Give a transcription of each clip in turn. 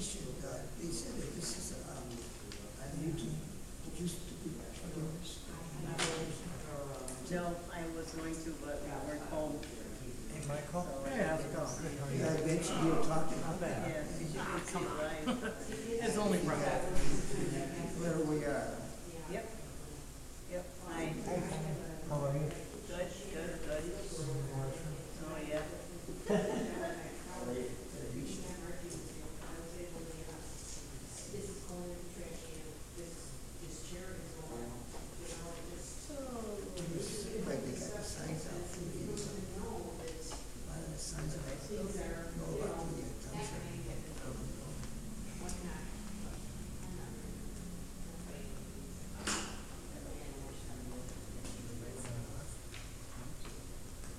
should, they said that this is, you can, did you do this? No, I was going to, but we're home. Hey, Michael? Hey, how's it going? Yeah, I bet you were talking about that. Yes, you can see it live. It's only from Where we are. Yep. Yep, hi. How are you? Good, good, good. Oh, yeah. Like they got the signs out for the, a lot of the signs are like, go about the township.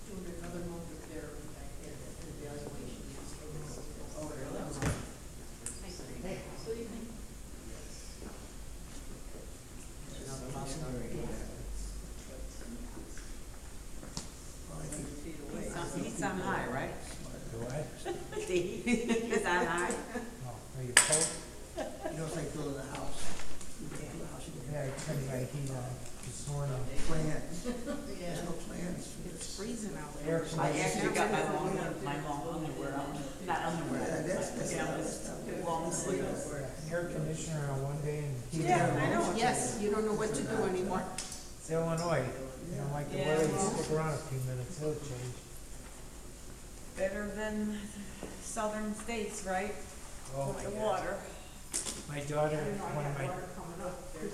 Doing another month of their evaluation. Oh, really? Hey, good evening. Well, I think He's on high, right? Do I? He's on high. Oh, are you cold? you know, it's like building a house. You build a house, you Yeah, I turned my heat on this morning. have plans. There's no plans for It's this. freezing out Air there. I actually got my long underwear out. Not Yeah, underwear. that's not, Long sleeves. Air conditioner on one day and heat Yeah, on I the know. next. Yes, you don't know what to do anymore. It's Illinois. You don't like the Yeah, weather, you well. stick around a few minutes, it'll change. Better than southern states, right? Oh With my the God. water. My daughter,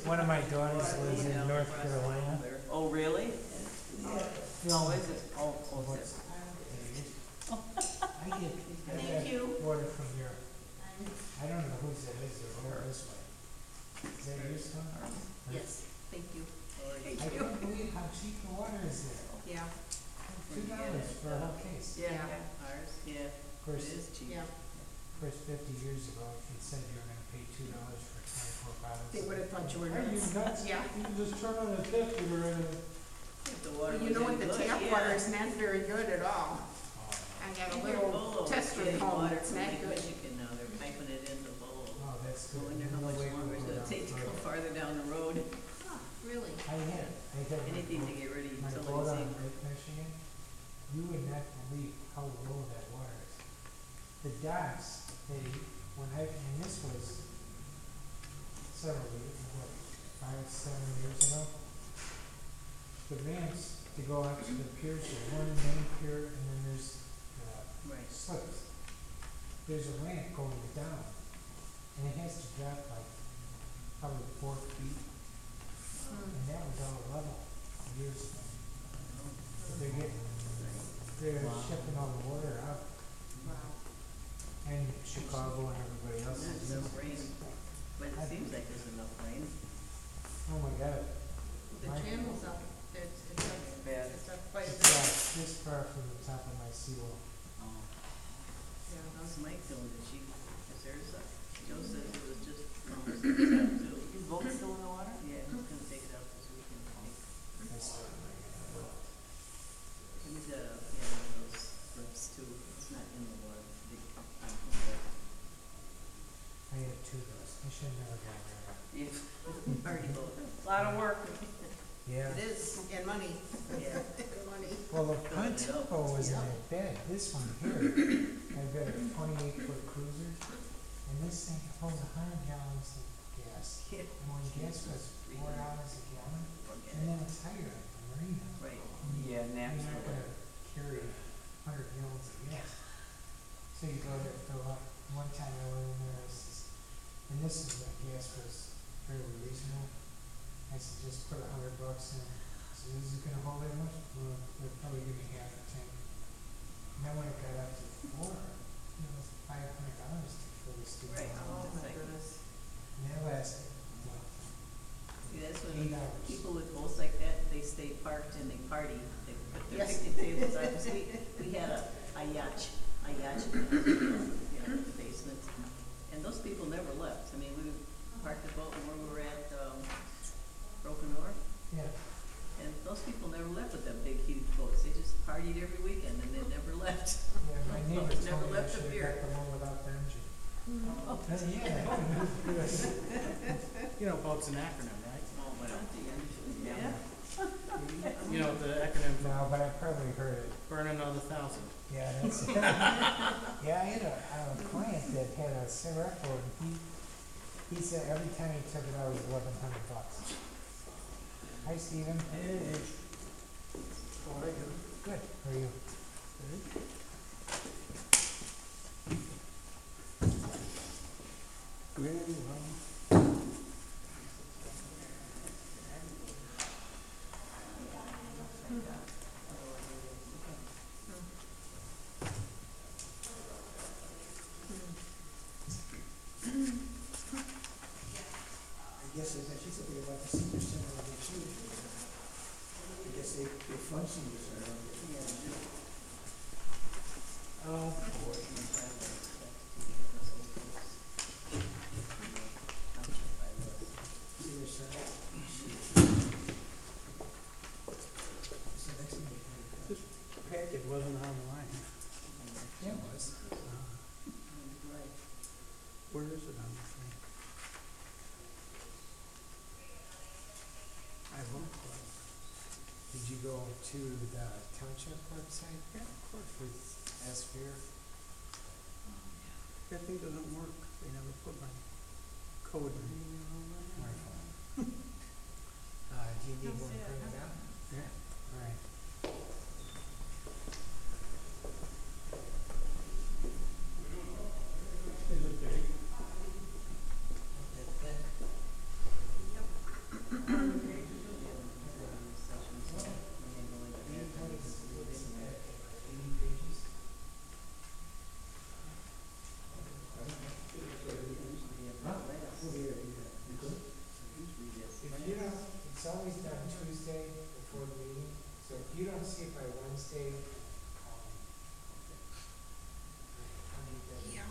one of my daughters lives in North Carolina. Oh, really? Oh, is it? Oh, What's- I get, Thank you. water from here. I don't know whose it is, or where this way. Is that your son? Yes, thank you. I can't believe how cheap the water is there. Yeah, $2 for a whole case. Yeah, ours, yeah. Of course, It is cheap. yeah. first 50 years ago, if you said you were gonna pay $2 for 24 bottles. They would have thought you were Are you nuts. nuts? Yeah. You can just turn on the tap and you're in. If the water Well, you was know what, any the good, tap yeah. water is not very good at all. I got a little tester at home, it's not good. Michigan now, they're piping it into Lowell. Oh, that's I good. wonder how No much way longer we'll it's go gonna down take to go further. farther down the road. Huh, really? I had Anything to get rid of my boat utilities. on Lake Michigan. You would not believe how low that water is. The docks, and this was several years, what, 5, 7 years ago? The ramps to go out to the piers, there's one main pier, and then there's Right. slips. There's a ramp going down, and it has to drop like probably 4 feet, and that was all level years ago. But they're shipping all the water out, Wow. and Chicago and everybody else There's is. enough rain, but it seems like there's enough rain. Oh my God. The channel's up, it's up, Bad. it's up quite a It's bit. this far from the top of my seawall. Oh. Yeah, How's Mike doing? Is theirs up? Joe says it was just almost up too. Is boat still in the water? Yeah, he's gonna take it out this weekend. That's He's got one of those flips too. It's not in the water, it's big. I had 2 of those. I should have never gotten rid of it. Yeah, already low. A lot of work. Yeah. It is, and money. Yeah. Good money. Well, the Pontopo wasn't that bad. This one here, I've got a 28-foot cruiser, and this thing holds 100 gallons of gas. Yeah. And when gas was $4 a gallon, and then it's higher at the marina. Right. Yeah, You're not gonna carry 100 gallons of gas. So you go there, fill up. One time I went in there, and this is when gas was fairly reasonable. I said, just put $100 in. So is it gonna hold that much? Well, they'll probably give me half a tank. And then when it got up to 4, it was $500 to fill this thing. Right. up. Oh, my Like- goodness. And that lasted, what, See, that's 8 when hours. people with boats like that, they stay parked and they party. They put their Yes. picnic tables out. We had a yacht, you know, in the basement. And those people never left. I mean, we parked the boat where we were at, Broken North. Yeah. And those people never left with them big huge boats. They just partied every weekend and they never left. Yeah, my neighbor Never told me I left the should have pier. got the one without the engine. You know, vote's an acronym, right? Oh, well, yeah. You know, the acronym for No, but I probably heard it. burn another 1,000. Yeah, that's it. Yeah, I had a client that had a cigarette board, and he said every time he took it out, it was $1,100. Hi, Steven. Hey. How are you? Good. How are you? Very well. I guess there's actually something about the senior center on the too. I guess they fund senior center. Oh, Senior center. So next thing we can- This packet wasn't online. yeah, it was. Where is it on the thing? I looked for it. Did you go to the township website? Yeah, of course. With S-Sphere? That thing doesn't work. They never put my code in. Wonderful. Do you need one printed out? Yeah. All right. Is it big? that thing. If you don't, it's always done Tuesday before the meeting, so if you don't see it by Wednesday, I need that. Yeah.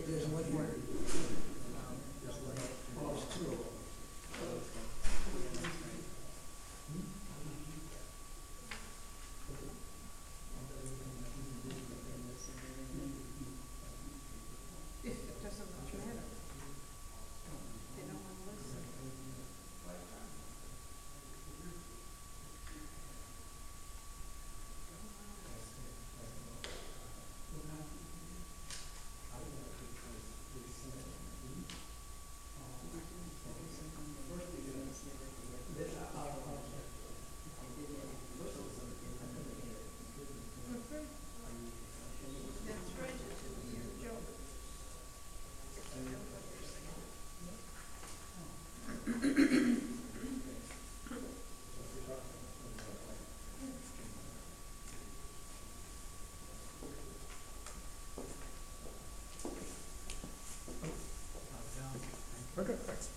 There's one more. Oh, it's two. It doesn't much matter. They don't want to listen. That's right, it's a joke. Okay, thanks.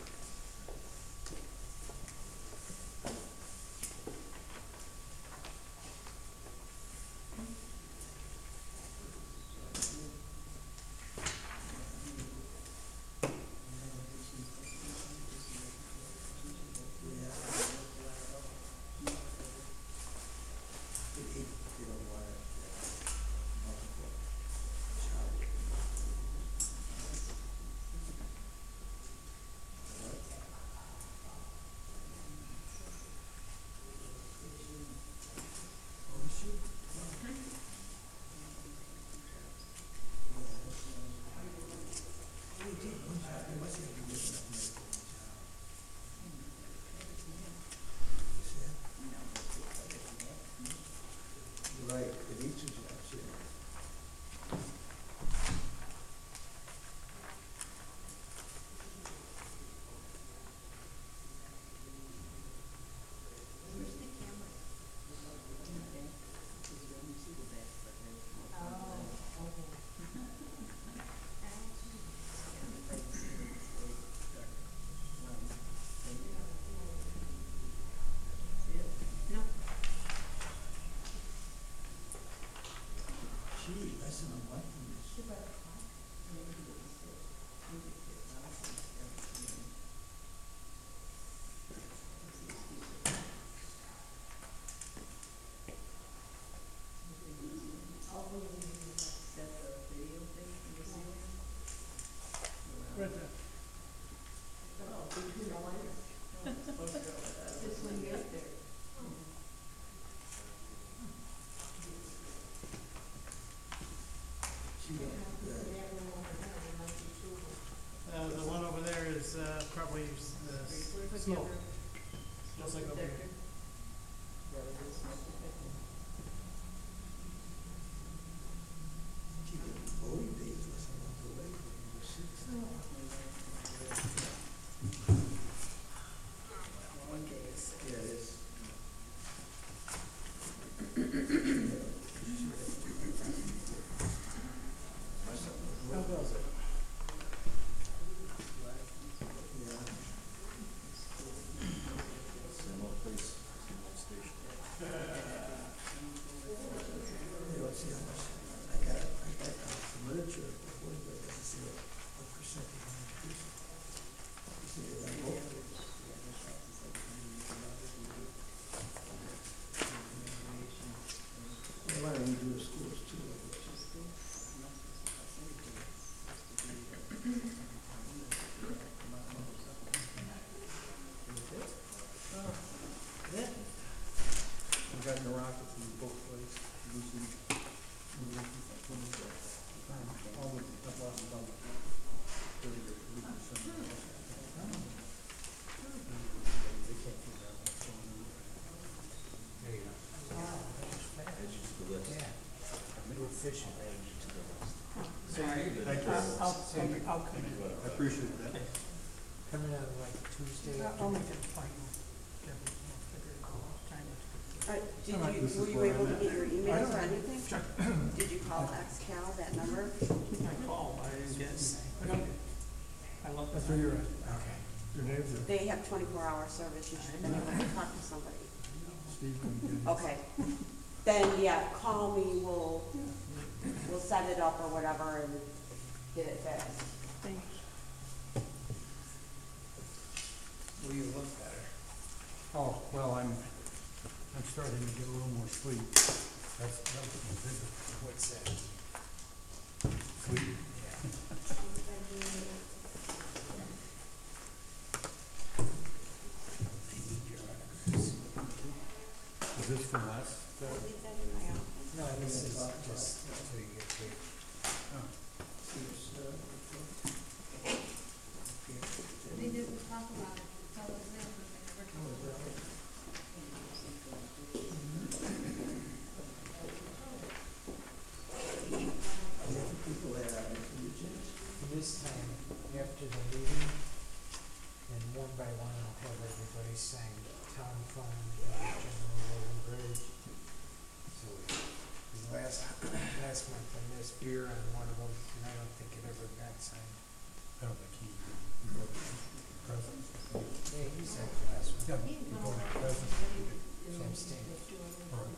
They don't want it. Multiple child. What? it's, probably the smoke. Smells like over here. Detector? Yeah, it is smoke detector. Gee, the voting days wasn't long away when you were six. One day is. Yeah, it is. How was it? Yeah. Same old place, same old station. Yeah, let's see how much, I got some literature, but what is it, let's see what percent they want to increase. You see, they're like, oh, why don't we do the schools too? Yeah. We got in a rocket from both ways, losing, all the, I've lost about 30 or 40%. They can't figure out what's going on. There you go. Yeah. We're fishing. Thank you. I'll come in. I appreciate that. Coming out like Tuesday. I'll make an appointment. Yeah, we'll figure it out. Time to- Were you able to get your emails or anything? Sure. Did you call XCal, that number? I call, I guess. I love That's where you're at. Okay. Your name's there. They have 24-hour service, you should have been able to talk to somebody. Steve can get it. Okay, then, yeah, call me, we'll set it up or whatever and get it fixed. Thanks. Well, you look better. Oh, well, I'm starting to get a little more sleep. That was my bigger What's that? sleep. Yeah. I need your autographs. Is this from us? Leave that in my office. No, this is just so you get paid. Oh. They didn't talk about it, tell us then, but they never told us. People that are intelligent. This time, after the meeting, and one by one, I'll have everybody sign town fund, general road and bridge. So, last month I missed beer on one of them, and I don't think it ever got signed. I don't think he voted present. Yeah, he said last one. Yeah, he voted present. So I'm staying. Present.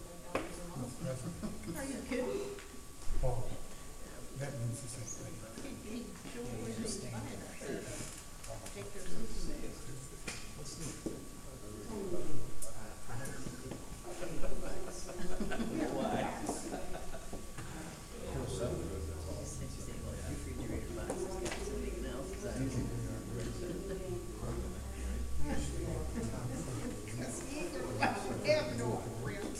Are you kidding? Oh, that means the same thing. Show Yeah, where he's they staying find there. it. Take their seats. Refrigerator box has got something else. It's on it. Have no rent.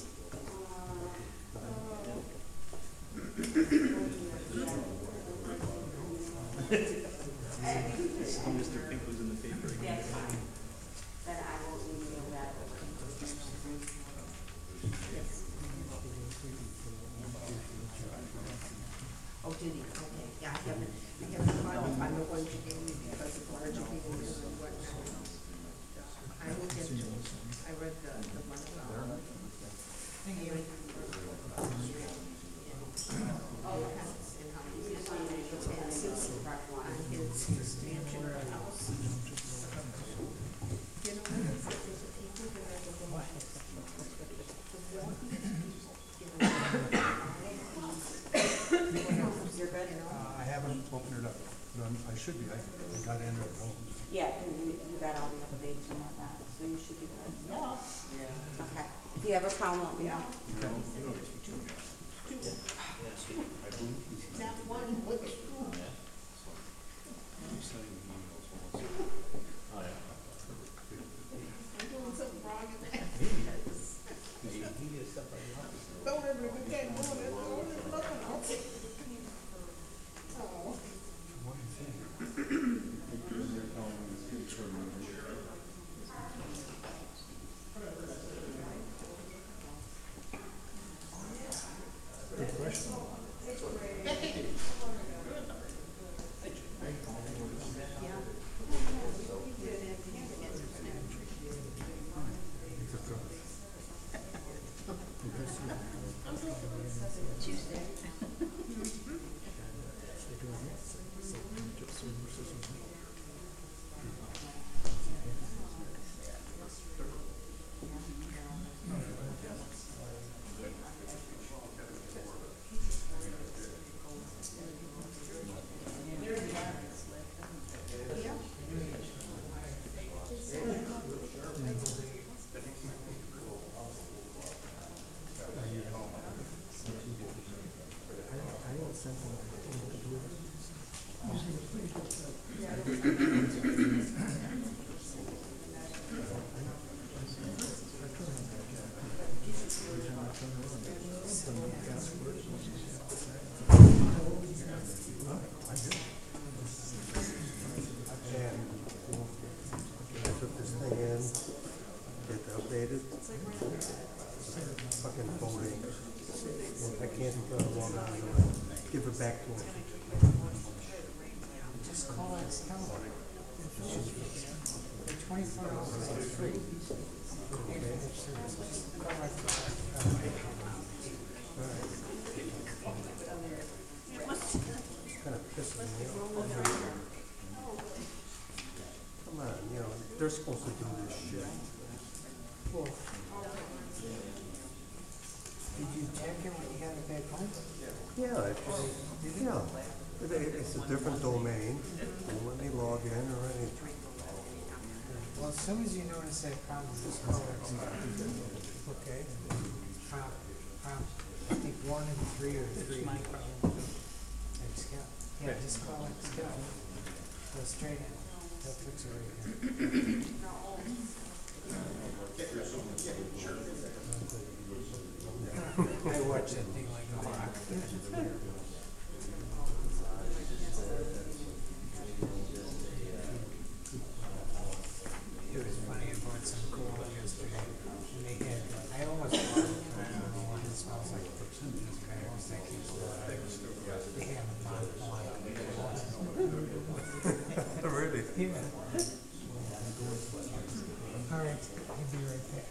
Mr. Pink was in the paper again. That's fine. Then I will email that. Oh, did he? Okay, yeah, I haven't found the ones you gave me because of larger people and whatnot. I will get to, I read the one about. Thank you. All accounts and how he's using the taxes on his mansion or house. You know, there's a people that are the ones. You're good? I haven't opened it up, but I should be. I got in there. Yeah, and you got all the updates and all that, so you should be good. Yeah. Yeah. Okay. If you have a problem, let me know. Not one with a screw. I'm doing something wrong in that. Don't ever we can't do it, all this looking else. Oh. stated. Fucking voting. I can't log on and give it back to him. Just call Excalibur. 24 hours is free. Kind of pissing me off. Come on, you know, they're supposed to do this shit. Did you check it when you got it back home? Yeah, it's a different domain. Won't let me log in or anything. Well, as soon as you notice that problem, just call Excalibur. Okay. From, I think 1 and 3 or 3. Excalibur. Yeah, just call Excalibur. Go straight in. They'll fix it right here. I watch that thing like a hawk. It was funny, I bought some coal yesterday, and they had, I almost bought it, but I don't know why it smells like barrels that keeps they have a Mont Blanc. Really? Yeah. All right, I'll be right back.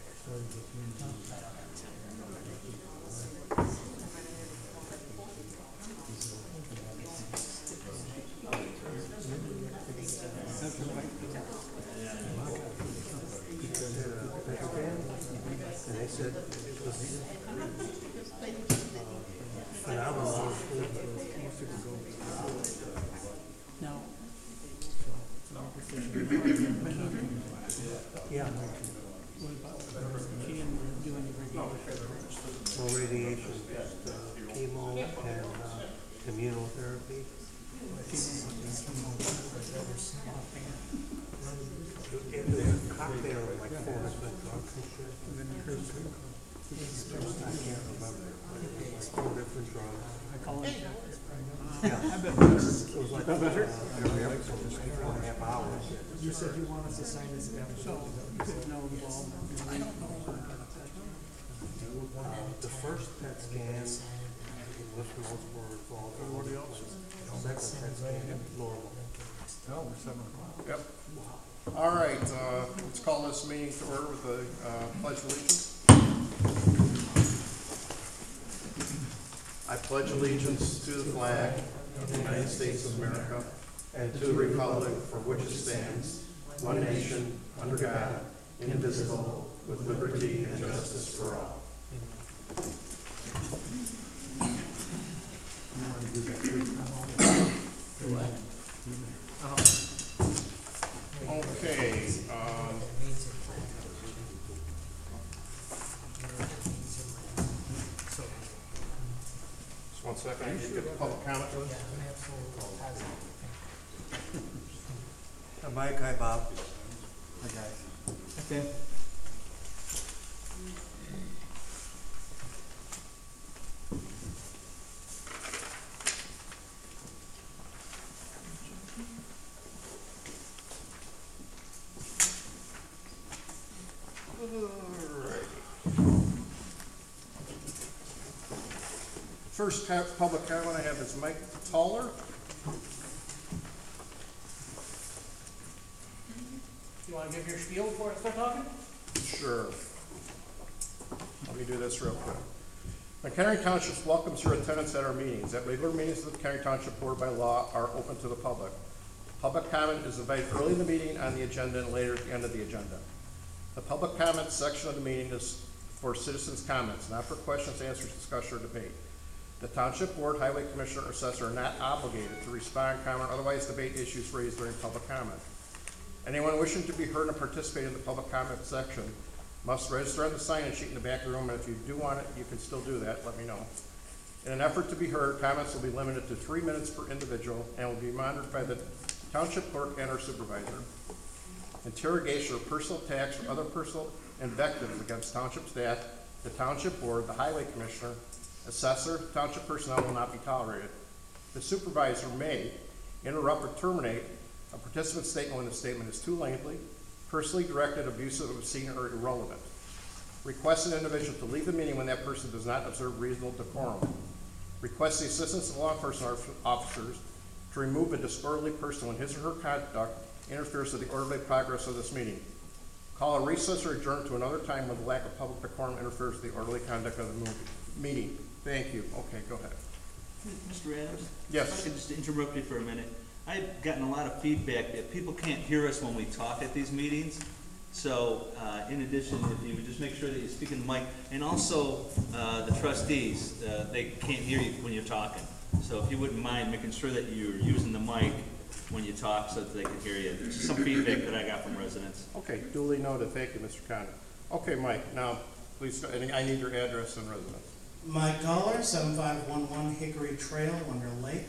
And they said it was phenomenal. No. Yeah. What about, she didn't do any radiation? Well, radiation, chemo and immunotherapy. It was a cocktail of like 4 different drugs and shit. I can't remember. Like 4 different drugs. I call it. Yeah. I bet. It was like, every episode was 4.5 hours. You said you want us to sign this So, you could know involved. I don't know. The first PET scan, lymph nodes were involved. Everybody else? Second PET scan, normal. No, we're 7 o'clock. Yep. All right, let's call this meeting to order with the pledge of allegiance. I pledge allegiance to the flag of the United States of America and to the republic for which it stands, one nation, under God, indivisible, with liberty and justice for all. Okay, just 1 second, I need to get the public comment. Mike, hi Bob. Hi, guys. Okay. First public comment I have is Mike Toller. You wanna give your spiel before I start talking? Sure. Let me do this real quick. Mchenry Township welcomes your attendance at our meetings. At regular meetings of the Mchenry Township Board by law are open to the public. Public comment is invited early in the meeting on the agenda and later at the end of the agenda. The public comment section of the meeting is for citizens' comments, not for questions, answers, discussion, or debate. The Township Board, Highway Commissioner, or Assessor are not obligated to respond, comment, or otherwise debate issues raised during public comment. Anyone wishing to be heard and participate in the public comment section must register on the sign-in sheet in the back of the room, and if you do want it, you can still do that, let me know. In an effort to be heard, comments will be limited to 3 minutes per individual and will be monitored by the Township Clerk and our Supervisor. Interrogation or personal attacks or other personal invectives against Township staff, the Township Board, the Highway Commissioner, Assessor, Township personnel will not be tolerated. The Supervisor may interrupt or terminate a participant's statement when the statement is too lengthy, personally directed, abusive, obscene, or irrelevant. Request an individual to leave the meeting when that person does not observe reasonable decorum. Request the assistance of law enforcement officers to remove a disorderly person when his or her conduct interferes with the orderly progress of this meeting. Call a recess or adjourn to another time when the lack of public decorum interferes with the orderly conduct of the meeting. Thank you. Okay, go ahead. Mr. Adams? Yes. If I could just interrupt you for a minute. I've gotten a lot of feedback that people can't hear us when we talk at these meetings. So, in addition, if you would just make sure that you speak in the mic, and also, the trustees, they can't hear you when you're talking. So if you wouldn't mind making sure that you're using the mic when you talk so that they can hear you. There's some feedback that I got from residents. Okay, duly noted. Thank you, Mr. Condon. Okay, Mike, now, please, and I need your address and residence. Mike Dollar, 7511 Hickory Trail, Wonder Lake.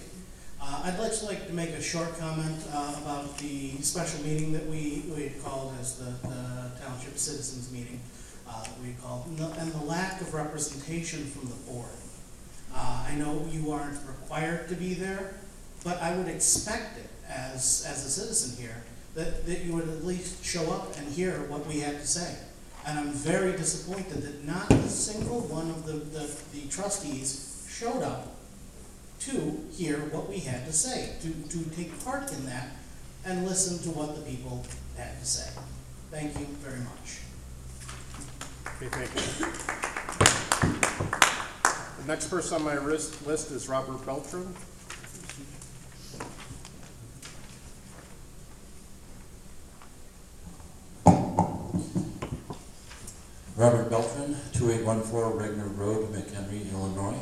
I'd just like to make a short comment about the special meeting that we had called as the Township Citizens Meeting that we had called, and the lack of representation from the board. I know you aren't required to be there, but I would expect it as a citizen here that you would at least show up and hear what we had to say. And I'm very disappointed that not a single one of the trustees showed up to hear what we had to say, to take part in that and listen to what the people had to say. Thank you very much. Okay, thank you. The next person on my list is Robert Beltran. Robert Beltran, 2814 Regner Road, Mchenry, Illinois.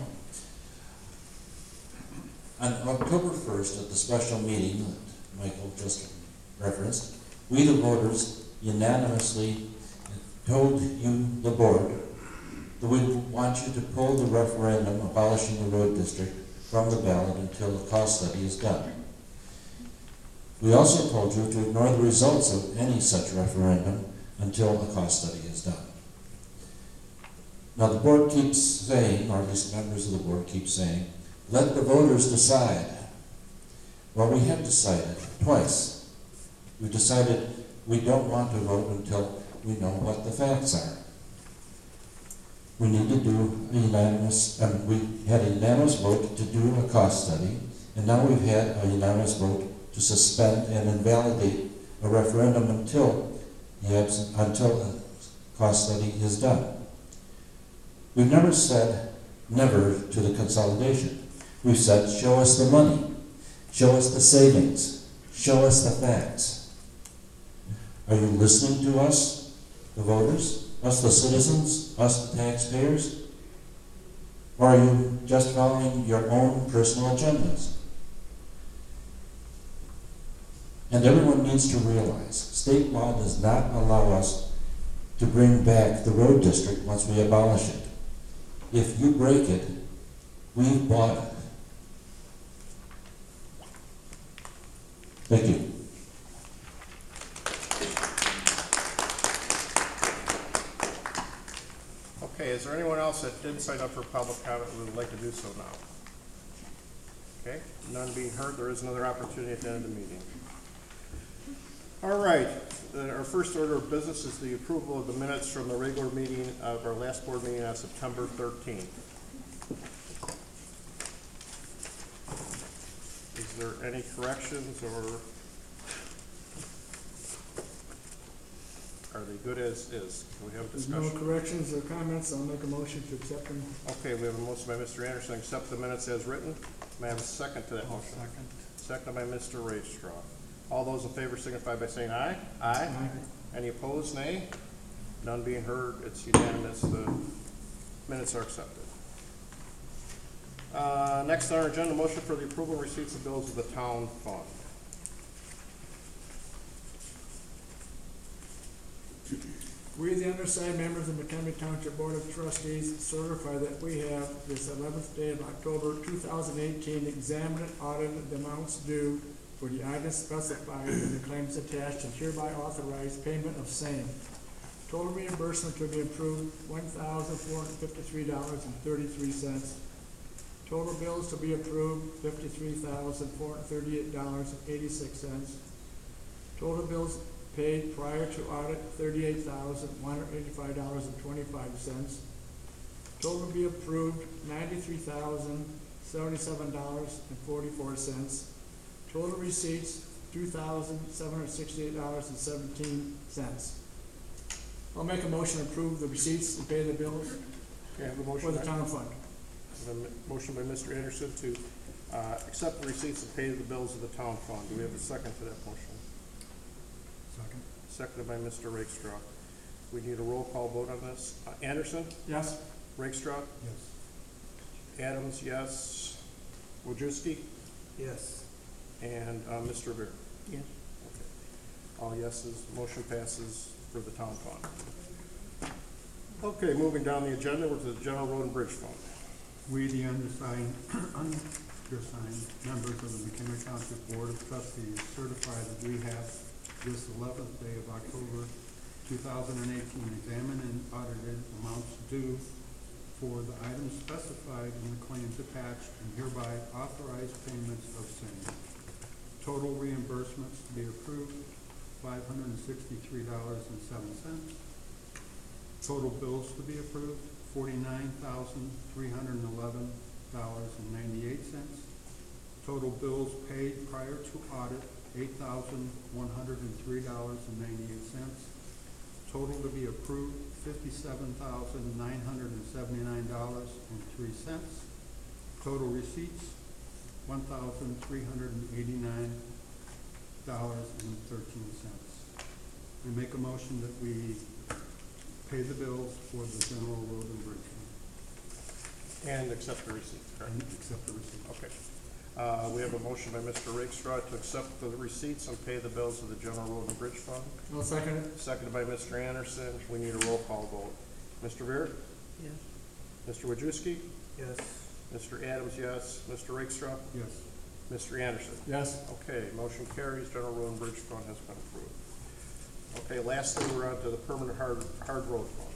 On October 1st, at the special meeting that Michael just referenced, we, the voters, unanimously told you, the board, that we want you to pull the referendum abolishing the road district from the ballot until the cost study is done. We also told you to ignore the results of any such referendum until a cost study is done. Now the board keeps saying, or at least members of the board keep saying, let the voters decide. Well, we have decided twice. We decided we don't want to vote until we know what the facts are. We need to do a unanimous, we had a unanimous vote to do a cost study, and now we've had a unanimous vote to suspend and invalidate a referendum until the cost study is done. We've never said never to the consolidation. We've said, show us the money, show us the savings, show us the facts. Are you listening to us, the voters, us the citizens, us the taxpayers? Or are you just following your own personal agendas? And everyone needs to realize, state law does not allow us to bring back the road district once we abolish it. If you break it, we've bought it. Thank you. Okay, is there anyone else that didn't sign up for public comment who would like to do so now? Okay, none being heard, there is another opportunity at the end of the meeting. All right, our first order of business is the approval of the minutes from the regular meeting of our last board meeting on September 13th. Is there any corrections or are they good as is? Can we have a discussion? There's no corrections or comments. I'll make a motion to accept them. Okay, we have a motion by Mr. Anderson to accept the minutes as written. May I have a second to that motion? Second. Second by Mr. Raestraw. All those in favor signify by saying aye. Aye. Any opposed, nay? None being heard, it's unanimous. The minutes are accepted. Next on our agenda, motion for the approval and receipts of bills of the town fund. We, the undersigned members of the Mchenry Township Board of Trustees, certify that we have this 11th day of October 2018 examined and audited the amounts due for the items specified in the claims attached and hereby authorize payment of same. Total reimbursement to be approved, $1,453.33. Total bills to be approved, $53,438.86. Total bills paid prior to audit, $38,185.25. Total to be approved, $93,077.44. Total receipts, $2,768.17. I'll make a motion to approve the receipts and pay the bills Okay, I have a for motion the by, town fund. a motion by Mr. Anderson to, accept the receipts and pay the bills of the town fund. Do we have a second to that motion? Second. Seconded by Mr. Rakestraw. We need a roll call vote on this. Anderson? Yes? Rakestraw? Yes. Adams, yes. Wojcicki? Yes. And, Mr. Beer? Yes. Okay. All yeses, motion passes for the town fund. Okay, moving down the agenda, we're to the General Road and Bridge Fund. We, the undersigned members of the McHenry Township Board of Trustees certify that we have this 11th day of October 2018 examined and audited amounts due for the items specified in the claims attached and hereby authorize payments of same. Total reimbursements to be approved, $563.07. Total bills to be approved, $49,311.98. Total bills paid prior to audit, $8,103.98. Total to be approved, $57,979.03. Total receipts, $1,389.13. We make a motion that we pay the bills for the General Road and Bridge Fund. And accept the receipts, correct? And accept the receipt. Okay. We have a motion by Mr. Rakestraw to accept the receipts and pay the bills of the General Road and Bridge Fund. I'll second it. Seconded by Mr. Anderson. We need a roll call vote. Mr. Beer? Yes. Mr. Wojcicki? Yes. Mr. Adams, yes. Mr. Rakestraw? Yes. Mr. Anderson? Yes? Okay, motion carries. General Road and Bridge Fund has been approved. Okay, lastly, we're on to the Permanent Hard Road Fund.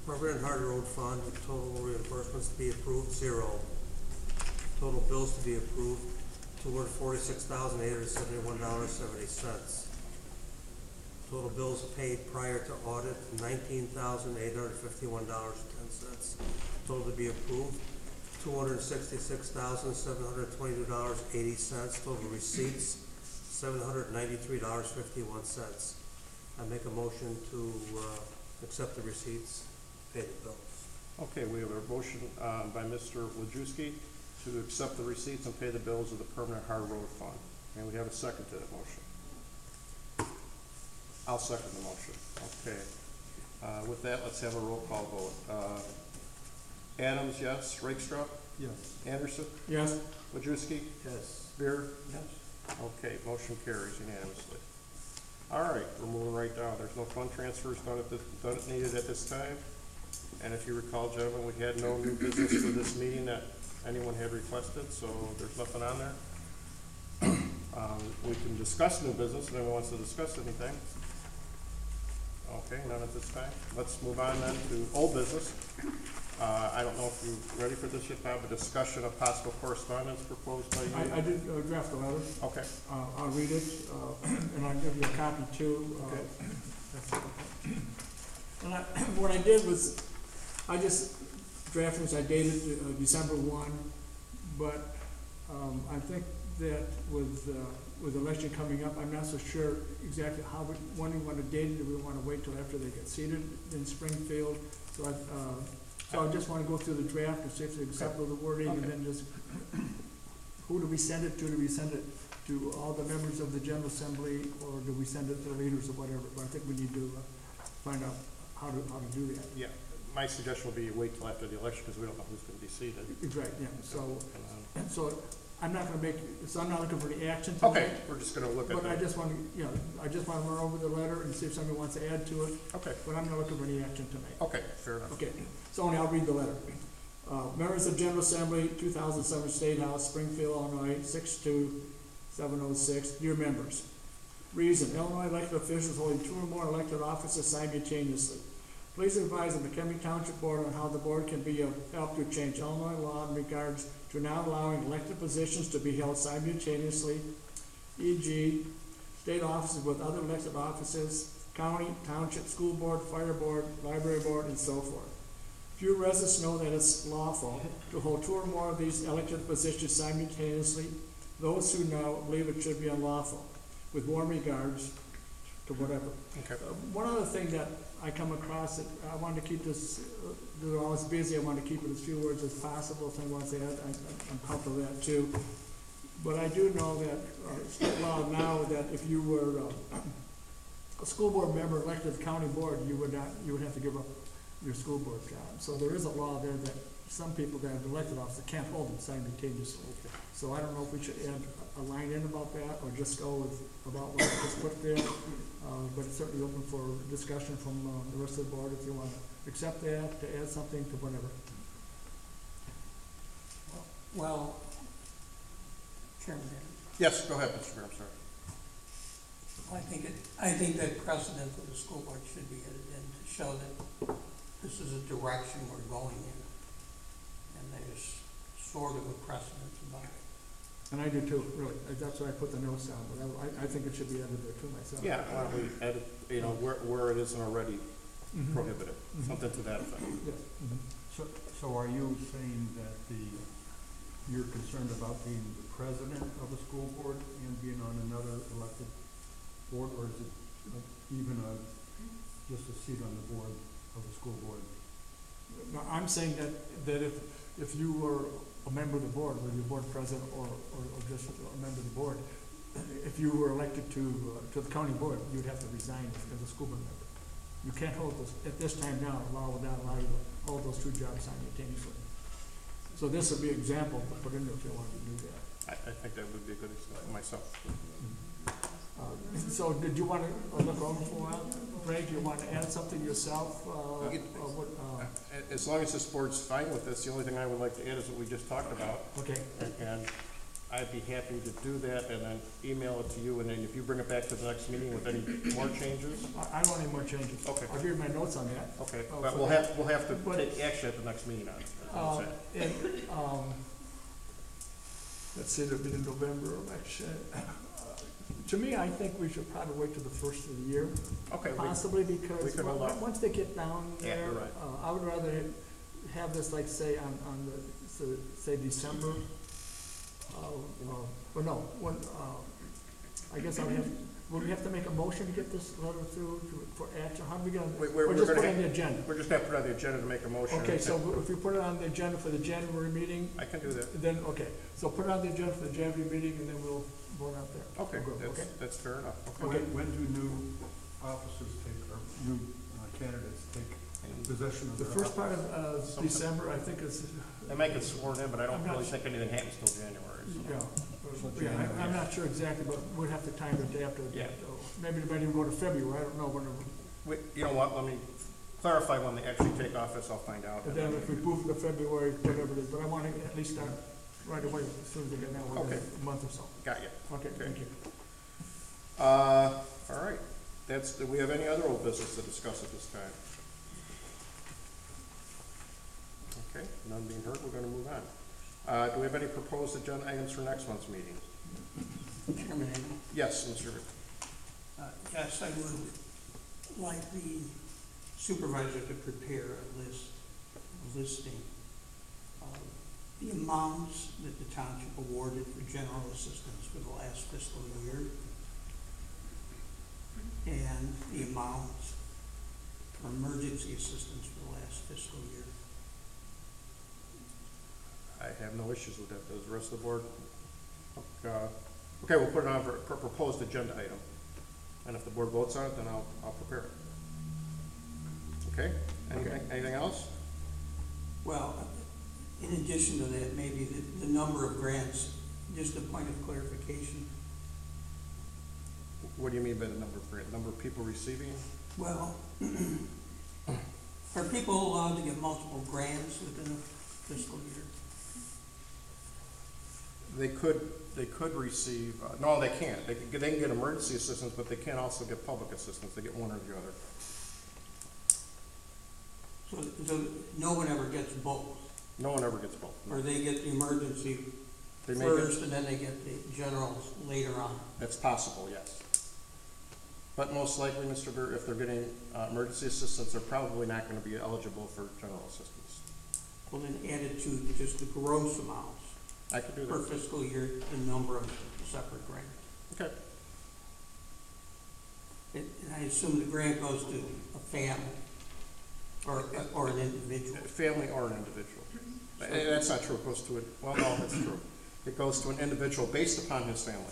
Permanent Hard Road Fund, total reimbursements to be approved, 0. Total bills to be approved, $246,871.70. Total bills paid prior to audit, $19,851.10. Total to be approved, $266,722.80. Total receipts, $793.51. I make a motion to accept the receipts, pay the bills. Okay, we have a motion by Mr. Wojcicki to accept the receipts and pay the bills of the Permanent Hard Road Fund. And we have a second to that motion. I'll second the motion. Okay. With that, let's have a roll call vote. Adams, yes. Rakestraw? Yes. Anderson? Yes? Wojcicki? Yes. Beer? Yes. Okay, motion carries unanimously. All right, we're moving right down. There's no fund transfers needed at this time. And if you recall, gentlemen, we had no new business for this meeting that anyone had requested, so there's nothing on there. We can discuss new business if anyone wants to discuss anything. Okay, none at this time. Let's move on then to old business. I don't know if you're ready for this yet, Bob, a discussion of possible correspondence proposed by you. I did draft a letter. Okay. I'll read it, and I'll give you a copy too. Okay. And what I did was, I just drafted this, I dated December 1, but I think that with election coming up, I'm not so sure exactly when we want to date it. Do we want to wait till after they get seated in Springfield? So I just want to go through the draft and see if they accept the wording, and then just, who do we send it to? Do we send it to all the members of the General Assembly, or do we send it to the leaders or whatever? But I think we need to find out how to do that. Yeah, my suggestion would be wait till after the election, because we don't know who's going to be seated. Right, yeah, so I'm not gonna I'm not looking for any action tonight. Okay, we're just gonna look at But I that. just want to, I just want to run over the letter and see if somebody wants to add to it, Okay, but I'm not looking for any action tonight. okay, fair enough. Okay, so only I'll read the letter. Members of General Assembly, 2007 State House, Springfield, Illinois, 62706. Dear members, reason, Illinois elected officials holding 2 or more elected offices simultaneously. Please advise the Mchenry Township Board on how the board can be of help to change Illinois law in regards to not allowing elected positions to be held simultaneously, e.g., state offices with other elected offices, county, township, school board, fire board, library board, and so forth. Few residents know that it's lawful to hold 2 or more of these elected positions simultaneously. Those who know believe it should be unlawful. With warm regards to whatever. Okay. One other thing that I come across, that I wanted to keep this, they're always busy, I want to keep it as few words as possible, if anyone wants to add, I'm comfortable with that too. But I do know that, state law now, that if you were a school board member elected to the county board, you would have to give up your school board job. So there is a law there that some people that have elected office can't hold them simultaneously. So I don't know if we should add a line in about that, or just go with about what I just put there. But it's certainly open for discussion from the rest of the board if you want to accept that, to add something to whatever. Well, Chairman, Yes, go ahead, Mr. Mayor, I'm sorry. I think that precedent for the school board should be added in to show that this is a direction we're going in. And there's sort of a precedent about it. And I do too, really. That's why I put the notes down, but I think it should be added there too myself. Yeah, why don't we edit, where it isn't already prohibited, something to that effect. Yes. So are you saying that you're concerned about being the president of a school board and being on another elected board, or is it even just a seat on the board of the school board? No, I'm saying that if you were a member of the board, whether you're board president or just a member of the board, if you were elected to the county board, you'd have to resign as a school board member. You can't hold those, at this time now, law will not allow you to hold those 2 jobs simultaneously. So this would be an example to put in there if you wanted to do that. I think that would be a good example myself. So did you want to look over for a while? Greg, do you want to add something yourself? As long as this board's fine with this, the only thing I would like to add is what we just talked about. Okay. And I'd be happy to do that and then email it to you, and then if you bring it back to the next meeting with any more changes. I don't want any more changes. Okay. I'll give you my notes on that. Okay, but we'll have to take action at the next meeting on it. Let's see, it'll be the November election. To me, I think we should probably wait till the first of the year. Okay. Possibly because we could hold off. once they get down Yeah, there, you're right. I would rather have this, like, say, on the, say December. Or no, I guess will we have to make a motion to get this letter through for action? How are we gonna, We're just gonna put it on the agenda? We're just gonna put it on the agenda to make a motion. Okay, so if we put it on the agenda for the January meeting, I can do that. then, okay, so put it on the agenda for the January meeting, and then we'll vote out there. Okay, We'll go, that's fair enough. Okay. Okay. When do new officers or new candidates take possession of The their first part of December, I think is. They might get sworn in, but I don't I'm not really sure. think anything happens till January. So. Yeah, I'm not sure exactly, but we'd have to time it after that. Yeah. Maybe they might even go to February, I don't know, whenever. You know what, let me clarify when they actually take office, I'll find out. And then if we move to February, whatever it is, but I want to at least start right away, as soon as they get out, within a month or so. Got you. Okay, thank you. All right, do we have any other old business to discuss at this time? Okay, none being heard, we're gonna move on. Do we have any proposed agenda items for next month's meeting? Chairman, Yes, Mr. yes, I would like the supervisor to prepare a listing of the amounts that the township awarded for general assistance for the last fiscal year and the amounts for emergency assistance for the last fiscal year. I have no issues with that. Does the rest of the board? Okay, we'll put it on for a proposed agenda item. And if the board votes on it, then I'll prepare it. Okay? Anything else? Well, in addition to that, maybe the number of grants, just a point of clarification. What do you mean by the number of grants? Number of people receiving? Well, are people allowed to get multiple grants within a fiscal year? They could receive, no, they can't. They can get emergency assistance, but they can't also get public assistance. They get one or the other. So no one ever gets both? No one ever gets both. No. Or they get the emergency They may first and then they get the generals later on? That's possible, yes. But most likely, Mr. Burr, if they're getting emergency assistance, they're probably not gonna be eligible for general assistance. Well, then add it to just the gross amounts I could do per that. fiscal year, the number of separate grants. Okay. And I assume the grant goes to a family or an individual. Family or an individual. That's not true, it goes to, well, no, that's true. It goes to an individual based upon his family.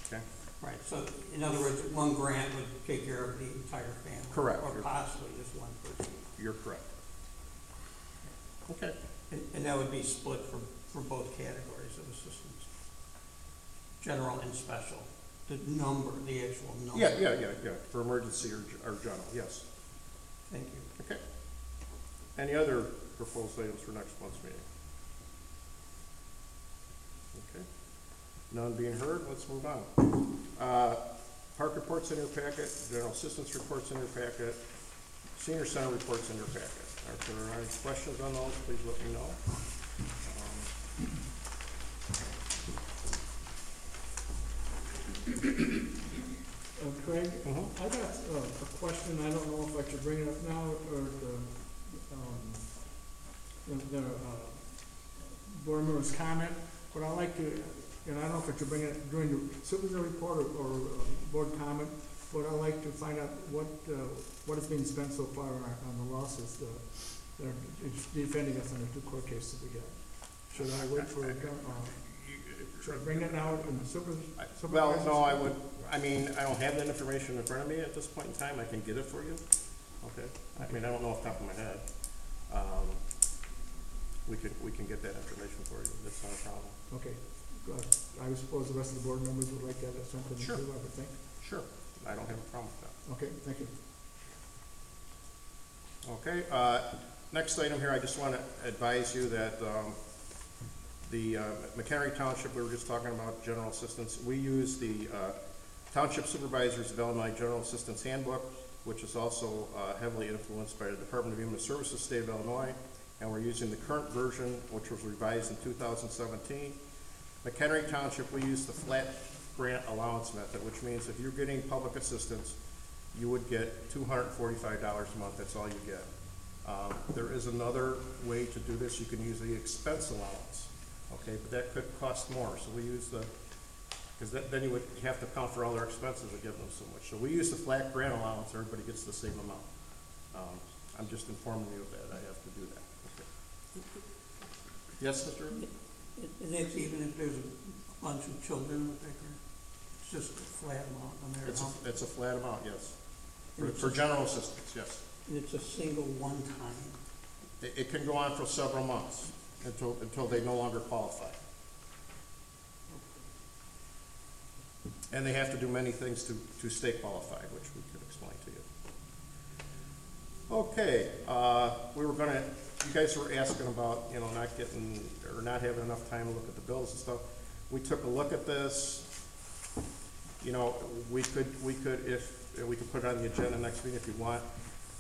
Okay? Right, so in other words, one grant would take care of the entire family. Correct. Or possibly just one person. You're correct. Okay. And that would be split for both categories of assistance. General and special. The number, the actual number. Yeah, for emergency or general, yes. Thank you. Okay. Any other proposed items for next month's meeting? Okay. None being heard, let's move on. Park reports in your packet, general assistance reports in your packet, senior center reports in your packet. If there are any questions on those, please let me know. Craig, I got a question, I don't know if I should bring it up now or the board member's comment, but I'd like to, and I don't know if I should bring it during the supervisor report or board comment, but I'd like to find out what is being spent so far on the losses that are defending us on the 2 court cases we got. Should I wait for, should I bring that now in the supervisor? Well, no, I would, I mean, I don't have that information in front of me at this point in time. I can get it for you. Okay. I mean, I don't know off the top of my head. We can get that information for you. That's not a problem. Okay. I suppose the rest of the board members would like to have that something too, Sure. I would think. Sure. I don't have a problem with that. Okay, thank you. Okay, next item here, I just want to advise you that the Mchenry Township, we were just talking about general assistance, we use the Township Supervisors of Illinois General Assistance Handbook, which is also heavily influenced by the Department of Human Services, State of Illinois, and we're using the current version, which was revised in 2017. Mchenry Township, we use the flat grant allowance method, which means if you're getting public assistance, you would get $245 a month, that's all you get. There is another way to do this, you can use the expense allowance, okay, but that could cost more, so we use the, because then you would have to account for all their expenses and give them so much. So we use the flat grant allowance, everybody gets the same amount. I'm just informing you of that, I have to do that. Okay. Yes, Mr. Irvin? And that's even if there's a bunch of children that they can, it's just a flat amount no matter how. It's a flat amount, yes. For general assistance, yes. And it's a single one-time. It can go on for several months until they no longer qualify. And they have to do many things to stay qualified, which we could explain to you. Okay, we were gonna, you guys were asking about, you know, not getting, or not having enough time to look at the bills and stuff. We took a look at this. You know, we could if we could put it on the agenda next meeting if you want.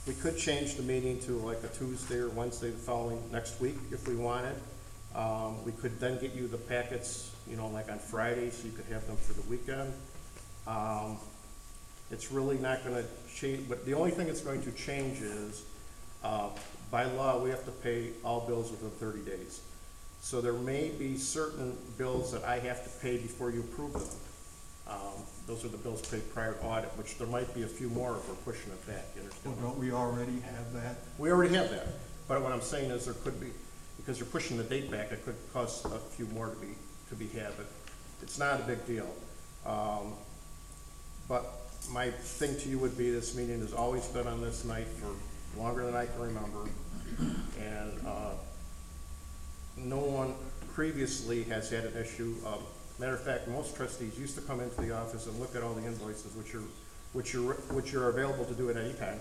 We could change the meeting to like a Tuesday or Wednesday the following next week if we wanted. We could then get you the packets, you know, like on Friday, so you could have them for the weekend. It's really not gonna change, but the only thing it's going to change is, by law, we have to pay all bills within 30 days. So there may be certain bills that I have to pay before you approve them. Those are the bills paid prior to audit, which there might be a few more if we're pushing it back, you understand? Well, don't we already have that? We already have that, but what I'm saying is there could be, because you're pushing the date back, it could cause a few more to be had, but it's not a big deal. But my thing to you would be this meeting has always been on this night for longer than I can remember, and no one previously has had an issue. Matter of fact, most trustees used to come into the office and look at all the invoices, which you're available to do at any time.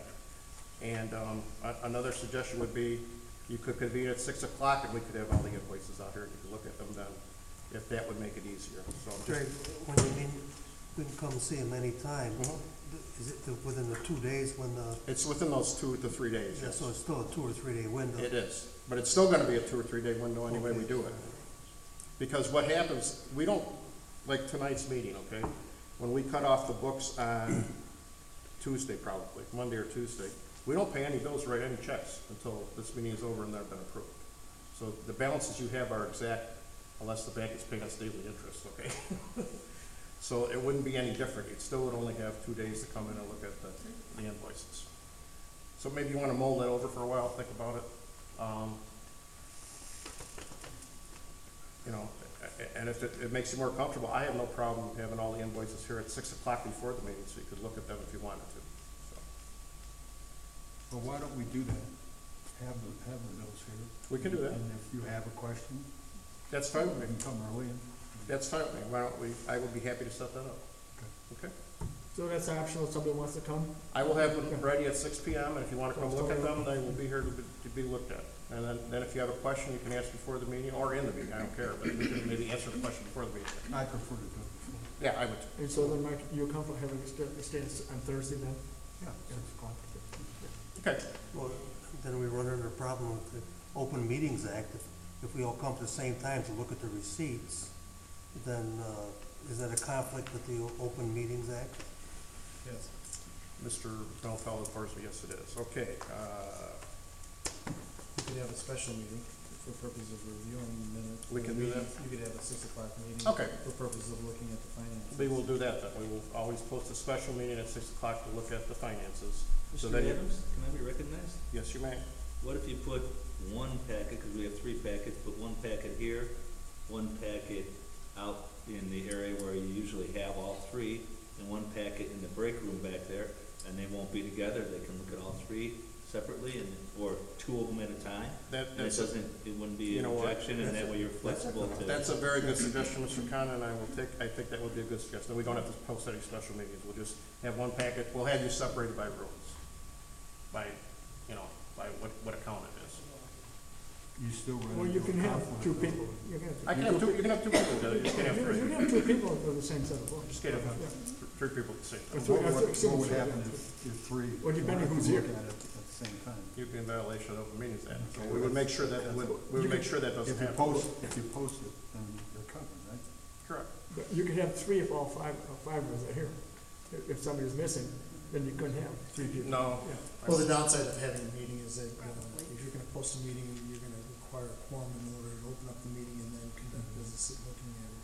And another suggestion would be you could convene at 6 o'clock and we could have all the invoices out here and you could look at them then, if that would make it easier. So I'm Greg, just, when you mean, couldn't come and see him anytime, is it within the 2 days when the? it's within those 2 to 3 days. Yeah, Yes. so it's still a 2 or 3 day window? It is, but it's still gonna be a 2 or 3 day window anyway we do it. Because what happens, we don't, like tonight's meeting, okay? When we cut off the books on Tuesday probably, Monday or Tuesday. We don't pay any bills, write any checks until this meeting is over and they've been approved. So the balances you have are exact unless the bank is paying us daily interest, okay? So it wouldn't be any different. You still would only have 2 days to come in and look at the invoices. So maybe you want to mull that over for a while, think about it. You know, and if it makes you more comfortable, I have no problem having all the invoices here at 6 o'clock before the meeting, so you could look at them if you wanted to. So, Well, why don't we do that? Have the bills here. we can do that. And if you have a question, That's fine we with me. can come early and. That's fine with me. Why don't we, I would be happy to set that up. Okay? So that's optional, if somebody wants to come? I will have them ready at 6 PM, and if you want to come look at them, they will be here to be looked at. And then if you have a question, you can ask before the meeting or in the meeting, I don't care, but we can maybe answer the question before the meeting. I prefer to do it before. Yeah, I would. And so then, Mike, you're comfortable having a stand on Thursday then? Yeah, 6 o'clock. Okay. Well, then we run into a problem with the Open Meetings Act. If we all come at the same time to look at the receipts, then is that a conflict with the Open Meetings Act? Yes. Mr. Bellfeld informs me, yes, it is. Okay. You could have a special meeting for purposes of reviewing minutes. We can do that? You could have a 6 o'clock meeting. Okay. For purposes of looking at the finances. We will do that then. We will always post a special meeting at 6 o'clock to look at the finances. So Mr. then you- Adams, can I be recognized? Yes, you may. What if you put one packet, because we have 3 packets, put one packet here, one packet out in the area where you usually have all 3, and one packet in the break room back there, and they won't be together, they can look at all 3 separately, and, or 2 of them at a time? And That's it wouldn't be you an know what? objection, and that way you're flexible to. That's a very good suggestion, Mr. Khan, and I think that would be a good suggestion. We don't have to post any special meetings. We'll just have one packet. We'll have you separated by rooms, by, you know, by what account it is. You still run. Well, you into a can have conflict 2 of- people. You can I can have two. You can have 2 people. You just can't have 3. You can have 2 people with the same set of books. Just can't have 3 people at the same Or time. three- What or three- would three- happen if 3? Well, depending if we who's look here. at it at the same time? You'd be in violation of the Meetings Act. So we would make sure that doesn't If you happen. post it, then you're covered, right? Correct. But you could have 3 if all 5 of us are here. If somebody's missing, then you couldn't have 3 people. No. Yeah. Well, the downside of having a meeting is that, if you're gonna post a meeting, you're gonna require a quorum in order to open up the meeting and then conduct business and looking at it.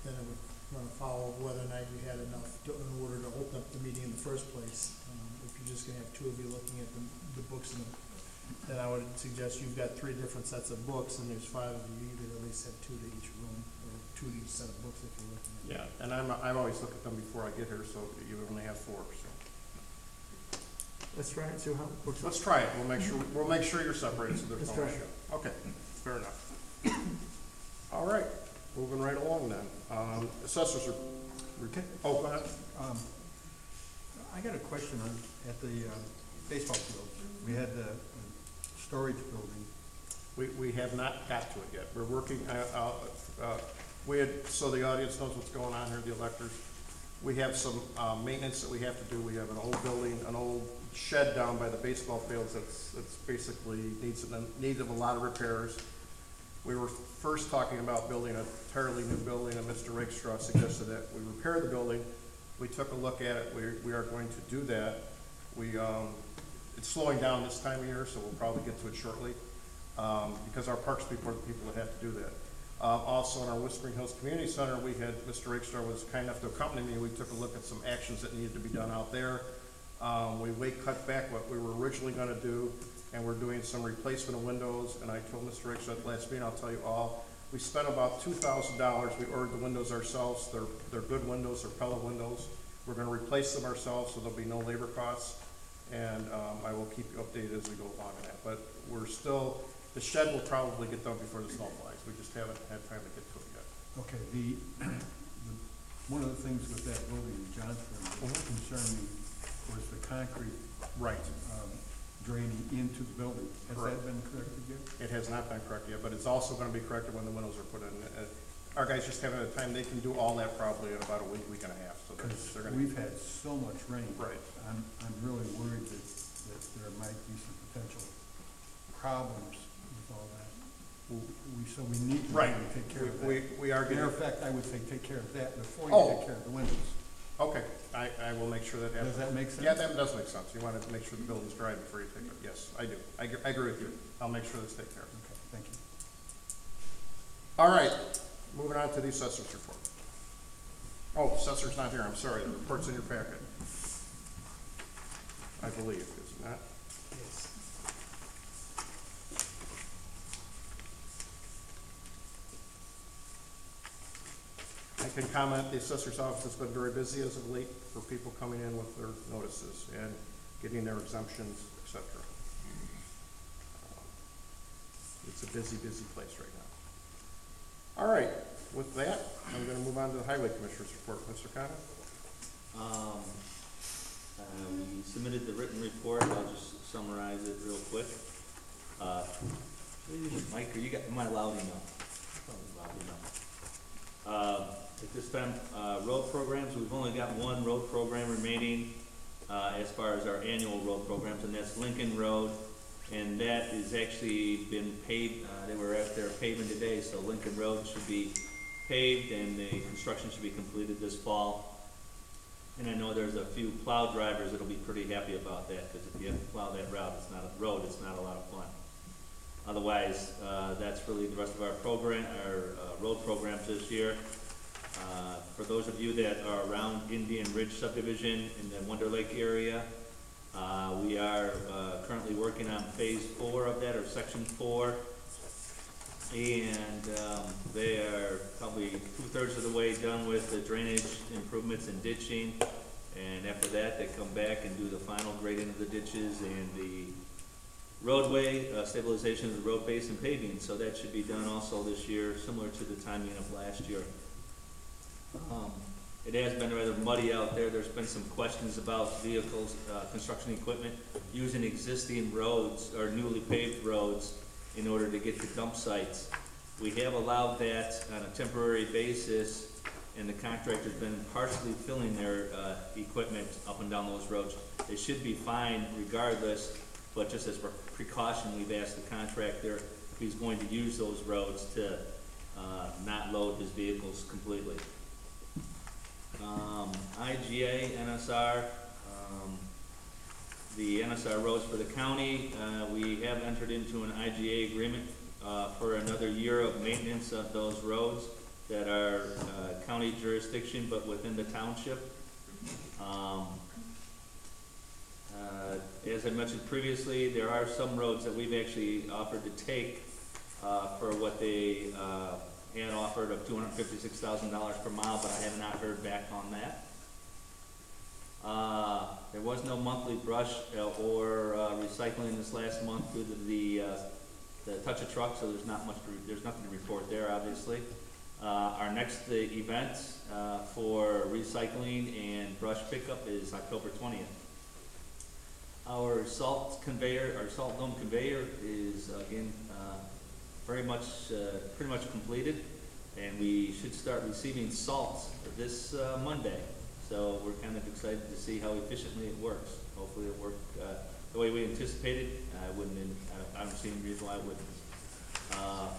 Then it would run afoul of whether or not you had enough in order to open up the meeting in the first place. If you're just gonna have 2 of you looking at the books then I would suggest you've got 3 different sets of books and there's 5 of you, you could at least have 2 to each room, or 2 to each set of books if you're looking at it. Yeah, and I always look at them before I get here, so you only have 4, so. Let's try it, see how it works. Let's try it. We'll make sure you're separated so there's Let's no try it. issue. Okay, fair enough. All right, moving right along then. Assessors are, Okay. oh, go ahead. I got a question at the baseball field. We had the storage building. We have not got to it yet. We're working, so the audience knows what's going on here, the electors. We have some maintenance that we have to do. We have an old building, an old shed down by the baseball fields that's basically needs of a lot of repairs. We were first talking about building a entirely new building, and Mr. Rakestraw suggested that we repair the building. We took a look at it. We are going to do that. It's slowing down this time of year, so we'll probably get to it shortly, because our parks people are the people that have to do that. Also in our Whispering Hills Community Center, we had, Mr. Rakestraw was kind enough to accompany me. We took a look at some actions that needed to be done out there. We cut back what we were originally gonna do, and we're doing some replacement of windows, and I told Mr. Rakestraw at the last meeting, I'll tell you all, we spent about $2,000. We ordered the windows ourselves. They're good windows, they're pellet windows. We're gonna replace them ourselves, so there'll be no labor costs, and I will keep you updated as we go along in that. But we're still, the shed will probably get done before the snow flies. We just haven't had time to get to it yet. Okay, one of the things with that building in Johnston that concerned me was the concrete Right. draining into the building. Has Correct. that been corrected yet? It has not been corrected yet, but it's also gonna be corrected when the windows are put in. Our guys just haven't had time. They can do all that probably in about a week and a half, so they're Because gonna. we've had so much rain. Right. I'm really worried that there might be some potential problems with all that. So we need to Right. really take care of that. We are getting. Matter of fact, I would say take care of that before Oh. you take care of the windows. Okay, I will make sure that happens. Does that make sense? Yeah, that does make sense. You want to make sure the building's dry before you take it. Yes, I do. I agree with you. I'll make sure that's taken care of. Okay, thank you. All right, moving on to the assessor's report. Oh, assessor's not here, I'm sorry, the report's in your packet. I believe, is it not? Yes. I can comment, the assessor's office has been very busy as of late for people coming in with their notices and getting their exemptions, et cetera. It's a busy, busy place right now. All right, with that, I'm gonna move on to the highway commissioner's report. Mr. Cotto? We submitted the written report, I'll just summarize it real quick. Mike, am I loud enough? Probably loud enough. At this time, road programs, we've only got one road program remaining, as far as our annual road programs, and that's Lincoln Road. And that is actually been paved, they were out there paving today, so Lincoln Road should be paved and the construction should be completed this fall. And I know there's a few plow drivers that'll be pretty happy about that, because if you have to plow that route, it's not a road, it's not a lot of fun. Otherwise, that's really the rest of our program, our road programs this year. For those of you that are around Indian Ridge subdivision in the Wonder Lake area, we are currently working on phase 4 of that, or section 4. And they are probably 2/3 of the way done with the drainage improvements and ditching. And after that, they come back and do the final grading of the ditches and the roadway, stabilization of the road base and paving. So that should be done also this year, similar to the timing of last year. It has been rather muddy out there. There's been some questions about vehicles, construction equipment, using existing roads or newly paved roads in order to get to dump sites. We have allowed that on a temporary basis, and the contractor's been partially filling their equipment up and down those roads. They should be fine regardless, but just as precaution, we've asked the contractor if he's going to use those roads to not load his vehicles completely. IGA, NSR, the NSR roads for the county, we have entered into an IGA agreement for another year of maintenance of those roads that are county jurisdiction but within the township. As I mentioned previously, there are some roads that we've actually offered to take for what they had offered of $256,000 per mile, but I have not heard back on that. There was no monthly brush or recycling this last month due to the touch a truck, so there's nothing to report there, obviously. Our next event for recycling and brush pickup is October 20th. Our salt conveyor, our salt dome conveyor is again pretty much completed, and we should start receiving salt this Monday. So we're kind of excited to see how efficiently it works. Hopefully it worked the way we anticipated. I don't see any reason why it wouldn't.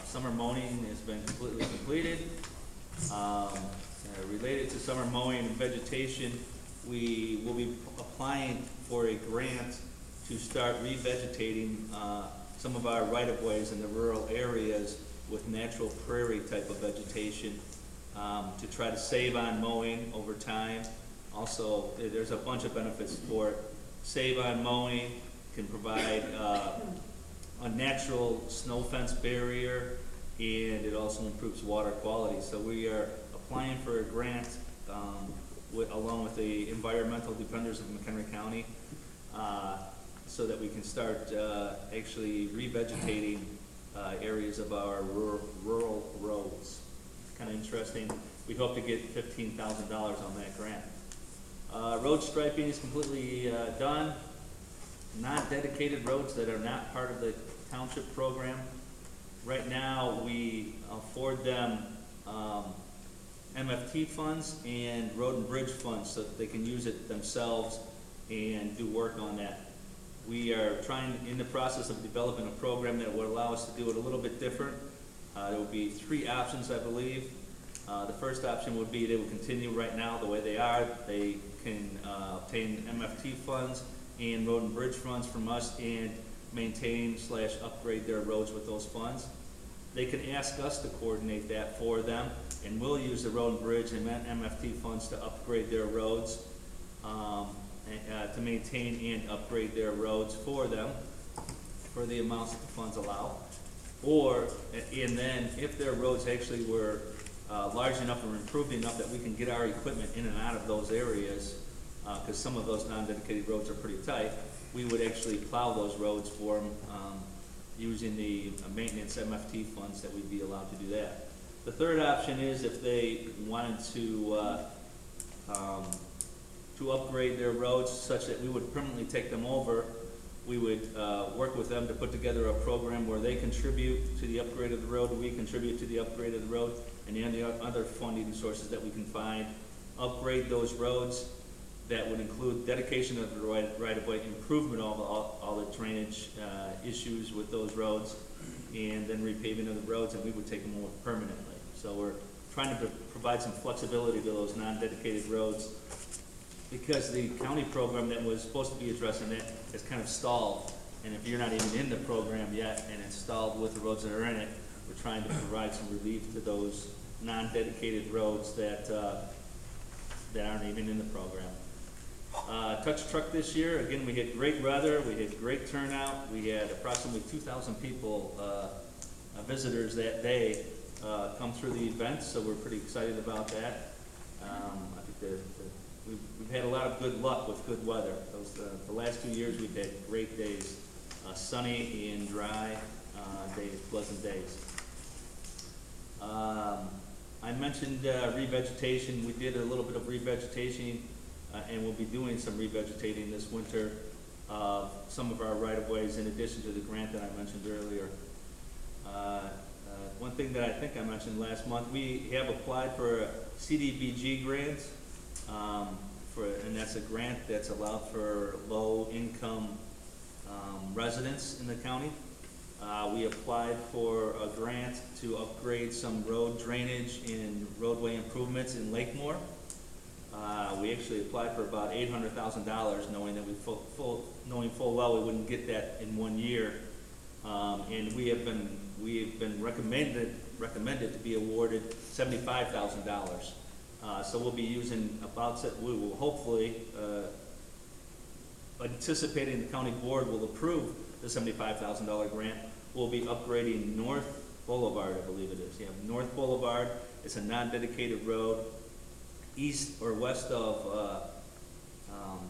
Summer mowing has been completely completed. Related to summer mowing and vegetation, we will be applying for a grant to start revegetating some of our right-of-ways in the rural areas with natural prairie type of vegetation to try to save on mowing over time. Also, there's a bunch of benefits for it. Save on mowing, can provide a natural snow fence barrier, and it also improves water quality. So we are applying for a grant along with the environmental defenders of McHenry County so that we can start actually revegetating areas of our rural roads. It's kind of interesting. We hope to get $15,000 on that grant. Road striping is completely done. Non-dedicated roads that are not part of the township program. Right now, we afford them MFT funds and road and bridge funds so that they can use it themselves and do work on that. We are in the process of developing a program that would allow us to do it a little bit different. There will be 3 options, I believe. The first option would be they would continue right now the way they are. They can obtain MFT funds and road and bridge funds from us and maintain/upgrade their roads with those funds. They can ask us to coordinate that for them, and we'll use the road and bridge and MFT funds to upgrade their roads, to maintain and upgrade their roads for them for the amounts that the funds allow. And then if their roads actually were large enough or improved enough that we can get our equipment in and out of those areas, because some of those non-dedicated roads are pretty tight, we would actually plow those roads for them using the maintenance MFT funds that we'd be allowed to do that. The third option is if they wanted to upgrade their roads such that we would permanently take them over, we would work with them to put together a program where they contribute to the upgrade of the road, we contribute to the upgrade of the road, and the other funding sources that we can find, upgrade those roads. That would include dedication of the right-of-way, improvement of all the drainage issues with those roads, and then repaving of the roads, and we would take them over permanently. So we're trying to provide some flexibility to those non-dedicated roads, because the county program that was supposed to be addressing it is kind of stalled. And if you're not even in the program yet and it's stalled with the roads that are in it, we're trying to provide some relief to those non-dedicated roads that aren't even in the program. Touch Truck this year, again, we had great weather, we had great turnout, we had approximately 2,000 people, visitors that day, come through the event, so we're pretty excited about that. I think we've had a lot of good luck with good weather. The last 2 years we've had great days, sunny and dry days, pleasant days. I mentioned revegetation. We did a little bit of revegetation, and we'll be doing some revegetating this winter of some of our right-of-ways in addition to the grant that I mentioned earlier. One thing that I think I mentioned last month, we have applied for a CDBG grant, and that's a grant that's allowed for low-income residents in the county. We applied for a grant to upgrade some road drainage and roadway improvements in Lakemore. We actually applied for about $800,000, knowing that knowing full well we wouldn't get that in 1 year. And we have been recommended to be awarded $75,000. So we'll be using we will hopefully, anticipating the county board will approve the $75,000 grant, we'll be upgrading North Boulevard, I believe it is. Yeah, North Boulevard. It's a non-dedicated road, east or west of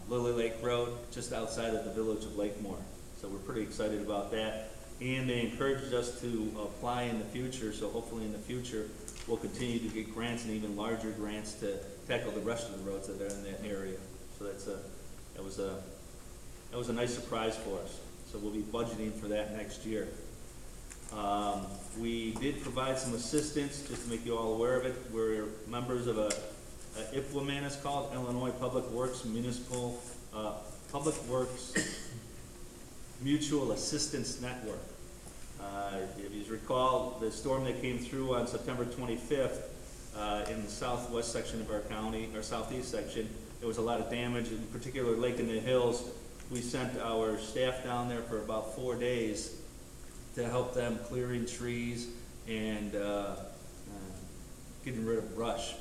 Lily Lake Road, just outside of the village of Lakemore. So we're pretty excited about that. And they encouraged us to apply in the future, so hopefully in the future we'll continue to get grants and even larger grants to tackle the rest of the roads that are in that area. So that was a nice surprise for us. So we'll be budgeting for that next year. We did provide some assistance, just to make you all aware of it. We're members of a IPWMAN, it's called, Illinois Public Works Municipal Public Works Mutual Assistance Network. If you recall, the storm that came through on September 25th in the southwest section of our county, or southeast section, there was a lot of damage, in particular Lake in the Hills. We sent our staff down there for about 4 days to help them clearing trees and getting rid of brush.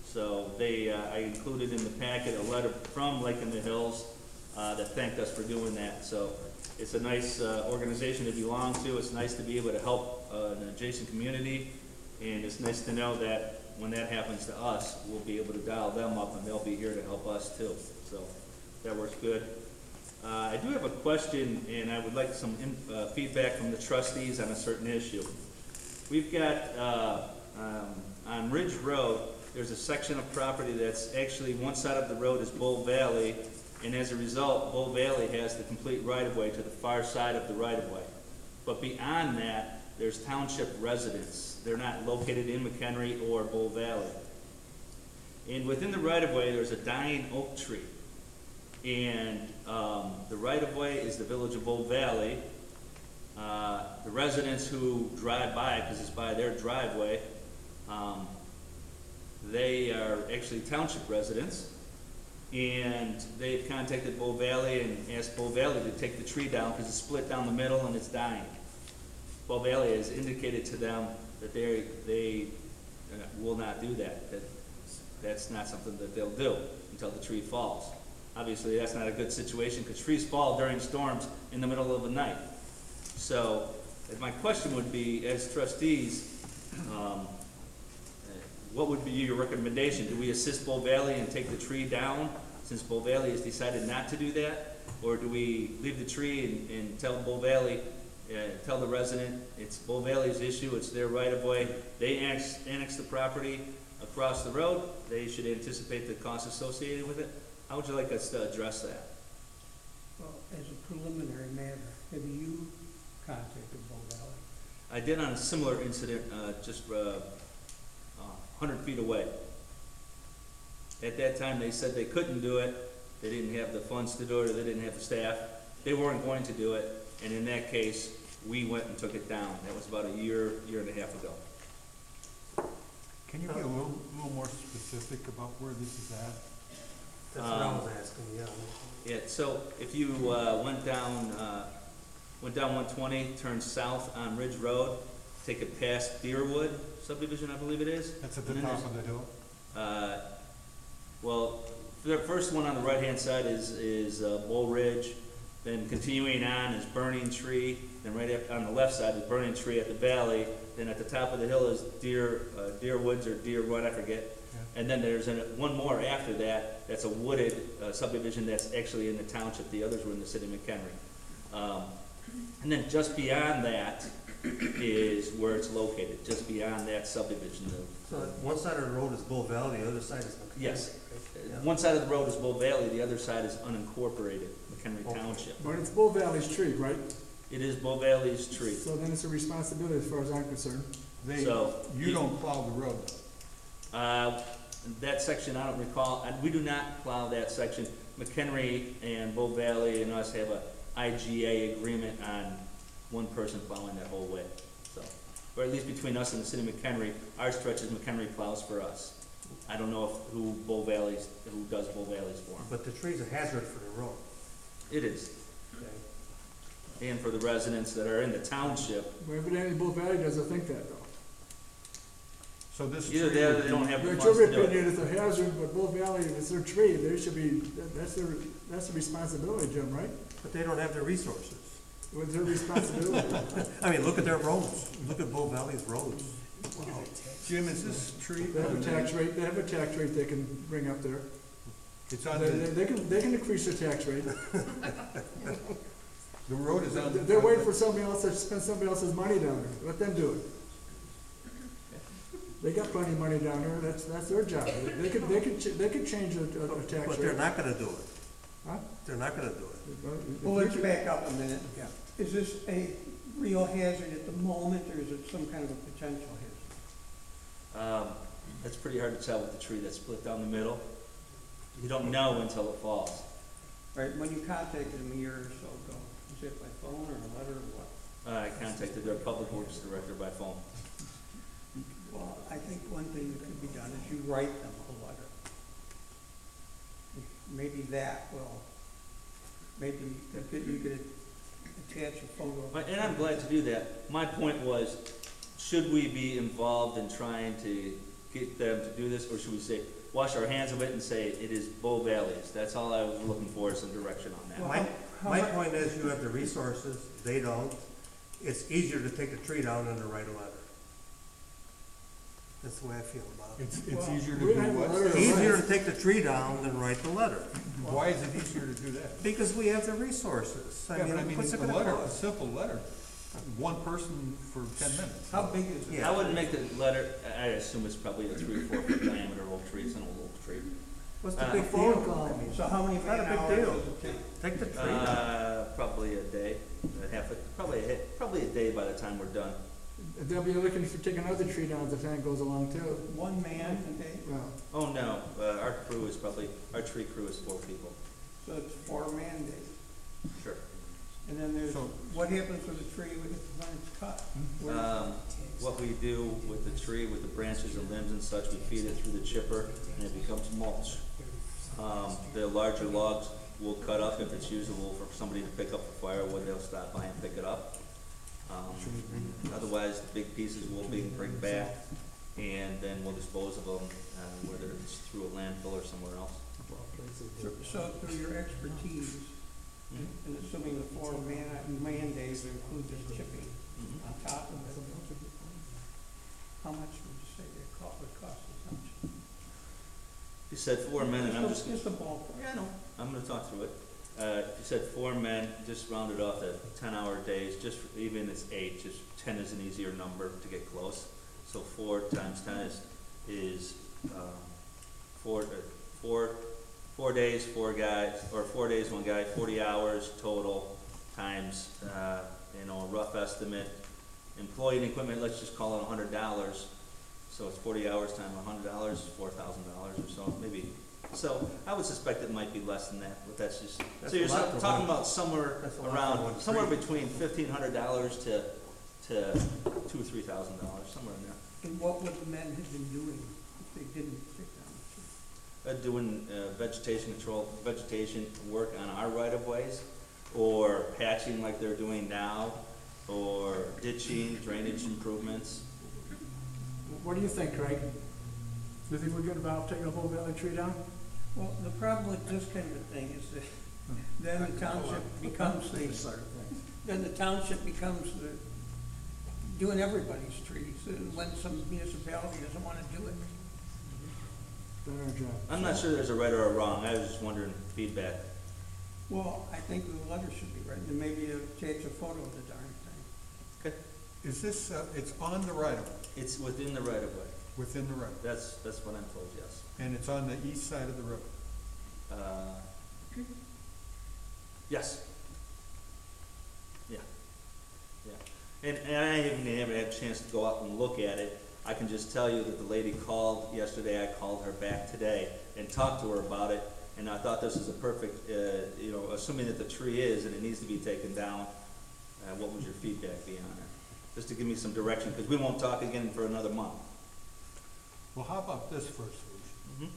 So I included in the packet a letter from Lake in the Hills that thanked us for doing that. So it's a nice organization to belong to. It's nice to be able to help an adjacent community, and it's nice to know that when that happens to us, we'll be able to dial them up and they'll be here to help us too. So that works good. I do have a question, and I would like some feedback from the trustees on a certain issue. We've got, on Ridge Road, there's a section of property that's actually, one side of the road is Bull Valley, and as a result, Bull Valley has the complete right-of-way to the far side of the right-of-way. But beyond that, there's township residents. They're not located in Mchenry or Bull Valley. And within the right-of-way, there's a dying oak tree. And the right-of-way is the village of Bull Valley. The residents who drive by, because it's by their driveway, They are actually township residents, and they've contacted Bow Valley and asked Bow Valley to take the tree down because it's split down the middle and it's dying. Bow Valley has indicated to them that they will not do that, that's not something that they'll do until the tree falls. Obviously, that's not a good situation because trees fall during storms in the middle of the night. So, my question would be, as trustees, what would be your recommendation? Do we assist Bow Valley and take the tree down since Bow Valley has decided not to do that? Or do we leave the tree and tell Bow Valley, tell the resident, it's Bow Valley's issue, it's their right of way. They annex the property across the road. They should anticipate the costs associated with it. How would you like us to address that? Well, as a preliminary matter, have you contacted Bow Valley? I did on a similar incident, just 100 feet away. At that time, they said they couldn't do it. They didn't have the funds to do it, or they didn't have the staff. They weren't going to do it, and in that case, we went and took it down. That was about a year and a half ago. Can you be a little more specific about where this is at? That's what I was asking, yeah. Yeah, so if you went down 120, turn south on Ridge Road, take it past Deerwood subdivision, I believe it is. That's at the top of the hill? Well, the first one on the right-hand side is Bull Ridge. Then continuing on is Burning Tree. Then right on the left side is Burning Tree at the valley. Then at the top of the hill is Deer Woods or Deer Run, I forget. Yeah. And then there's one more after that. That's a wooded subdivision that's actually in the township. The others were in the city of Mchenry. And then just beyond that is where it's located, just beyond that subdivision. So one side of the road is Bull Valley, the other side is McCarran. Yes. Yeah. One side of the road is Bull Valley, the other side is unincorporated, Mchenry Township. But it's Bull Valley's tree, right? It is Bull Valley's tree. So then it's a responsibility as far as I'm concerned. You don't plow the road. That section, I don't recall, we do not plow that section. McHenry and Bull Valley and us have a IGA agreement on one person plowing that whole way. So, or at least between us and the city of McHenry, our stretch is McHenry plows for us. I don't know who does Bull Valley's for them. But the tree's a hazard for the road. It is, Okay. and for the residents that are in the township. Well, evidently Bull Valley doesn't think that though. So this Either tree that or would they be- don't have the But funds your to do it. opinion is a hazard, but Bull Valley, it's their tree, there should be, that's the responsibility, Jim, right? But they don't have the resources. What's their responsibility? I mean, look at their roads. Look at Bull Valley's roads. Jim, is this tree? They have a tax rate, they can bring up there. It's on They can increase their tax rate. the road is on. They're waiting for somebody else to spend somebody else's money down there. Let them do it. They got plenty of money down there. That's their job. They could change a tax rate. But they're not gonna do it. Huh? They're not gonna do it. Well, let's back up a minute. Is this a real hazard at the moment, or is it some kind of a potential hazard? It's pretty hard to tell with the tree that's split down the middle. You don't know until it falls. Right, when you contacted them a year or so ago, was it by phone or a letter or what? I contacted their public works director by phone. Well, I think one thing that could be done is you write them a letter. Maybe that will, maybe you could attach a photo. And I'm glad to do that. My point was, should we be involved in trying to get them to do this, or should we say, wash our hands of it and say it is Bull Valley's? That's all I was looking for, some direction on that. Well, My point is, you have the resources, they don't. It's easier to take a tree down than to write a letter. That's the way I feel about it. It's easier to we do have a letter what? of Easier rights. to take the tree down than write the letter. Why is it easier to do that? Because we have the resources. Yeah, but I mean, what's a it gonna letter, a cost? simple letter, one person for 10 minutes. How big is it? Yeah. I wouldn't make the letter, I assume it's probably a 3 or 4 foot diameter oak tree, it's an old tree. What's the a big phone deal? call. I mean, So how many Not a big man-hours deal. does it take? take the tree down. Probably a day, probably a day by the time we're done. They'll be looking to take another tree down as the time goes along too. One man a day? Well, Oh, no, our tree crew is 4 people. So it's 4-man day. Sure. And then there's, So- what happens with the tree when it's cut? Um, what we do with the tree, with the branches and limbs and such, we feed it through the chipper and it becomes mulch. The larger logs we'll cut up if it's usable for somebody to pick up for firewood, they'll stop by and pick it up. Otherwise, the big pieces we'll bring back, and then we'll dispose of them, whether it's through a landfill or somewhere else. So through your expertise, and assuming the 4 man days include the chipping on top of it, how much would you say it would cost us? You said 4 men, and I'm just a ballpark. yeah, I know. I'm going to talk through it. You said 4 men, just rounded off to 10-hour days. Just even if it's 8, just 10 is an easier number to get close. So 4 times 10 is 4 days, 4 guys, or 4 days, 1 guy, 40 hours total times, a rough estimate. Employee and equipment, let's just call it $100. So it's 40 hours times $100, $4,000 or so, maybe. So I would suspect it might be less than that, but that's just. So you're talking about somewhere around, somewhere between $1,500 to $2,000 or $3,000, somewhere in there. And what would the men have been doing if they didn't take down the tree? Doing vegetation control, vegetation work on our right-of-ways, or patching like they're doing now, or ditching, drainage improvements. What do you think, Craig? Do you think we're good about taking a whole valley tree down? Well, the problem with this kind of thing is that then the township becomes doing everybody's trees, and when some municipality doesn't want to do it. Done our job. I'm not sure there's a right or a wrong. I was just wondering feedback. Well, I think the letter should be written, and maybe it takes a photo of the darn thing. Okay. Is this, it's on the right of way? It's within the right-of-way. Within the right of way? That's what I'm told, yes. And it's on the east side of the road? Yes. Yeah. Yeah. And I haven't had a chance to go out and look at it. I can just tell you that the lady called yesterday. I called her back today and talked to her about it. And I thought this is a perfect, assuming that the tree is and it needs to be taken down, what would your feedback be on it? Just to give me some direction, because we won't talk again for another month. Well, how about this for a solution?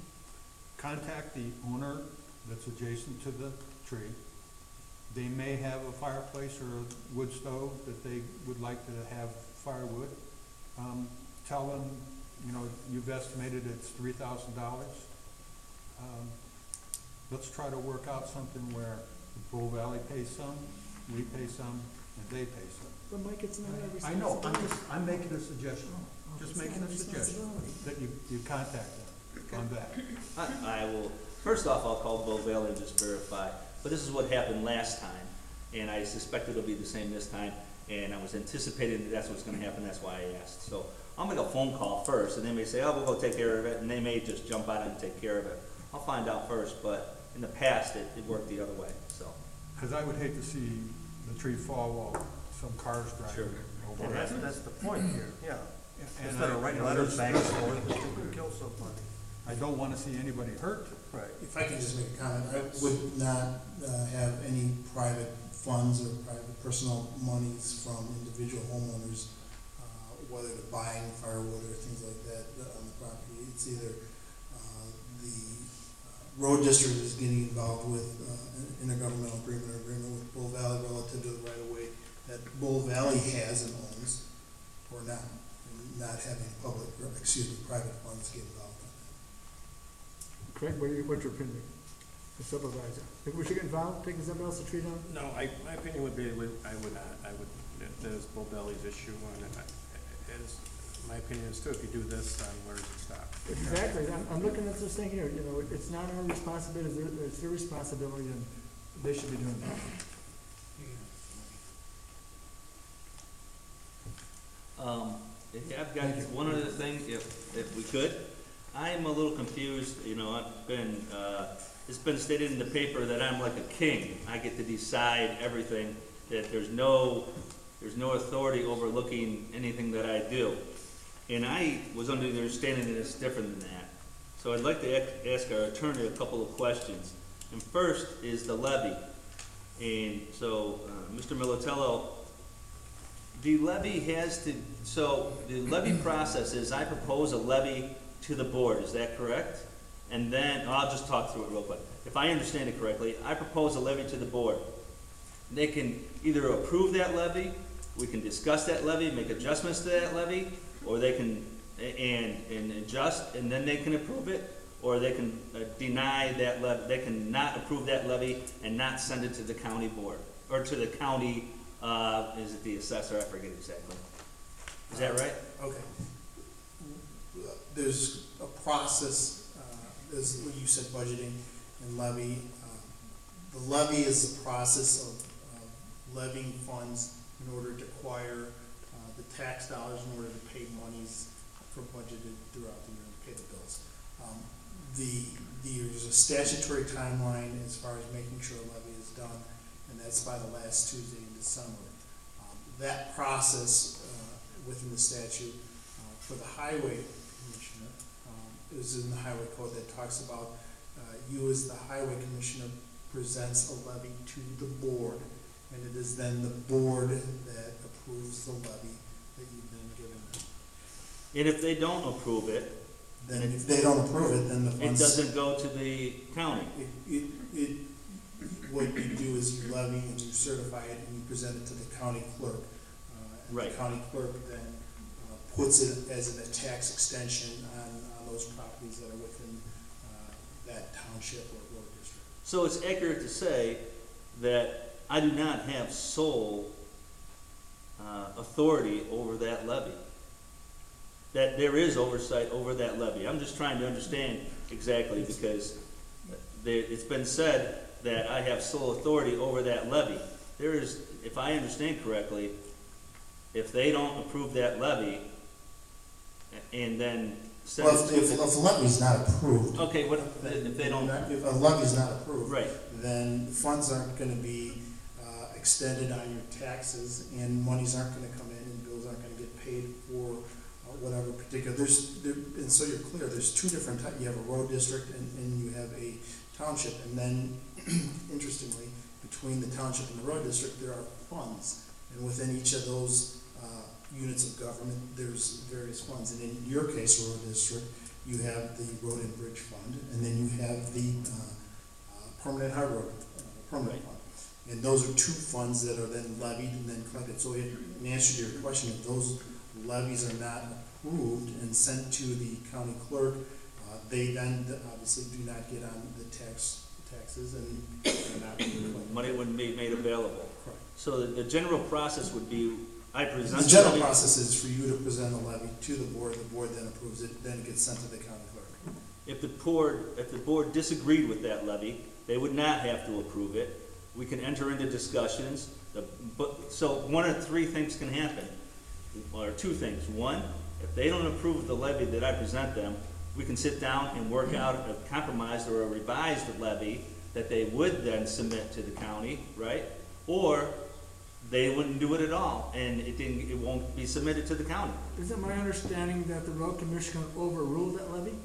Contact the owner that's adjacent to the tree. They may have a fireplace or a wood stove that they would like to have firewood. Tell them, you've estimated it's $3,000. Let's try to work out something where the Bull Valley pays some, we pay some, and they pay some. But Mike, it's not our I know, responsibility. I'm making a suggestion, just making a suggestion, that you contact them on that. I will, first off, I'll call Bull Valley and just verify. But this is what happened last time, and I suspect it'll be the same this time, and I was anticipating that that's what's gonna happen, that's why I asked. So I'll make a phone call first, and they may say, oh, we'll go take care of it, and they may just jump out and take care of it. I'll find out first, but in the past, it worked the other way, so. Because I would hate to see the tree fall while some cars driving over Well, it. that's the point here, yeah. And Instead of writing letters back and forth, it could kill somebody. I don't want to see anybody hurt. Right. If I can just make a comment, I would not have any private funds or private personal monies from individual homeowners, whether to buying firewood or things like that on the property. It's either the road district is getting involved with an intergovernmental agreement or agreement with Bull Valley relative to the right of way that Bull Valley has and owns, or not, and not having private funds get involved in that. Craig, what's your opinion? The supervisor. Think we should get involved, taking somebody else's tree down? No, my opinion would be, I would not. That is Bull Valley's issue, and my opinion is too, if you do this, then where does it stop? Exactly. I'm looking at this thing here, it's not our responsibility, it's their responsibility, and they should be doing that. I've got one other thing, if we could. I'm a little confused, it's been stated in the paper that I'm like a king. I get to decide everything, that there's no authority overlooking anything that I do. And I was under the understanding that it's different than that. So I'd like to ask our attorney a couple of questions. And first is the levy. And so, Mr. Militello, the levy has to, so the levy process is I propose a levy to the board, is that correct? And then, I'll just talk through it real quick. If I understand it correctly, I propose a levy to the board. They can either approve that levy, we can discuss that levy, make adjustments to that levy, or they can, and adjust, and then they can approve it, or they can deny that levy, they can not approve that levy and not send it to the county board, or to the county, is it the assessor, I forget exactly. Is that right? Okay. There's a process, as you said, budgeting and levy. The levy is the process of levying funds in order to acquire the tax dollars in order to pay monies for budgeted throughout the year and pay the bills. There's a statutory timeline as far as making sure a levy is done, and that's by the last Tuesday in December. That process within the statute for the highway commissioner is in the highway code that talks about you as the highway commissioner presents a levy to the board, and it is then the board that approves the levy that you've been given. And if they don't approve it, Then if they don't approve it, then the funds. it doesn't go to the county. What you do is you levy and you certify it and you present it to the county clerk. And Right. the county clerk then puts it as a tax extension on those properties that are within that township or road district. So it's accurate to say that I do not have sole authority over that levy. That there is oversight over that levy. I'm just trying to understand exactly, because it's been said that I have sole authority over that levy. There is, if I understand correctly, if they don't approve that levy and then send Well, it to if the levy's not approved. Okay, what if they don't? If a levy's not approved. Right. Then funds aren't gonna be extended on your taxes, and monies aren't gonna come in, and bills aren't gonna get paid for whatever particular, and so you're clear, there's two different types. You have a road district and you have a township, and then, interestingly, between the township and the road district, there are funds, and within each of those units of government, there's various funds, and in your case, road district, you have the road and bridge fund, and then you have the permanent high road, permanent fund. And those are two funds that are then levied and then collected. So in answer to your question, if those levies are not approved and sent to the county clerk, they then obviously do not get on the taxes and are not collected. Money wouldn't be made available. Correct. So the general process would be, I present. The general process is for you to present a levy to the board then approves it, then it gets sent to the county clerk. If the board disagreed with that levy, they would not have to approve it. We can enter into discussions, so one of three things can happen, or two things. One, if they don't approve the levy that I present them, we can sit down and work out a compromised or a revised levy that they would then submit to the county, right? Or they wouldn't do it at all, and it won't be submitted to the county. Is it my understanding that the road commissioner overruled that levy?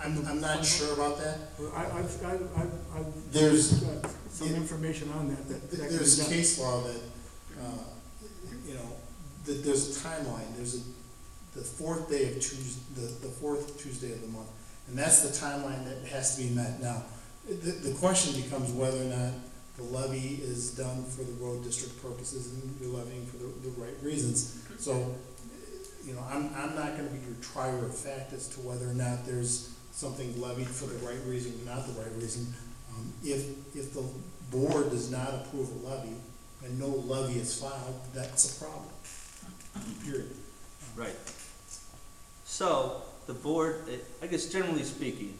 I'm not sure about that. I've There's got some information on that. There's case law that, that there's a timeline. There's the fourth day of the fourth Tuesday of the month, and that's the timeline that has to be met. Now, the question becomes whether or not the levy is done for the road district purposes and you're levying for the right reasons. So, I'm not going to be your trier of fact as to whether or not there's something levied for the right reason or not the right reason. If the board does not approve a levy and no levy is filed, that's a problem. Period. Right. So, the board, I guess generally speaking,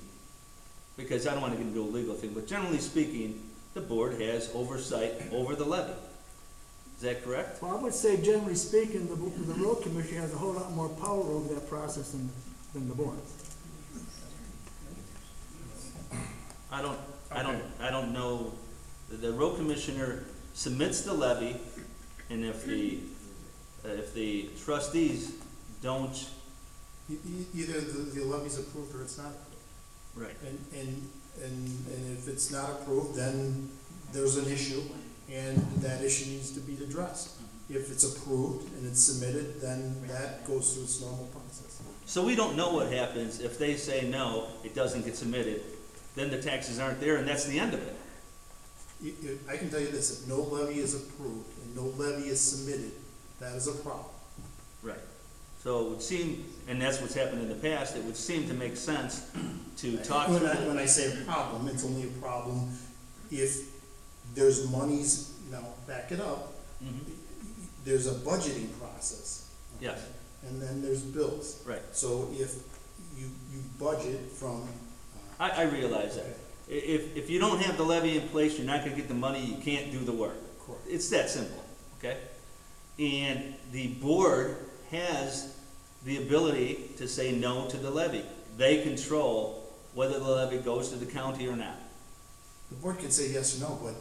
because I don't want to get into a legal thing, but generally speaking, the board has oversight over the levy. Is that correct? Well, I would say generally speaking, the road commissioner has a whole lot more power over that process than the board. I don't know. The road commissioner submits the levy, and if the trustees don't. Either the levy's approved or it's not approved. Right. And if it's not approved, then there's an issue, and that issue needs to be addressed. if it's approved and it's submitted, then that goes through its normal process. So we don't know what happens if they say no, it doesn't get submitted, then the taxes aren't there, and that's the end of it. I can tell you this, if no levy is approved and no levy is submitted, that is a problem. Right. So it would seem, and that's what's happened in the past, it would seem to make sense to talk When to. when I say a problem, it's only a problem if there's monies, now, back it up, Mhm. there's a budgeting process. okay? Yes. And then there's bills. Right. So if you budget from, I realize that. If you don't have the levy in place, you're not gonna get the money, you can't do the work. Correct. It's that simple, okay? And the board has the ability to say no to the levy. They control whether the levy goes to the county or not. the board could say yes or no, but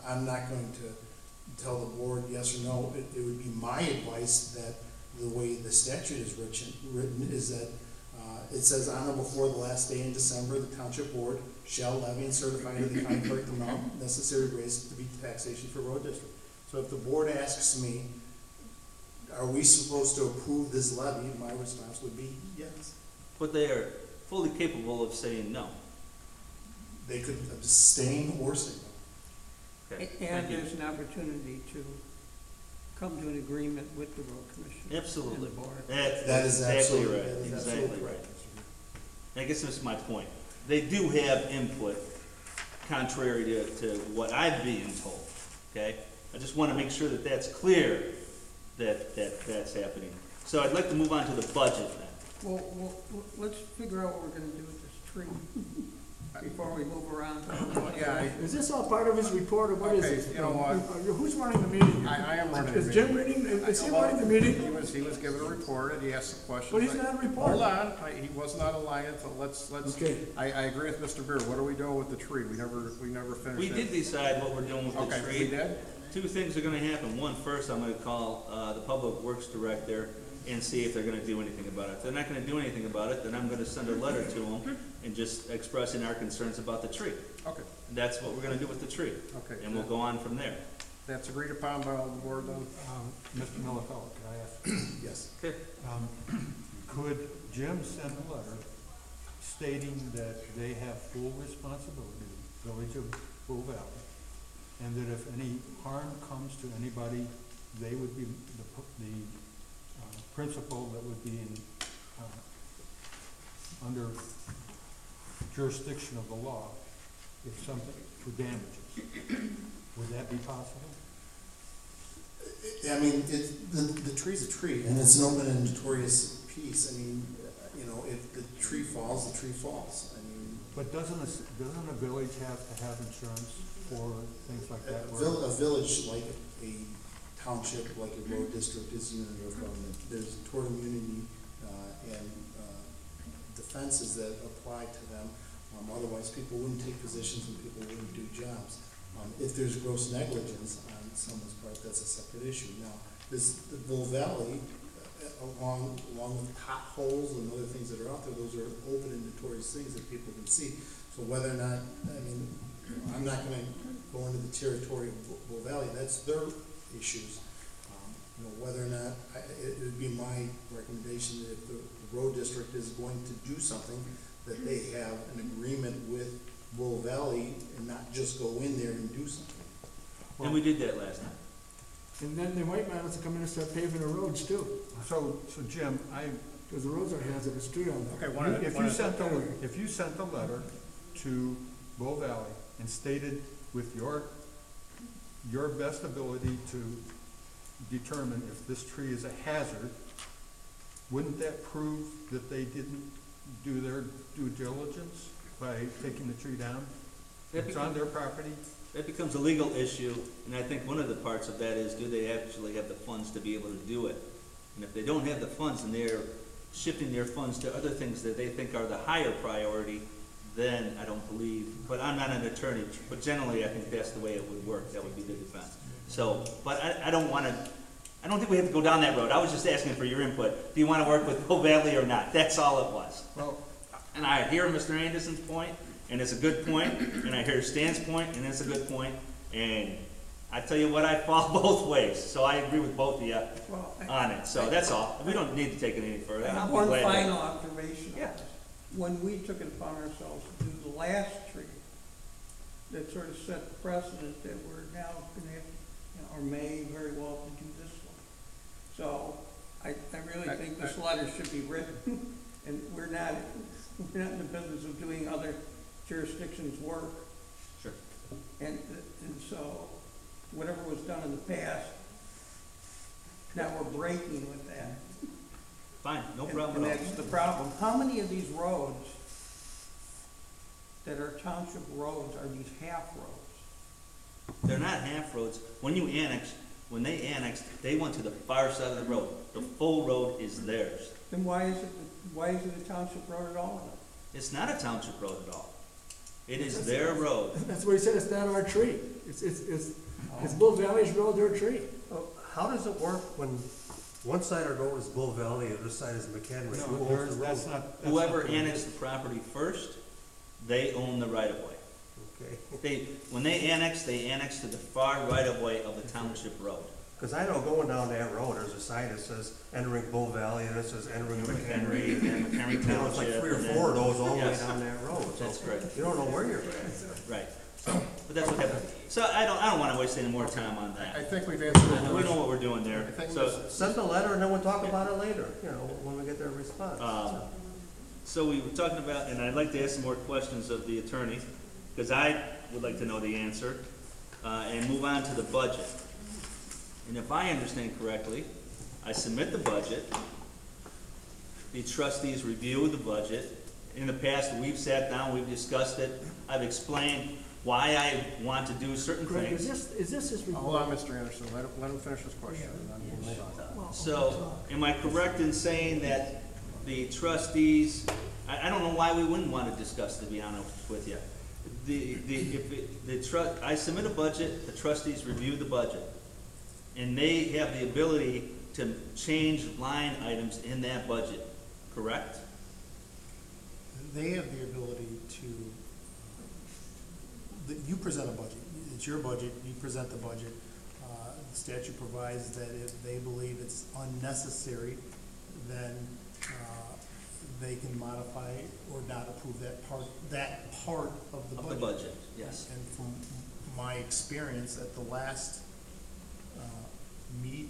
I'm not going to tell the board yes or no. It would be my advice that the way the statute is written is that it says on or before the last day in December, the township board shall levy and certify to the county clerk the amount necessary raised to be taxation for road district. So if the board asks me, are we supposed to approve this levy, my response would be yes. But they are fully capable of saying no. They could abstain or say no. Okay, And thank you. there's an opportunity to come to an agreement with the road commission. Absolutely. And the board. That is Exactly absolutely, right, that is exactly absolutely right. right. I guess that's my point. They do have input contrary to what I'm being told, okay? I just want to make sure that that's clear, that's happening. So I'd like to move on to the budget then. Well, let's figure out what we're gonna do with this tree before we move around. Yeah, is this all part of his report, or what is Okay, this? you know what? Who's running the meeting? I am running the Is Jim meeting. reading, is he running the meeting? He was given a report and he asked some questions. But he's not reporting. Hold on, he was not a lion, so let's, Okay. I agree with Mr. Beer. What are we doing with the tree? We never finished We it. did decide what we're doing with the Okay, tree. we did? Two things are gonna happen. One, first, I'm gonna call, the Public Works Director and see if they're gonna do anything about it. If they're not gonna do anything about it, then I'm gonna send a letter to them and just expressing our concerns about the tree. Okay, And that's what we're gonna do with the tree. okay. And we'll go on from there. That's agreed upon by all the board then? Mr. Millifeller, can I ask? Yes. Okay. Could Jim send a letter stating that they have full responsibility, the Village of Bull Valley, and that if any harm comes to anybody, they would be the principal that would be in, under jurisdiction of the law if something for damages? Would that be possible? I mean, the tree's a tree, and it's an open and notorious piece. I mean, you know, if the tree falls, the tree falls. I mean, But doesn't a village have to have insurance for things like that? a village like a township, like a road district, is a unit of government. There's tort immunity and defenses that apply to them. Otherwise, people wouldn't take positions and people wouldn't do jobs. If there's gross negligence on someone's part, that's a separate issue. Now, the Bull Valley, along with potholes and other things that are out there, those are open and notorious things that people can see. So whether or not, I mean, I'm not gonna go into the territory of Bull Valley, that's their issues. You know, whether or not, it would be my recommendation that if the road district is going to do something, that they have an agreement with Bull Valley and not just go in there and do something. And we did that last time. And then they might want us to come in and start paving the roads too, So Jim, because the roads are hazardous too down there. Okay, if you sent a letter to Bull Valley and stated with your best ability to determine if this tree is a hazard, wouldn't that prove that they didn't do their due diligence by taking the tree down? It's on their property? That becomes a legal issue, and I think one of the parts of that is, do they actually have the funds to be able to do it? And if they don't have the funds and they're shifting their funds to other things that they think are the higher priority, then I don't believe, but I'm not an attorney, but generally I think that's the way it would work, that would be the defense. So, but I don't think we have to go down that road. I was just asking for your input. Do you want to work with Bull Valley or not? That's all it was. Well, And I hear Mr. Anderson's point, and it's a good point, and I hear Stan's point, and it's a good point, and I tell you what, I fall both ways, so I agree with both of you Well, on it, so that's all. We don't need to take it any further. I I'll have be one glad to- final observation on Yeah. this. When we took it upon ourselves to do the last tree, that sort of set the precedent that we're now gonna have, or may very well to do this one. So, I really think this letter should be written, and we're not in the business of doing other jurisdictions' work. Sure. And so, whatever was done in the past, now we're breaking with that. Fine, no And- problem at And that's the problem. How many of these roads that are township roads are these half roads? They're not half roads. When they annexed, they went to the far side of the road. The full road is theirs. Then why is it a township road at all then? It's not a township road at all. It is their road. That's what he said, it's not our tree. It's Bull Valley's road, their tree. Well, how does it work when one side of the road is Bull Valley, the other side is Mchenry? Who owns the road? Whoever annexed the property first, they own the right of way. Okay. When they annex to the far right of way of the township road. Because I know going down that road, there's a sign that says entering Bull Valley, and it says entering Mchenry, Mchenry. and then Mchenry You know, it's like Township, 3 or and 4 of then- those all the way Yes. down that road. So That's correct. you don't know where you're at. Right. But that's what happened. So I don't wanna waste any more time on I that. think we've answered the We know question. what we're doing there. I think So, Send the letter, and then we'll talk about it later, you know, when we get their response. so we were talking about, and I'd like to ask some more questions of the attorney, because I would like to know the answer, and move on to the budget. And if I understand correctly, I submit the budget, the trustees review the budget. In the past, we've sat down, we've discussed it, I've explained why I want to do certain Greg, things. is this his report? Hold on, Mr. Anderson, let him finish his question, and then we'll move on. So, am I correct in saying that the trustees, I don't know why we wouldn't want to discuss, to be honest with you. I submit a budget, the trustees review the budget, and they have the ability to change line items in that budget, correct? They have the ability to, you present a budget, it's your budget, you present the budget. The statute provides that if they believe it's unnecessary, then they can modify or not approve that part of the budget. Of the budget, yes. And from my experience, at the last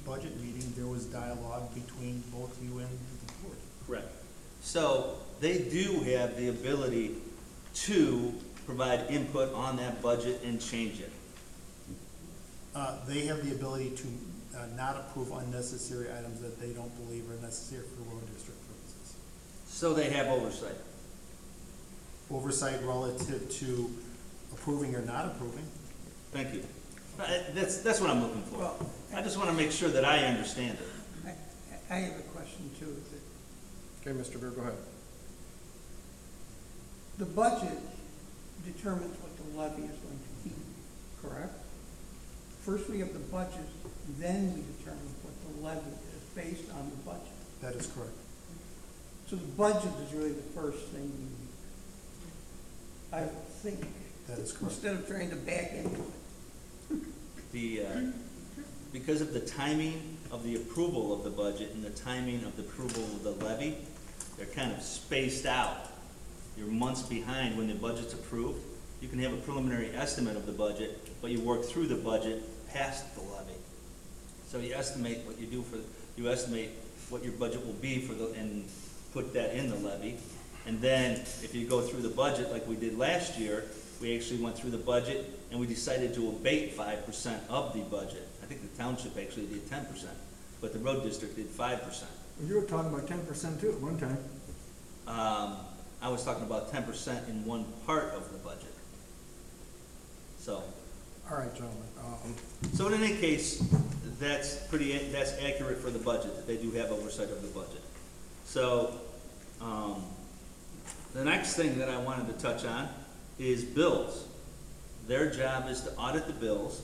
budget meeting, there was dialogue between both you and the board. Correct. So, they do have the ability to provide input on that budget and change it. They have the ability to not approve unnecessary items that they don't believe are necessary for road district purposes. So they have oversight. Oversight relative to approving or not approving. Thank you. That's what I'm looking for. Well, I just want to make sure that I understand it. I have a question too. Okay, Mr. Beer, go ahead. The budget determines what the levy is going to be, correct? First we have the budget, then we determine what the levy is based on the budget. That is correct. So the budget is really the first thing I think, That is correct. instead of trying to back into it. Because of the timing of the approval of the budget and the timing of the approval of the levy, they're kind of spaced out. You're months behind when the budget's approved. You can have a preliminary estimate of the budget, but you work through the budget past the levy. So you estimate what you estimate what your budget will be and put that in the levy. And then if you go through the budget like we did last year, we actually went through the budget and we decided to abate 5% of the budget. I think the township actually did 10%, but the road district did 5%. You were talking about 10% too at one time. I was talking about 10% in one part of the budget. So, All right, gentlemen. so in any case, that's accurate for the budget, that they do have oversight of the budget. So, the next thing that I wanted to touch on is bills. Their job is to audit the bills,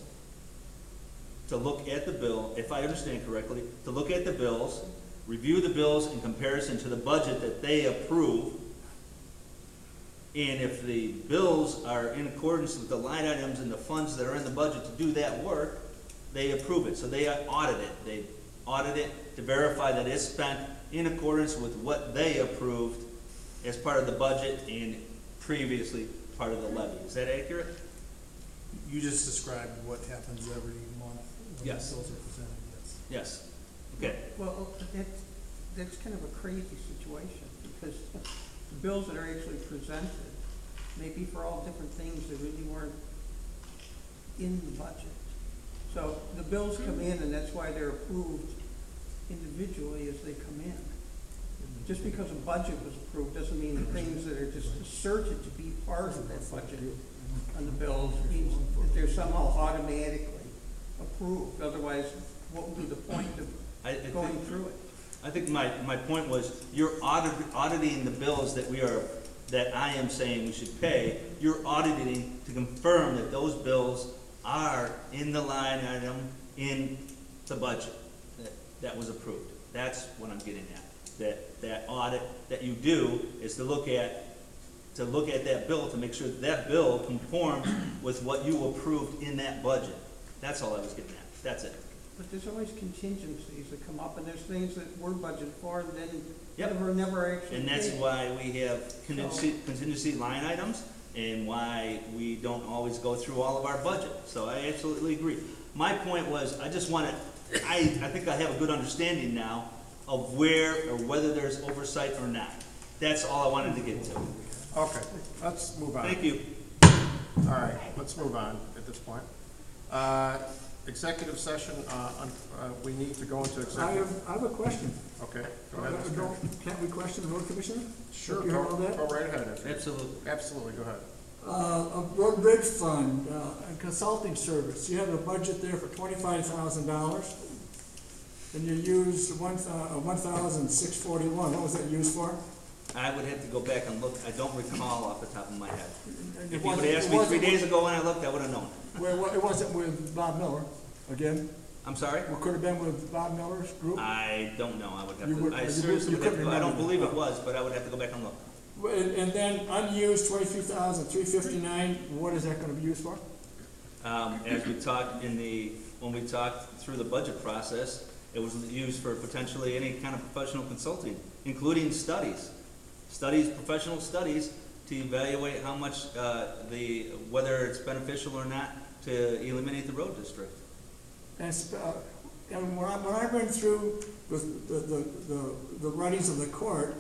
to look at the bill, if I understand correctly, to look at the bills, review the bills in comparison to the budget that they approve, and if the bills are in accordance with the line items and the funds that are in the budget to do that work, they approve it, so they audit it. They audit it to verify that it's spent in accordance with what they approved as part of the budget and previously part of the levy. Is that accurate? You just described what happens every month when the Yes. bills are presented, yes. Yes. Okay. Well, that's kind of a crazy situation, because the bills that are actually presented may be for all different things that really weren't in the budget. So the bills come in, and that's why they're approved individually as they come in. Just because a budget was approved doesn't mean the things that are just asserted to be part of that budget on the bills means that they're somehow automatically approved. Otherwise, what would be the point of going through it? I think my point was, you're auditing the bills that I am saying we should pay. You're auditing to confirm that those bills are in the line item in the budget that was approved. That's what I'm getting at. That audit that you do is to look at that bill to make sure that bill conforms with what you approved in that budget. That's all I was getting at. That's it. But there's always contingencies that come up, and there's things that were budgeted for and then Yep. never actually And that's paid. why we have contingency line items, and why we don't always go through all of our budget. So I absolutely agree. My point was, I think I have a good understanding now of where or whether there's oversight or not. That's all I wanted to get to. Okay, let's move on. Thank you. All right, let's move on at this point. Executive session, we need to go into executive. I have a question. Okay, go ahead. Mr. Can't we question the road commissioner? Sure, You heard all that? go right ahead. Absolutely. Absolutely, go ahead. A road bridge fund, and consulting service, you have a budget there for $25,000, and you used $1,641, what was that used for? I would have to go back and look. I don't recall off the top of my head. And If you would have asked me 3 days ago when I looked, I would have known. Well, it wasn't with Bob Miller, again, I'm sorry? it could have been with Bob Miller's group? I don't know. I would have You would- to, I you seriously you would have couldn't to, I don't remember. believe it was, but I would have to go back and look. And then unused $22,359, what is that gonna be used for? As we talked when we talked through the budget process, it was used for potentially any kind of professional consulting, including studies. Professional studies, to evaluate how much, whether it's beneficial or not to eliminate the road district. And when I went through the writings of the court,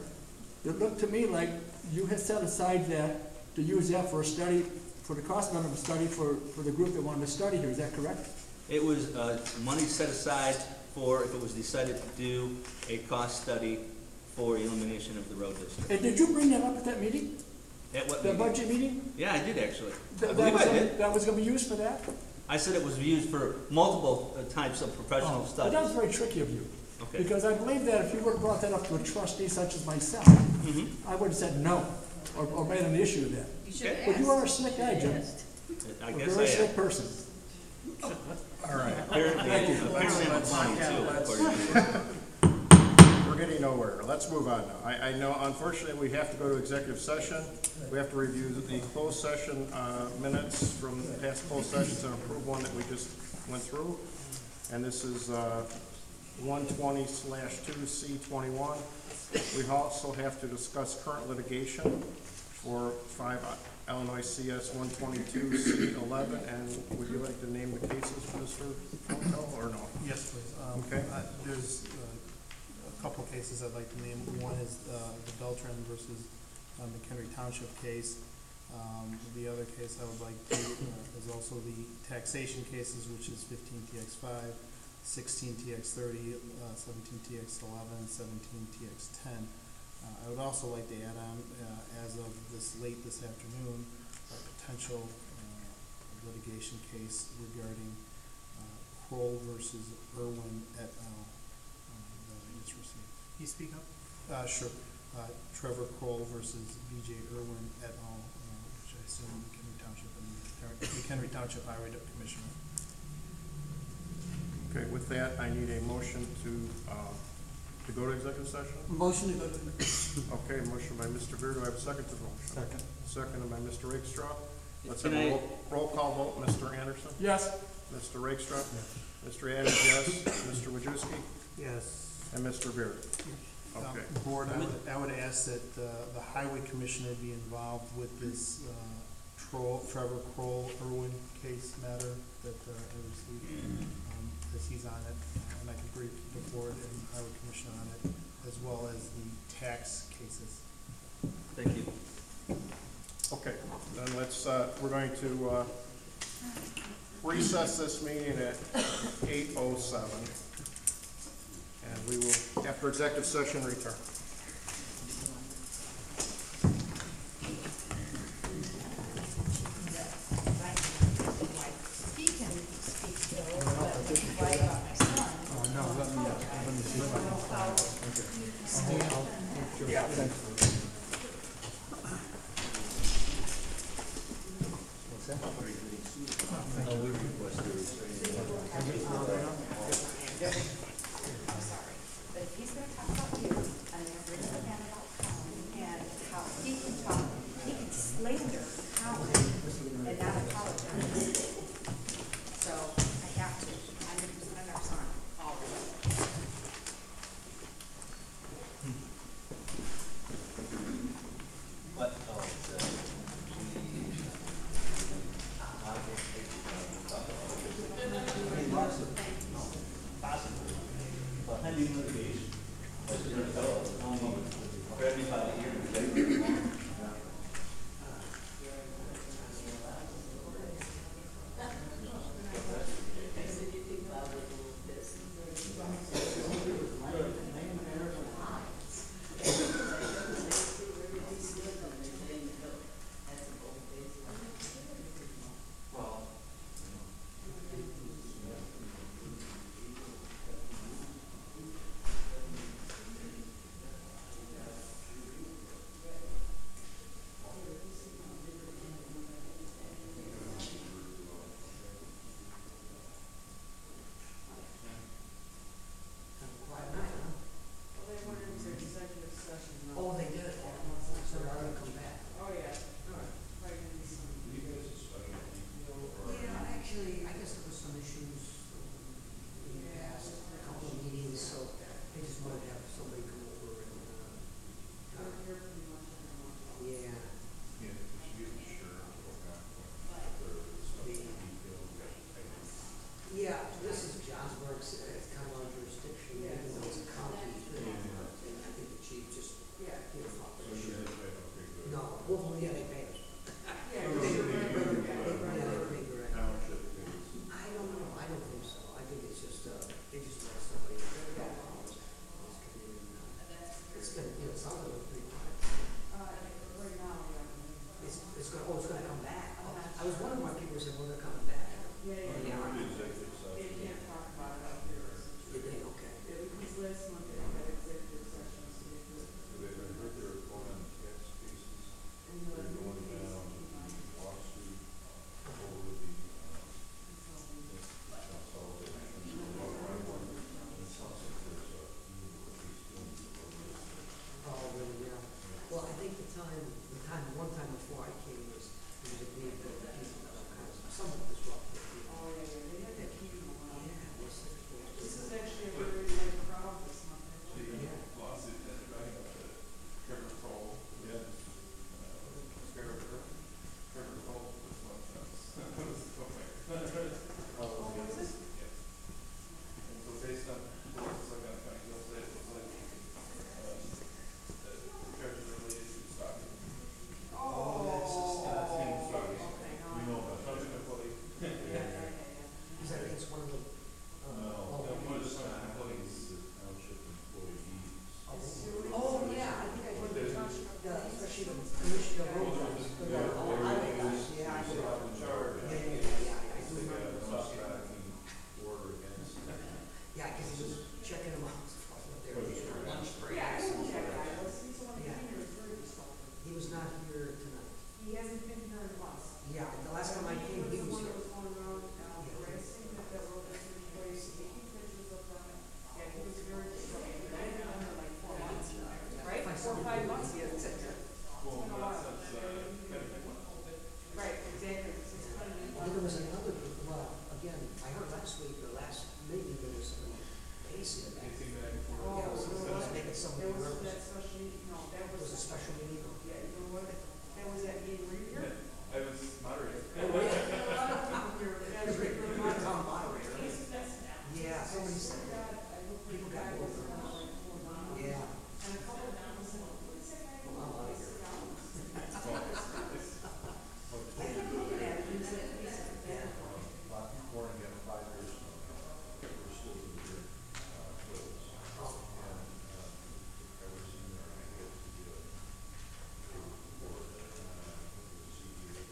it looked to me like you had set aside that, to use that for a study, for the cost of a study for the group that wanted to study here, is that correct? It was, money set aside for, if it was decided to do a cost study for elimination of the road district. And did you bring that up at that meeting? At what That meeting? budget meeting? Yeah, I did actually. I That believe was I gonna- did. That was gonna be used for that? I said it was used for multiple types of professional But studies. that was very tricky of you. Okay. Because I believe that if you would have brought that up to a trustee such as myself, Mhm. I would have said no, or made an issue of that. You should Okay. have But you are a asked. slick guy, Jim. I A guess I very am. slick person. All right. Apparently I'm funny too, according to you. We're getting nowhere. Let's move on now. I know, unfortunately, we have to go to executive session. We have to review the closed session minutes from past closed sessions and approve one that we just went through. And this is 120/2C21. We also have to discuss current litigation for 5 Illinois CS 122C11. And would you like to name the cases, Mr. Fontel, or no? Yes, please. Okay. There's a couple cases I'd like to name. One is the Beltran versus Mchenry Township case. The other case I would like to is also the taxation cases, which is 15TX5, 16TX30, 17TX11, 17TX10. I would also like to add on, as of this afternoon, a potential litigation case regarding Kroll versus Irwin et al. That I just received. Can you speak up? Sure. Trevor Kroll versus BJ Irwin et al., which I assume McHenry Township and the McHenry Township Highway Commissioner. Okay, with that, I need a motion to go to executive session. Motion to go to. Okay, motion by Mr. Beer. Do I have a second to the motion? Second. Seconded by Mr. Rakestraw. Let's have Can a I- roll call vote. Mr. Anderson? Yes. Mr. Rakestraw? Mr. Adams, yes. Mr. Wojciechowski? Yes. And Mr. Beard? Okay. Board, I would ask that the highway commissioner be involved with this Trevor Kroll Irwin case matter that I received, as he's on it, and I can brief the board and highway commissioner on it, as well as the tax cases. Thank you. Okay, then let's, we're going to recess this meeting at 8:07. And we will, after executive session, return. last week or last meeting, there was somebody pacing back. Yeah, so it was making somebody nervous. That was a special meeting. Yeah, you know what? That was that meeting where you were here. I was moderator. Town moderator. Yeah, somebody said that. People got bored. Yeah. Well, I'm out of here. Before and again, 5 years, we're still in the close. And, I was in there, and I get to do it. Board, the CBA,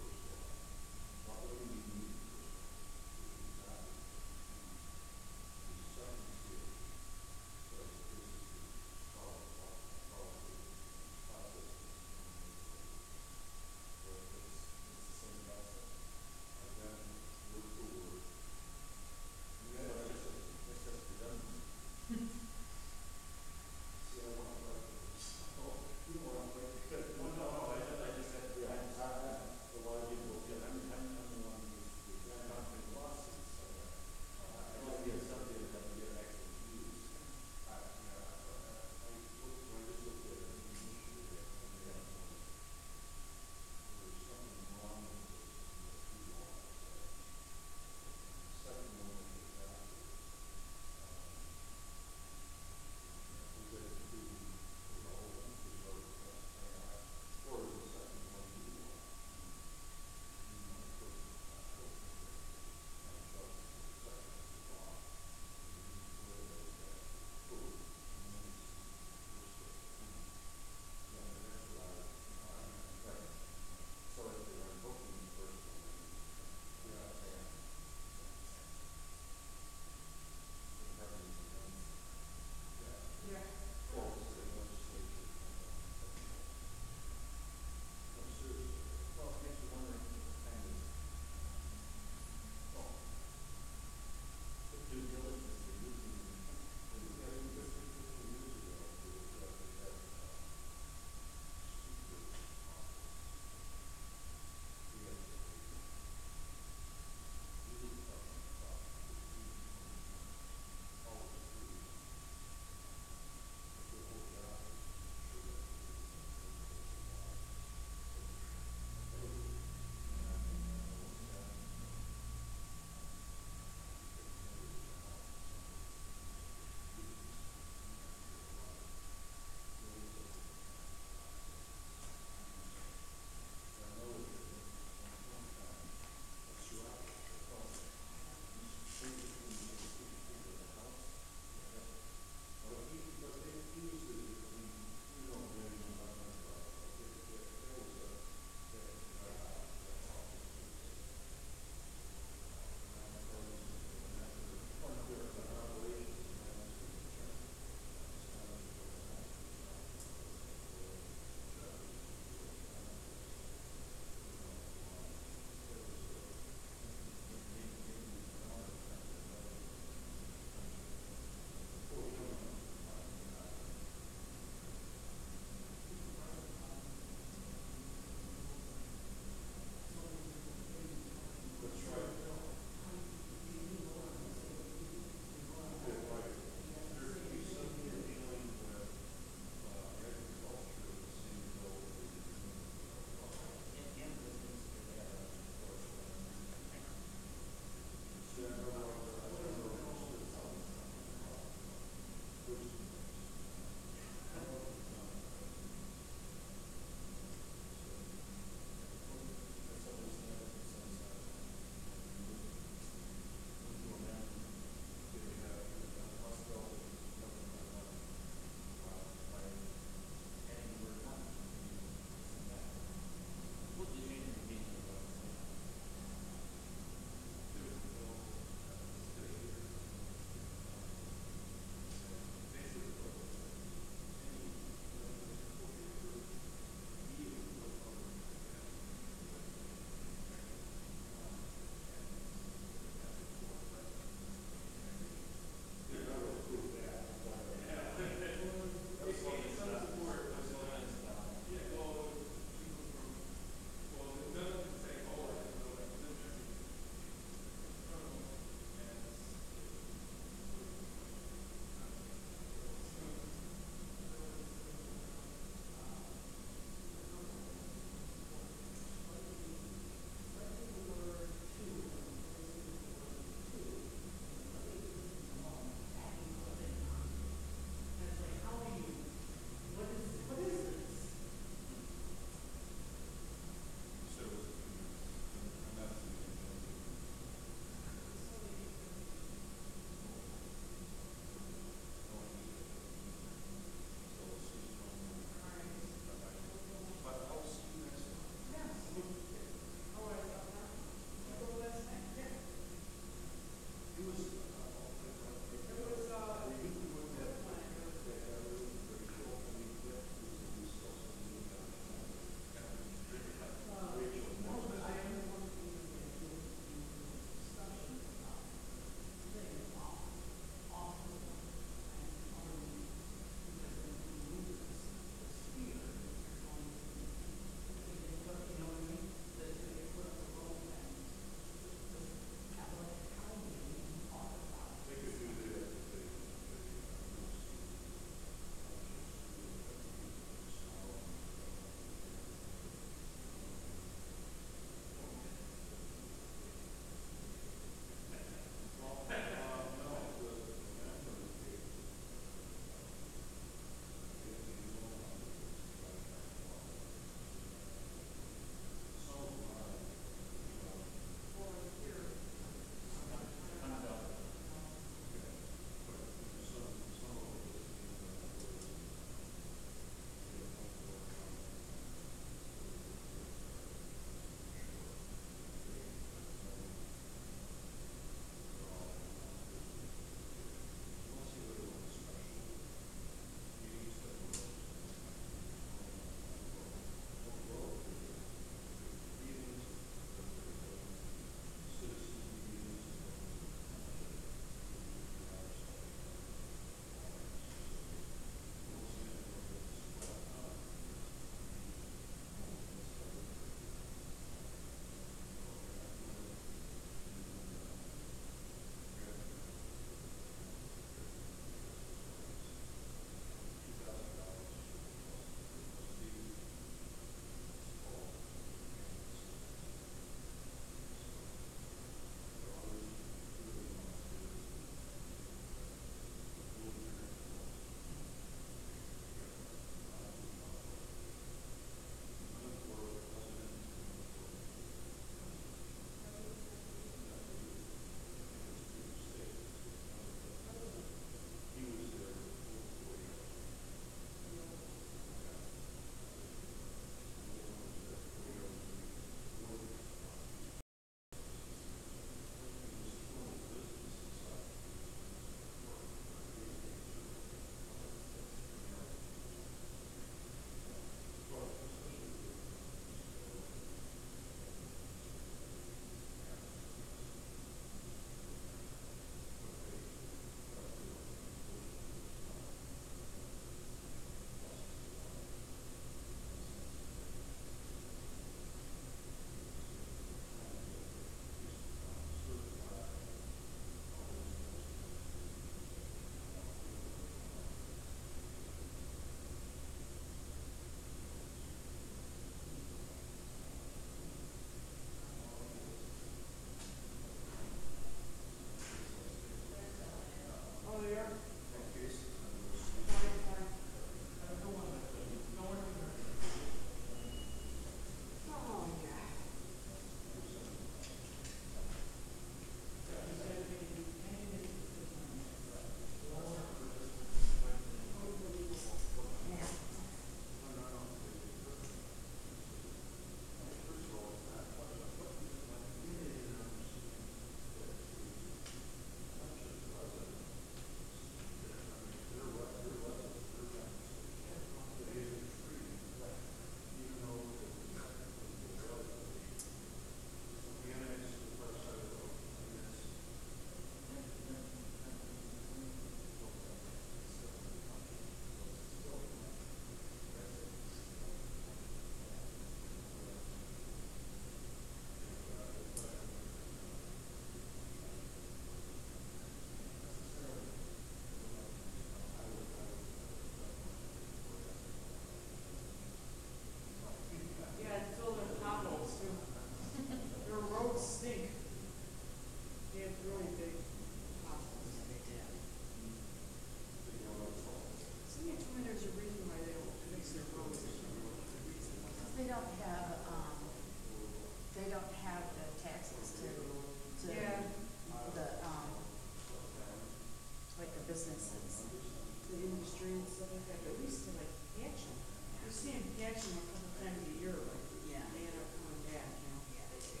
looking for, but we used to like catch them. You see them catch them a couple times a year, like, Yeah. they end up coming back, you know? Yeah, they do.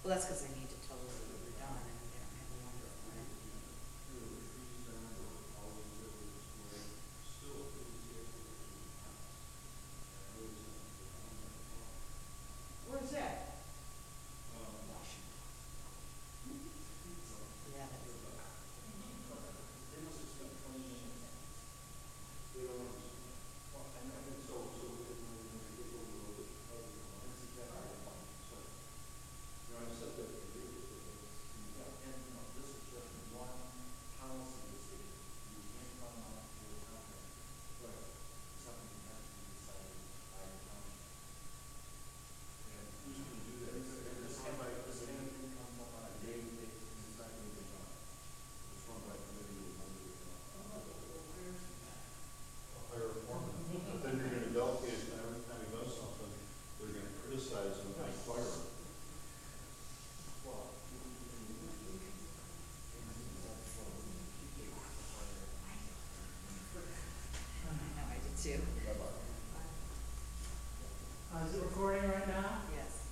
Well, that's because they need to tell us that they're done and they don't have a longer plan. Where's that? Yeah, that's. But then you're gonna delegate, and every time he does something, they're gonna criticize him and fire him. No, I did too. Is it recording right now? Yes.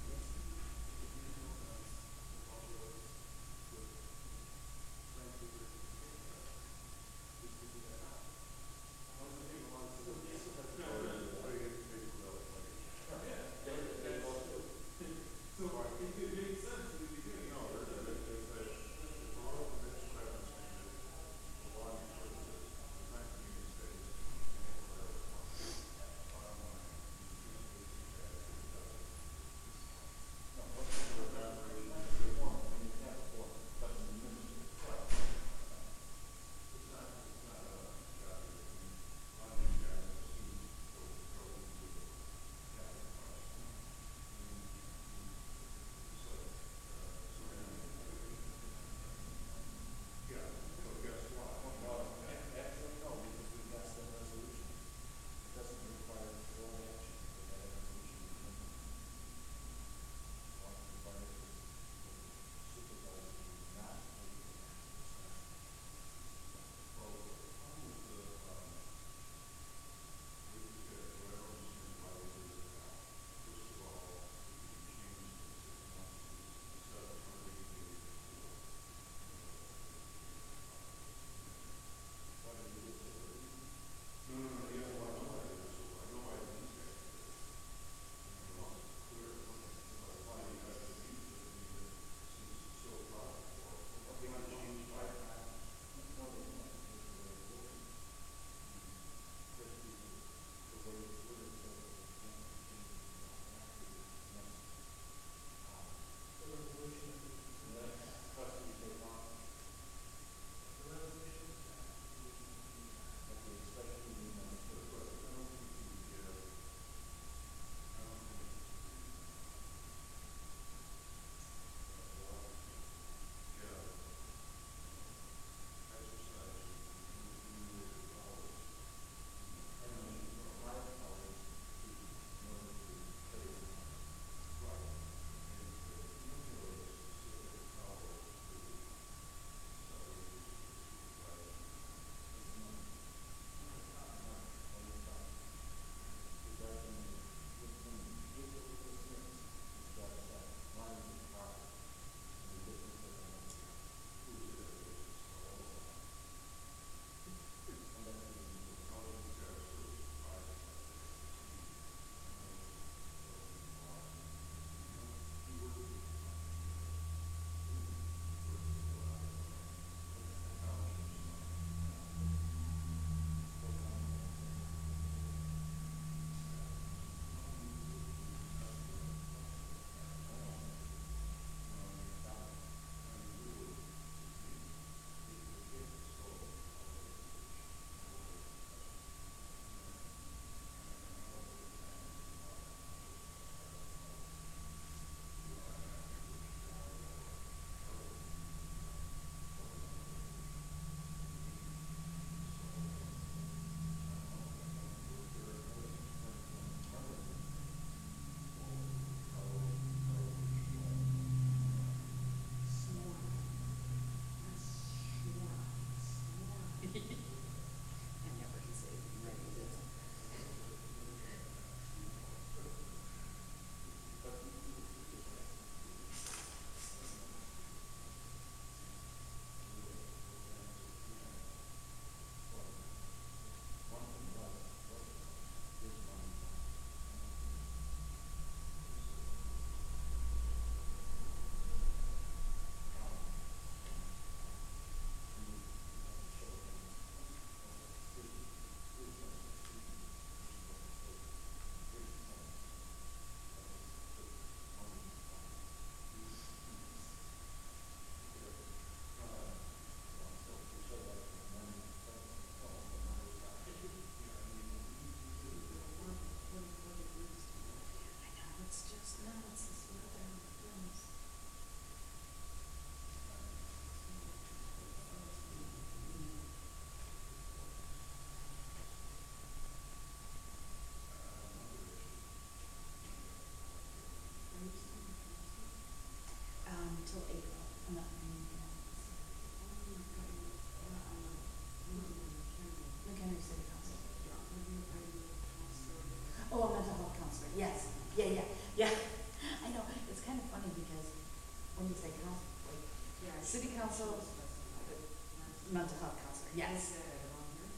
Yes.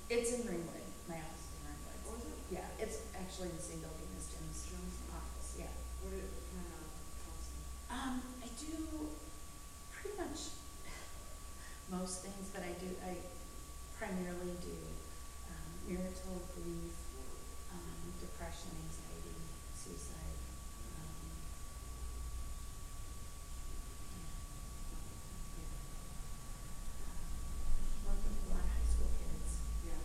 It's in Ringwood, my office is in Ringwood. Oh, is it? Yeah, it's actually in the same building as Jim's office, yeah. What kind of cost? I do pretty much most things, but I primarily do, marital grief, depression, anxiety, suicide, work with a lot of high school kids. Yeah.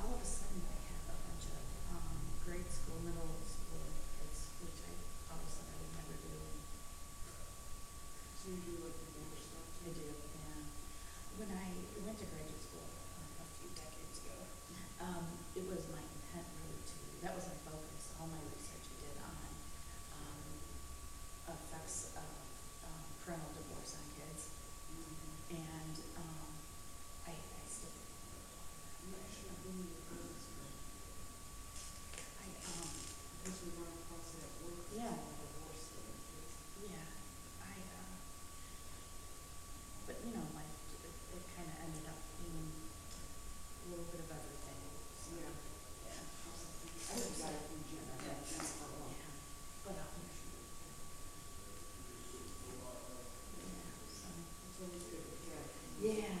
All of a sudden, I have a bunch of, grade school, middle school kids, which I always thought I would never do. So you do like the more stuff I too? do, yeah. When I went to graduate school a few decades ago, it was my intent really that was my focus. All my research I did on effects of parental divorce on kids. And I still, You actually been in the business, because we run across that work. Yeah. Divorce thing. yeah, but you know, life, it kind of ended up being a little bit of everything. So, Yeah. yeah. I just got it from Jen, I got Jennifer one. Yeah. But, yeah, so. It's always good to have. Yeah.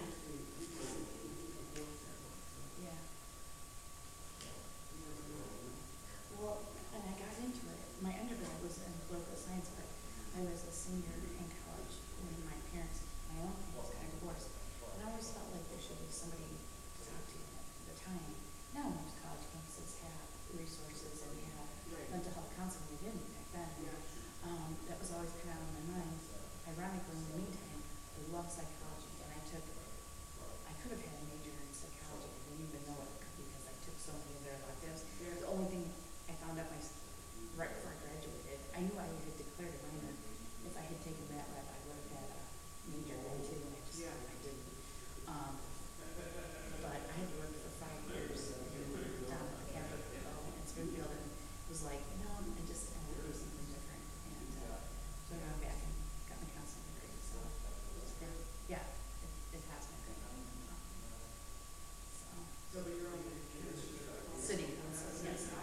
Yeah. Well, and I got into it. My undergrad was in political science, but I was a senior in college when my own parents got divorced. And I always felt like there should be somebody to talk to at the time. Now most college campuses have resources and have mental health counseling. They didn't back then. That was always kind of on my mind. Ironically, in the meantime, I love psychology, and I could have had a major in psychology. I didn't even know it because I took so many of their electives. The only thing I found out right before I graduated, I knew I had declared a minor. If I had taken that lab, I would have had a major then too, and I didn't. But I had worked for 5 years down at the campus in Springfield, and was like, no, I want to do something different. And so I went back and got my counseling degree. So yeah, it has been good. So, but you're on the City council, yes.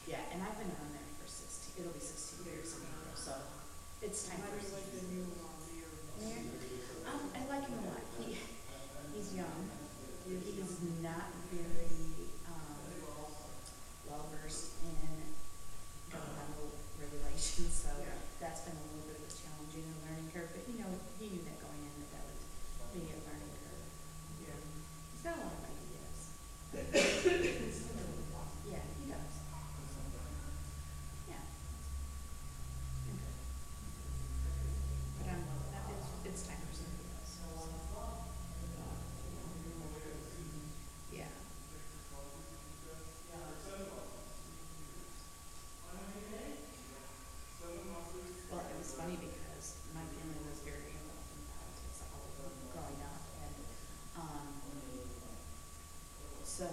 Yeah, and I've been on there for 16, it'll be 16 years in April, so it's time for. How do you like the new mayor? Mayor? I like him a lot. He's young. He's not very, well versed in governmental regulations, so that's been a little bit of a challenging learning curve, but he knew that going in that would be a learning curve. Yeah. He's got a lot of ideas. Yeah, he does. Yeah. Okay. But it's time for somebody else. Yeah. Well, it was funny because my family was very involved in politics all growing up, and so.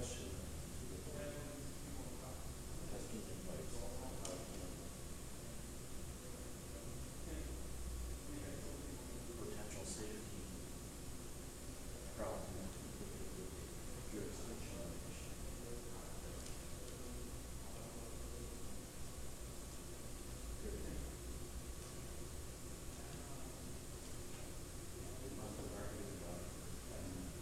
question to the board. Testing advice on how to handle potential safety problems with jurisdiction issue. Good thing. We must have argued about it for 10 minutes.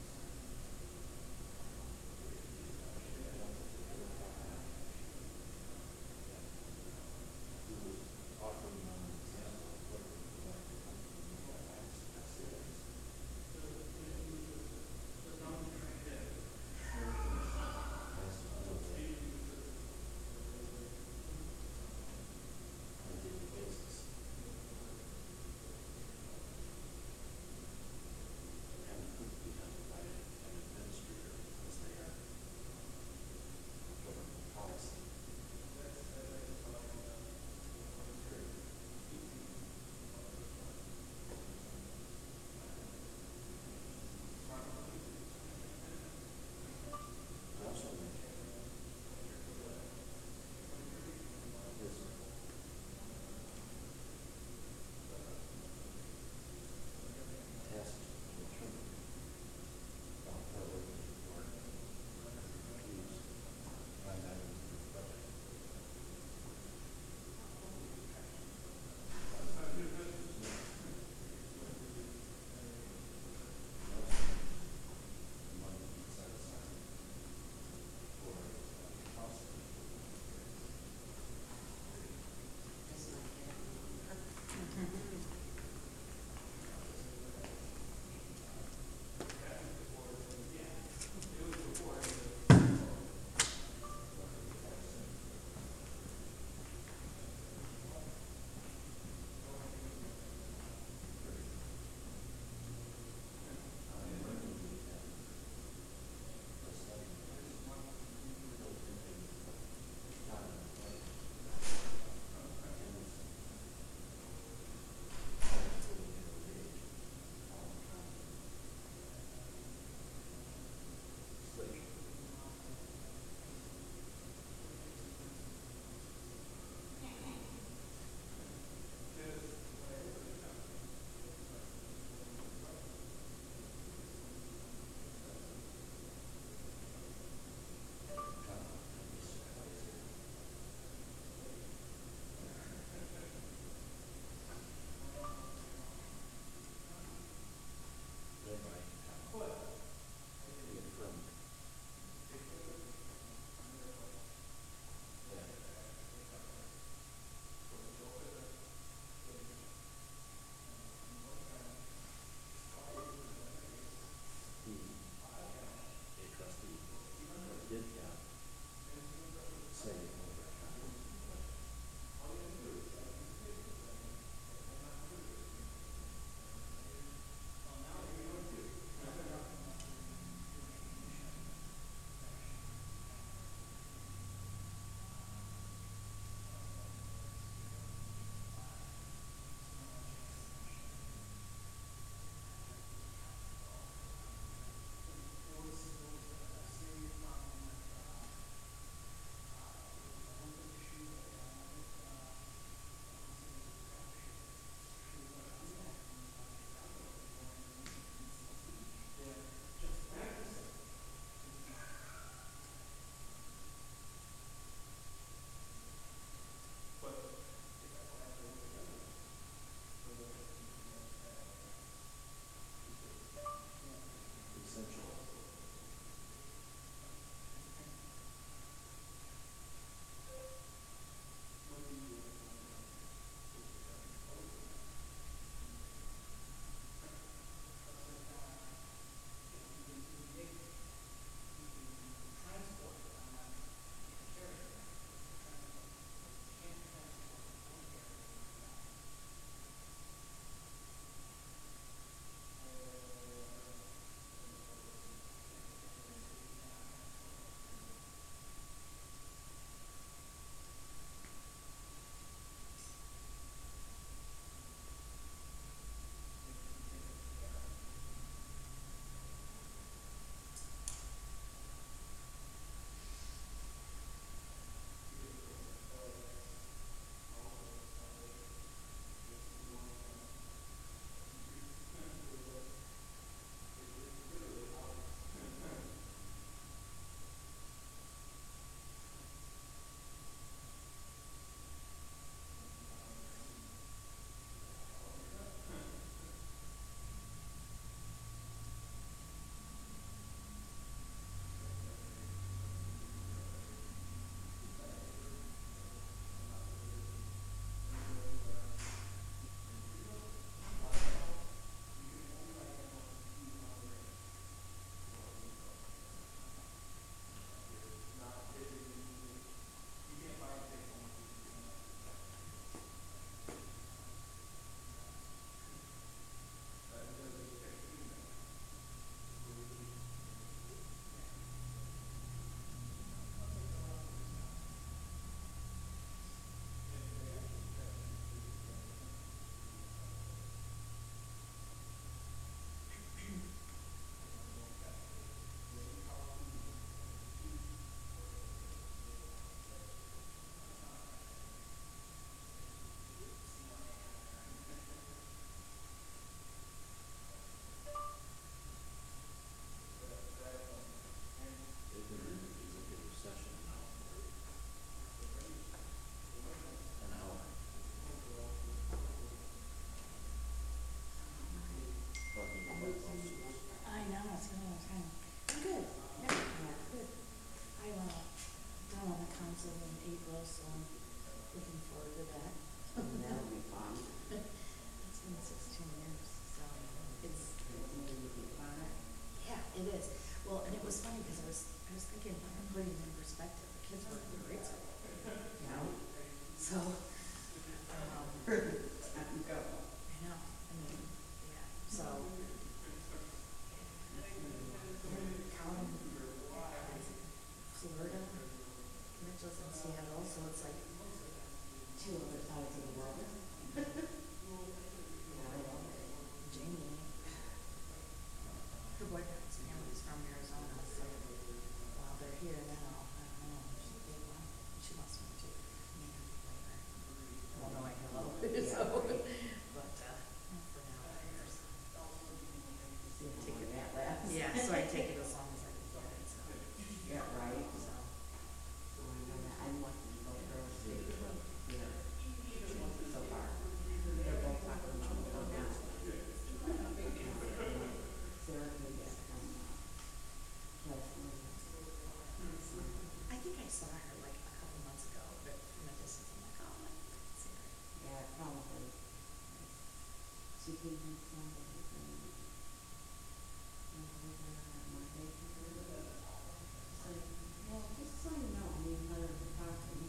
well, just so you know, me and Heather were talking,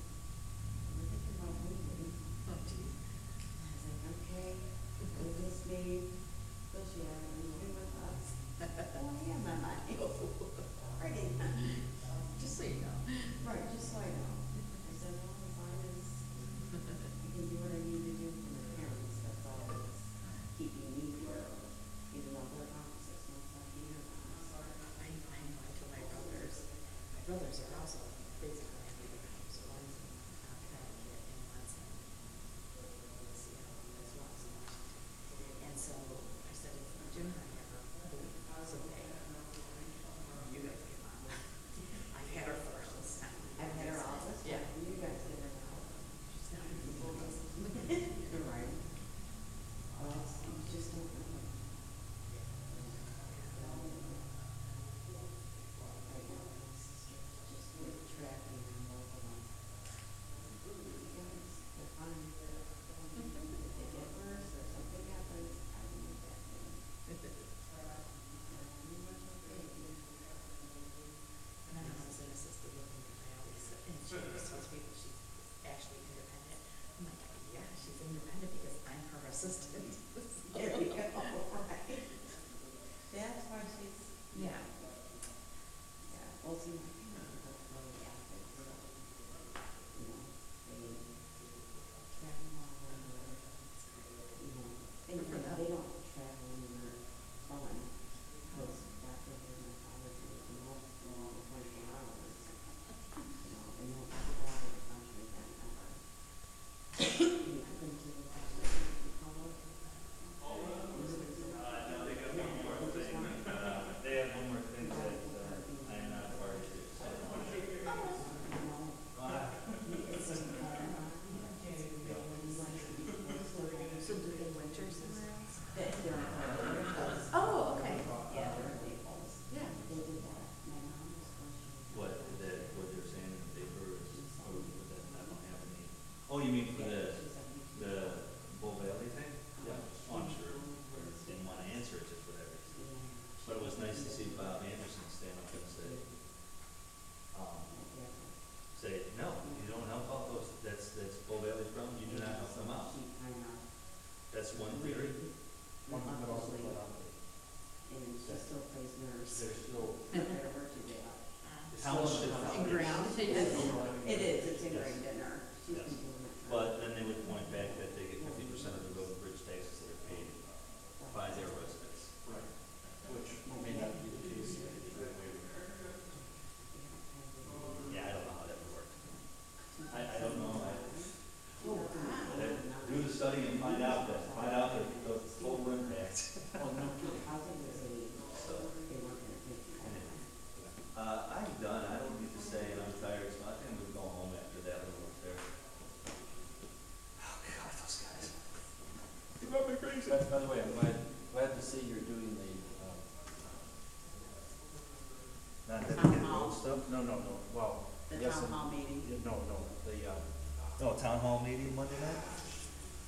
we're thinking about moving. Oh, geez. I was like, okay, we just need, does she have any moving with us? Oh, I am, am I? Pretty. Just so you know. Right, just so I know. I said, well, as long as I can do what I need to do for my parents, that's all that's keeping me here. Even though they're gone for 6 months, I'm here. I know, I told my brothers. My brothers are also basically moving home, so one's in Connecticut and one's in Seattle as well, so Washington. And so I said, if Jim and I ever move, so okay, you guys get on. I've had her for all this time. I've had her all this time. Yeah. You guys get her now. She's not even full of You're right. Well, you just don't know. Right now, my sister's just with tracking on both of them. You guys, they're fine. If they get worse or something happens, I will make that thing. Pretty much okay. And I was an assisted living, I always said, and she always tells people she's actually independent. I'm like, yeah, she's independent because I'm her assistant. There you go, right? That's why she's, yeah. Yeah, well, see, my parents are both really active, so, you know, they travel all over, you know, they don't travel anywhere fun, because doctors are in college and remote for 24 hours, you know, and they'll go out of the country then ever. You couldn't do it that way, you call it? No, they got one more thing, they have one more thing that, I am not party to, so. So do they winter somewhere else? Oh, okay. Yeah, they're in Naples. Yeah, they did that. My mom was supposed to. What they're saying in the paper is, or would that, I don't have any, oh, you mean for the Bull Valley thing? Yeah. Oh, I'm sure, or didn't wanna answer it, just whatever. But it was nice to see Bob Anderson stand up and say, no, you don't help out those, that's Bull Valley's problem, you do not help them out. That's one theory. One but also and she still plays nurse. They're still. Wherever she did. Township. Ingrained. It is, it's ingrained in her. She's been doing it. But then they would point back that they get 50% of the road and bridge taxes that are paid by their residents. Right, which may not be the case. Yeah, I don't know how that would work. I don't know. Do the study and find out the total impact. Oh, no kidding. I'm done. I don't need to say, and I'm tired, so I think I'm gonna go home after that little up there. Oh God, those guys. You got me crazy. By the way, I'm glad to see you're doing the, Not dedicated road stuff? no, well, The yes town and- hall meeting. yeah, no, the, Oh, town hall meeting Monday night?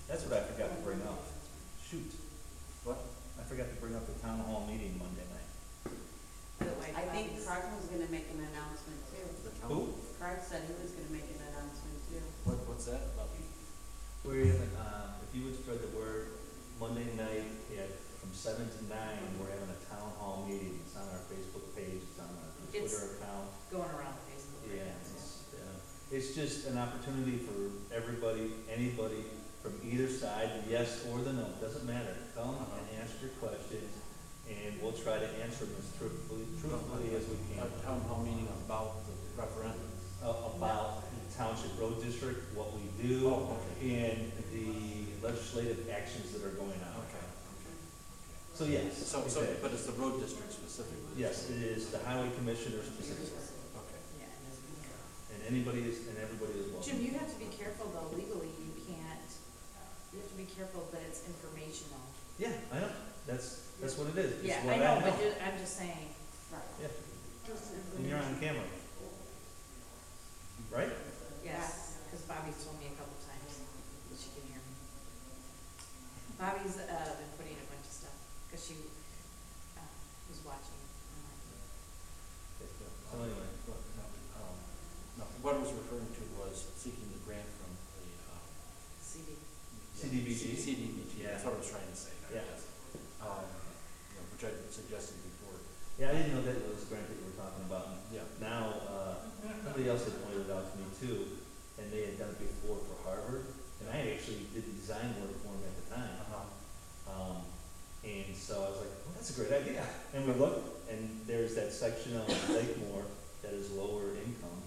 That's what I forgot to bring up. Shoot. what? I forgot to bring up the town hall meeting Monday night. I think Clark was gonna make an announcement too. The town- Who? Clark said he was gonna make an announcement too. What's that about? We're in, if you would spread the word, Monday night from 7 to 9, we're having a town hall meeting. It's on our Facebook page, it's on our It's Twitter account. going around Facebook. Yeah, it's just an opportunity for everybody, anybody from either side, the yes or the no, doesn't matter. Come and ask your questions, and we'll try to answer them as truthfully as we A can. town hall meeting about the referendum. About the township road district, what we do, Oh, okay. and the legislative actions that are going on. Okay. So yes, So, okay. but it's the road district specifically? Yes, it is the highway commissioner specifically, Okay. Yeah, and and anybody is, and everybody is welcome. Jim, you have to be careful though, legally, you can't, you have to be careful that it's informational. Yeah, I know, that's what it is. It's Yeah, what I know, but I'm just saying. Yeah, and you're on camera. Right? Yes, because Bobby's told me a couple times that she can hear me. Bobby's been putting a bunch of stuff CDBG? CDBG, that's what I was trying to say. I Yeah. guess. Which I suggested before. Yeah, I didn't know that was the grant that you were talking about. Yeah. Now, somebody else had pointed it out to me too, and they had done it before for Harvard, and I actually did design work for them at the time. And so I was like, well, that's a great idea. And we looked, and there's that section of Lakemore that is lower income,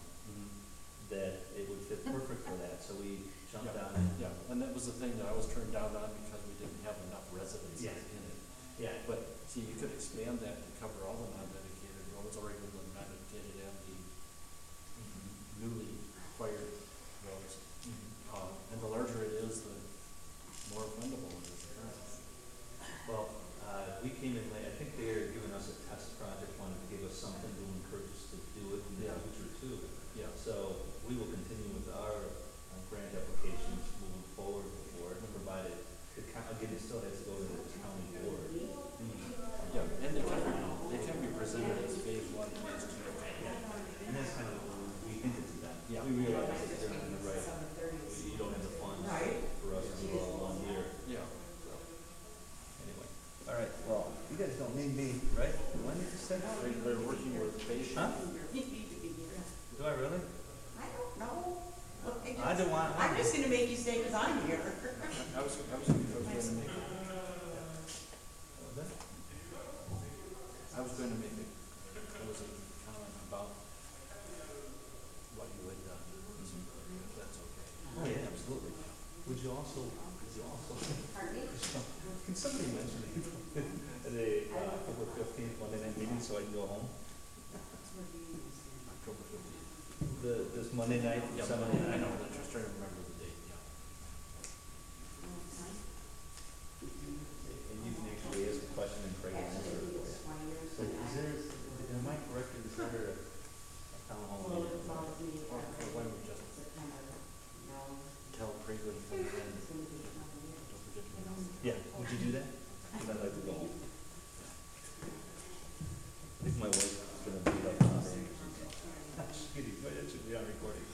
that it would fit perfect for that, so we jumped on it. Yeah, and that was the thing that I was turned down on because we didn't have enough residents Yeah. in it. Yeah, But, see, you could expand that to cover all the non-dedicated roads, or even the non-dedicated and the newly acquired roads. And the larger it is, the more offendable it is apparently. well, we came in late, I think they're giving us a test project, wanted to give us something to encourage us to do it in the Yeah. future too. Yeah. So we will continue with our grant applications moving forward for it, provided, again, it still has to go to the county board. Yeah, and they can be presented as phase one, phase two. And that's kind of what we hinted to them. Yeah. We realize that they're in the right, you don't have the funds for us to go 1 year. Yeah. Anyway, all right, well, you guys don't need me, right? When did you say? They're working with phase. Huh? You need to be here. Do I really? I don't know. I don't want. I'm just gonna make you stay because I'm here. I was going to make it. I was going to make it, there was a comment about what you had done, if that's okay. Oh, yeah, absolutely. Would you also, can somebody mention the October 15th Monday night meeting so I can go home? October 15th. This Monday night, Yeah, Monday I night. know, I'm just trying to remember the date, yeah. And you can actually ask a question and Craig will answer it for you. So is there, am I correct, is there a town hall meeting? Or why don't we just tell Craig when he comes in, don't forget to announce. Yeah, would you do that? Because I'd like to go home. I think my wife is gonna be like, just kidding, but it should be on recording.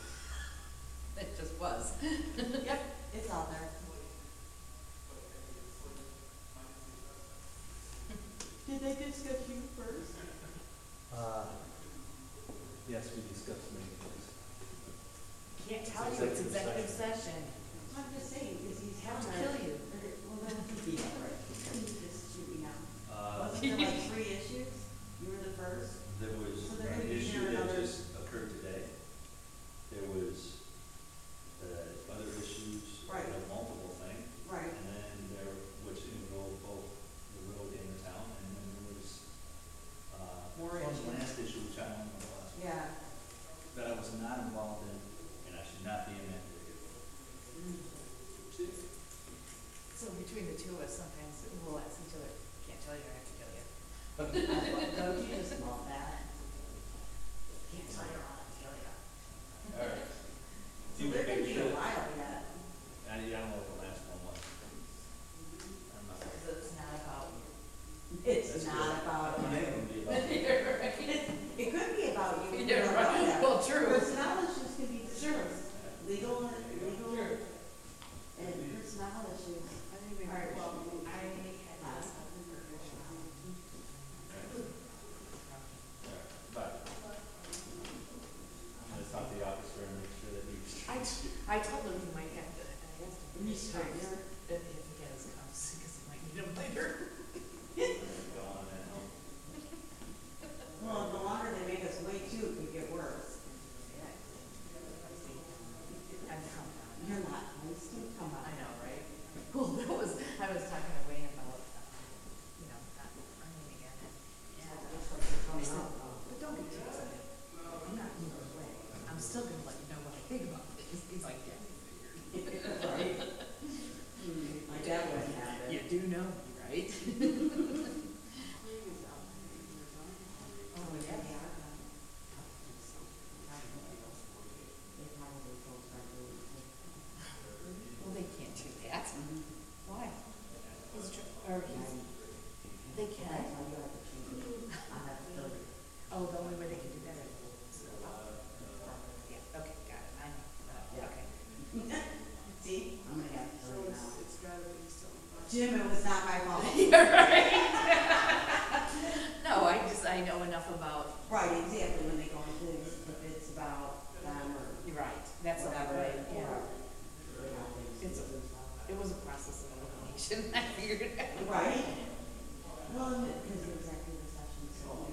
It just was. Yep, it's out there. Did they discuss you first? Yes, we discussed many things. Can't tell you, it's executive session. I'm just saying, because he's I'll having kill you. Well, then, yeah, right. Just shoot me now. Uh, Wasn't there like 3 issues? You were the first? There was So they're an gonna be issue here that another- just occurred today. There was, other issues, Right. multiple things. Right. And then there, which involved both the road and the town, and then there was, More one issues. last issue, which I don't know the last one, Yeah. that I was not involved in, and I should not be in that area. So between the two of us, sometimes we'll ask each other, can't tell you, I have to kill you. Don't you just love that? Can't tell you, I'll have to kill you. All right. So they're gonna be a while yet. I don't know what the last one was. I'm not. So it's not about you. It's That's not good. about It you. ain't gonna be about me. It could be about you. Yeah, We don't right. know that. Well, true. Personnel issues could be discussed. Legal and personnel issues. All right, well, I had asked. But I'm gonna talk to the officer and make sure that he. I told him he might have to, I asked him, You if start here? he has cuffs, because he might need them later. Go on and help. enough about. Right, exactly, when they go into things, if it's about them or You're right, that's whatever, right, or, yeah. you know, It's, it was a process of elimination, I figured it out. right? Well, because the executive session, so.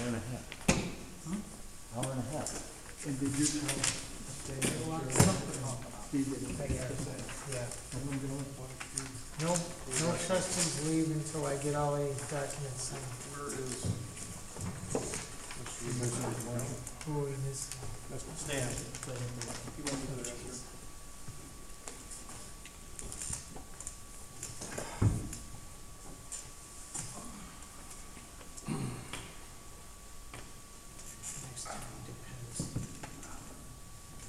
Hour and a half. Hour and a half. And did you tell Yeah. No, no trustees leave until I get all the documents signed. Where is? Who in this? Stan. Next time depends.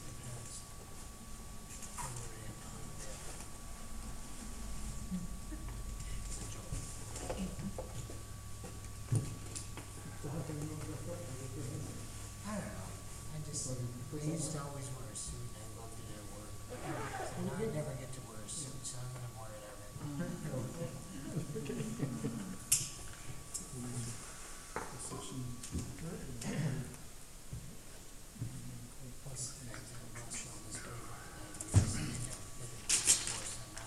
Depends. On where I am on that. It's a joke. I don't know. We used to always wear a suit and I loved it at work. And I never get to wear a suit, so I'm gonna wear it Plus, I did most of this paper for 9 years, you know, living in the force and not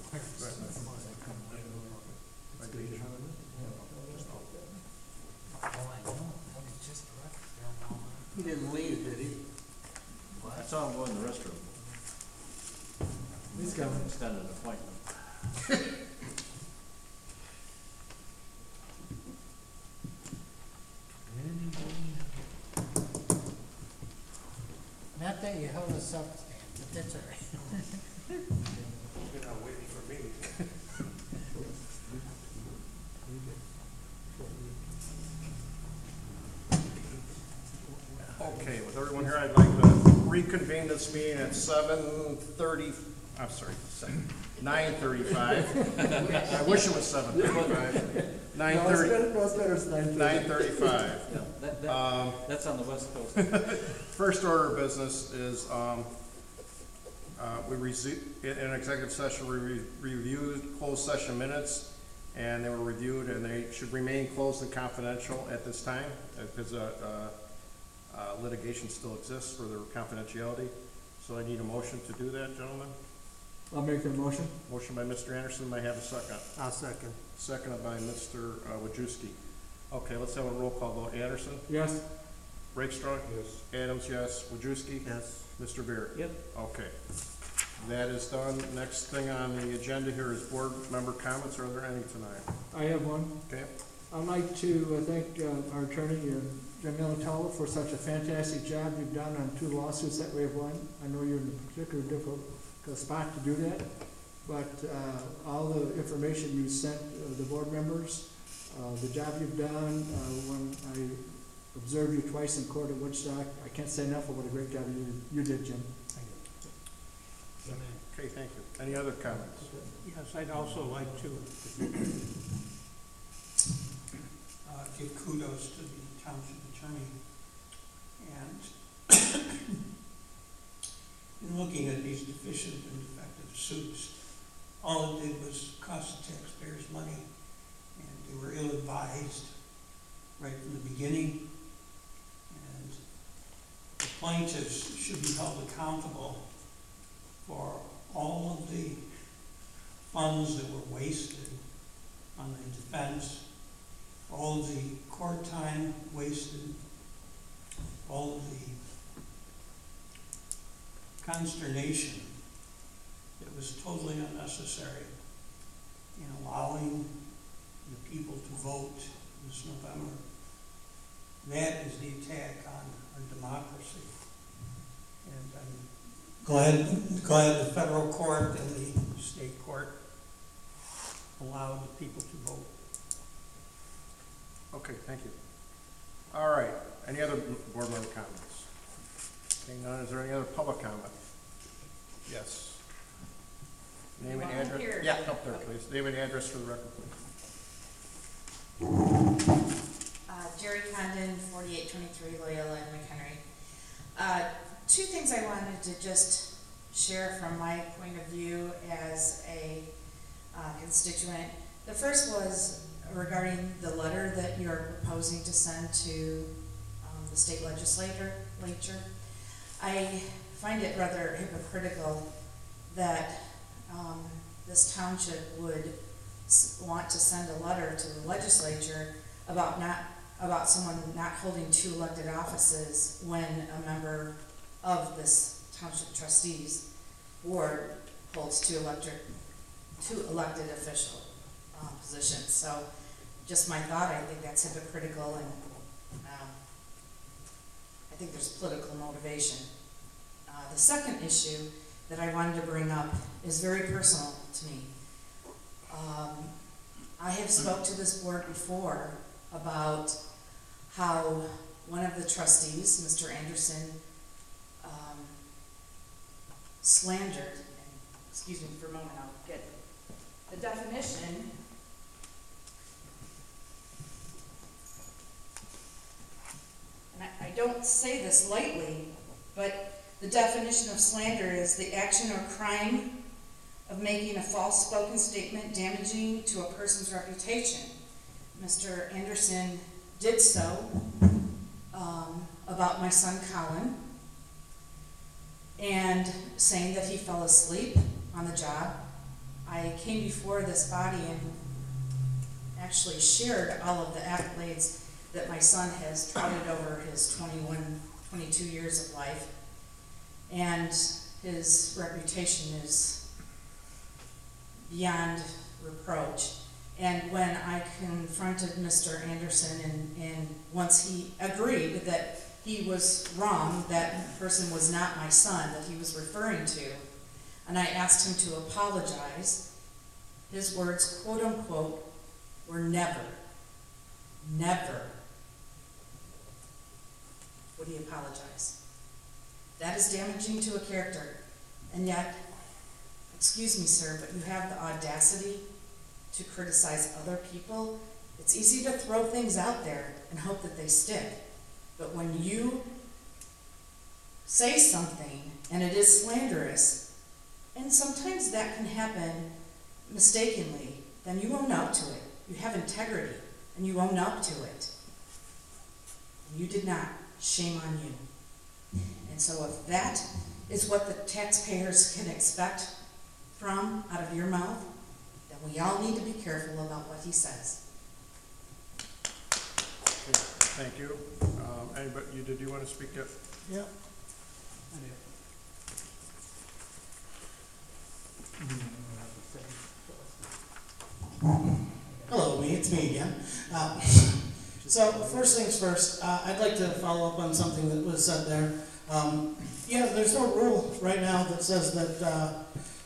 wearing a suit. I couldn't wear it. Oh, I know. I was just left there a moment. He didn't leave, did he? I saw him go in the restroom. He's coming. Extended appointment. Not that you held us up, Stan, but that's all right. You're not waiting for me. Okay, with everyone here, I'd like to reconvene this meeting at 7:30, I'm sorry, 9:35. I wish it was 7:35. 9:30. No, it's better, it's 9:35. Yeah, that's on the West Coast. First order of business is, in an executive session, we reviewed closed session minutes, and they were reviewed, and they should remain closed and confidential at this time, because litigation still exists for their confidentiality. So I need a motion to do that, gentlemen. I'll make the motion. Motion by Mr. Anderson, may I have a second? I'll second. Seconded by Mr. Wojciechowski. Okay, let's have a roll call vote. Anderson? Yes. Rakestraw? Yes. Adams, yes. Wojciechowski? Yes. Mr. Beard? Yep. Okay. That is done. Next thing on the agenda here is board member comments. Are there any tonight? I have one. Okay. I'd like to thank our attorney, Jamil Teller, for such a fantastic job you've done on 2 lawsuits that we have won. I know you're in a particularly difficult spot to do that, but all the information you sent the board members, the job you've done, when I observed you twice in court at Woodstock, I can't say enough of what a great job you did, Jim. Thank you. Okay, thank you. Any other comments? Yes, I'd also like to give kudos to the township attorney. And in looking at these deficient and defective suits, all it did was cost the taxpayers money, and they were ill-advised right from the beginning. And the plaintiffs should be held accountable for all of the funds that were wasted on the defense, all of the court time wasted, all of the consternation that was totally unnecessary in allowing the people to vote this November. That is the attack on our democracy. And I'm glad the federal court and the state court allowed the people to vote. Okay, thank you. All right. Any other board member comments? Okay, none. Is there any other public comment? Yes. Name and address. Here. Yeah, up there, please. Name and address for the record, please. Jerry Condon, 4823 Loyola in Mchenry. 2 things I wanted to just share from my point of view as a constituent. The first was regarding the letter that you're proposing to send to the state legislature. I find it rather hypocritical that this township would want to send a letter to the legislature about not about someone not holding 2 elected offices when a member of this township trustees board holds 2 elected official positions. So just my thought, I think that's hypocritical, and I think there's political motivation. The second issue that I wanted to bring up is very personal to me. I have spoke to this board before about how one of the trustees, Mr. Anderson, slandered, and excuse me for a moment, I'll get the definition. And I don't say this lightly, but the definition of slander is the action or crime of making a false spoken statement damaging to a person's reputation. Mr. Anderson did so about my son Colin, and saying that he fell asleep on the job. I came before this body and actually shared all of the accolades that my son has trotted over his 22 years of life, and his reputation is beyond reproach. And when I confronted Mr. Anderson, and once he agreed that he was wrong, that person was not my son that he was referring to, and I asked him to apologize, his words, quote unquote, were never would he apologize. That is damaging to a character. And yet, excuse me, sir, but you have the audacity to criticize other people. It's easy to throw things out there and hope that they stick. But when you say something and it is slanderous, and sometimes that can happen mistakenly, then you own up to it. You have integrity, and you own up to it. And you did not. Shame on you. And so if that is what the taxpayers can expect from out of your mouth, then we all need to be careful about what he says. Okay, thank you. Anybody, did you want to speak up? Yeah. Hello, it's me again. So first things first, I'd like to follow up on something that was said there. Yeah, there's no rule right now that says that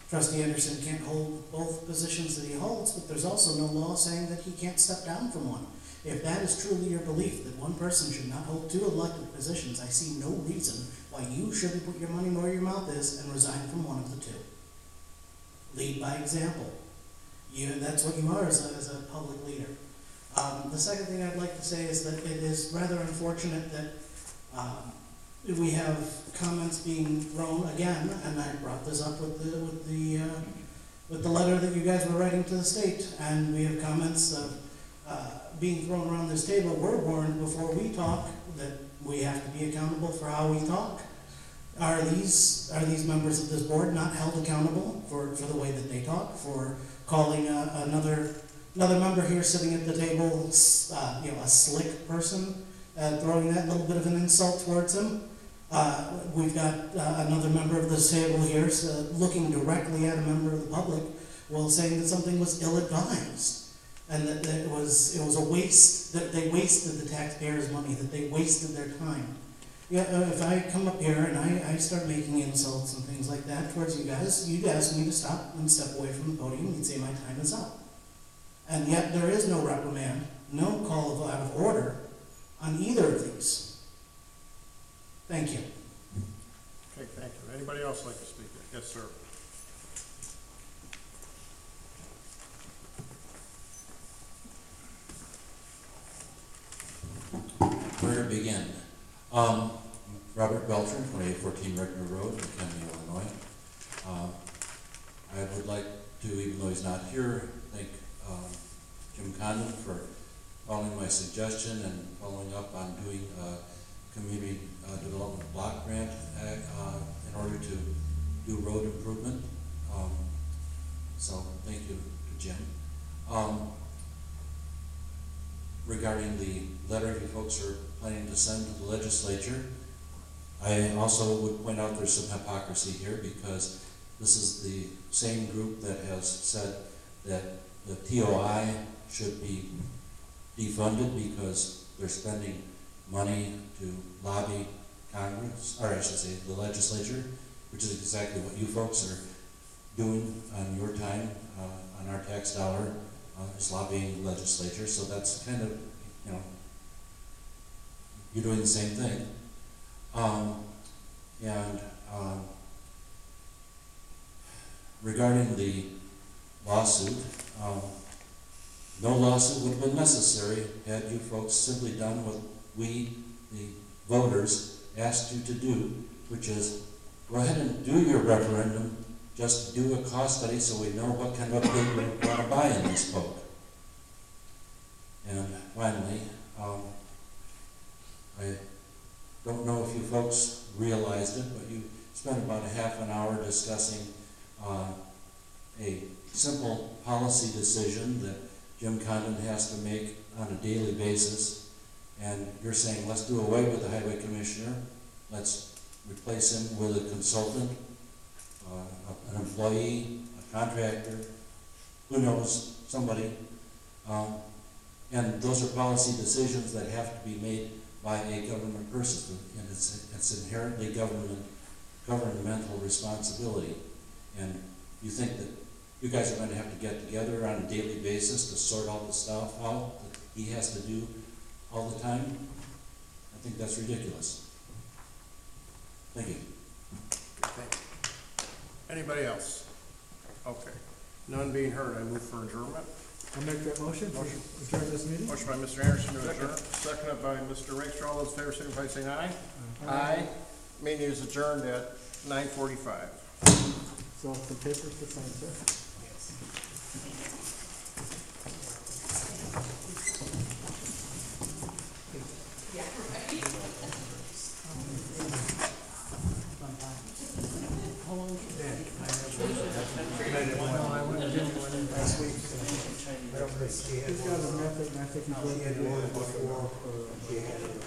Trustee Anderson can't hold both positions that he holds, but there's also no law saying that he can't step down from one. If that is truly your belief, that one person should not hold 2 elected positions, I see no reason why you shouldn't put your money where your mouth is and resign from one of the 2. Lead by example. That's what you are as a public leader. The second thing I'd like to say is that it is rather unfortunate that we have comments being thrown again, and I brought this up with the letter that you guys were writing to the state, and we have comments of being thrown around this table. We're warned before we talk that we have to be accountable for how we talk. Are these members of this board not held accountable for the way that they talk, for calling another member here sitting at the table, a slick person, throwing that little bit of an insult towards him? We've got another member of this table here looking directly at a member of the public while saying that something was ill-advised, and that it was a waste, that they wasted the taxpayers' money, that they wasted their time. Yeah, if I come up here and I start making insults and things like that towards you guys, you'd ask me to stop and step away from the podium, and you'd say my time is up. And yet there is no reprimand, no call out of order on either of these. Thank you. Okay, thank you. Anybody else like to speak? Yes, sir. Where to begin? Robert Beltran, 2814 Reckner Road, McHenry, Illinois. I would like to, even though he's not here, thank Jim Condon for following my suggestion and following up on doing a community development block grant in order to do road improvement. So thank you to Jim. regarding the letter you folks are planning to send to the legislature. I also would point out there's some hypocrisy here, because this is the same group that has said that the TOI should be defunded because they're spending money to lobby Congress, or I should say the legislature, which is exactly what you folks are doing on your time, on our tax dollar, is lobbying the legislature. So that's kind of, you know, you're doing the same thing. Regarding the lawsuit, no lawsuit would have been necessary had you folks simply done what we, the voters, asked you to do, which is go ahead and do your referendum, just do a cost study so we know what kind of pig we want to buy in this boat. And finally, I don't know if you folks realized it, but you spent about a half an hour discussing a simple policy decision that Jim Condon has to make on a daily basis. And you're saying, let's do away with the highway commissioner, let's replace him with a consultant, an employee, a contractor, who knows, somebody. And those are policy decisions that have to be made by a government person, and it's inherently governmental responsibility. And you think that you guys are going to have to get together on a daily basis to sort all the stuff out that he has to do all the time? I think that's ridiculous. Thank you. Anybody else? Okay. None being heard, I move for adjournment. I'll make that motion to adjourn this meeting. Motion by Mr. Anderson to adjourn, seconded by Mr. Rankster. All those in favor signify by saying aye. Aye. Meeting is adjourned at 9:45. So some papers to sign, sir. He's got a method, and I think he's going to do it before he had it.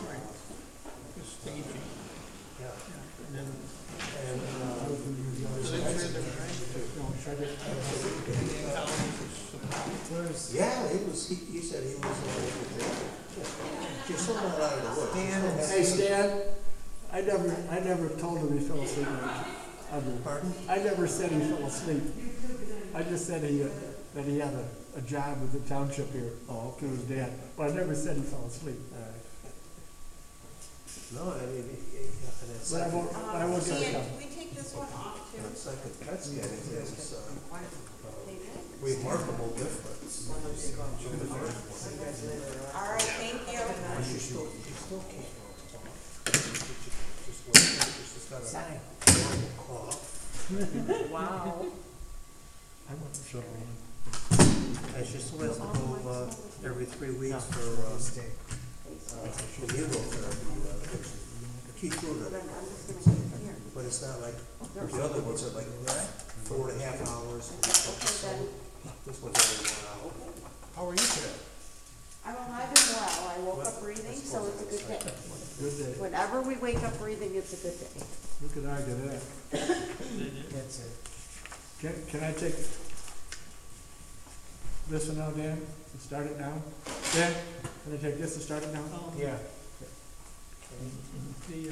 Staging. Yeah. And Yeah, he said he was, just sort of out of the woods. Hey, Stan, I never told him he fell asleep. Pardon? I never said he fell asleep. I just said that he had a job with the township here. Oh, okay, his dad. But I never said he fell asleep. No, I mean, But I won't get it. Can we take this one off too? it's like a PET scan, it's remarkable difference. All right, thank you. You still can't. Sign. Wow. I wasn't sure. And she still has to go, every 3 weeks for, immunotherapy. Keep doing it. But it's not like, the other ones are like 4.5 hours. This one's only 1 hour. How are you today? I'm alive and well. I woke up breathing, so it's a good day. Good day. Whenever we wake up breathing, it's a good day. Who could argue that? That's it. Can I take this one now, Dan, and start it now? Dan, can I take this and start it now? Yeah. The,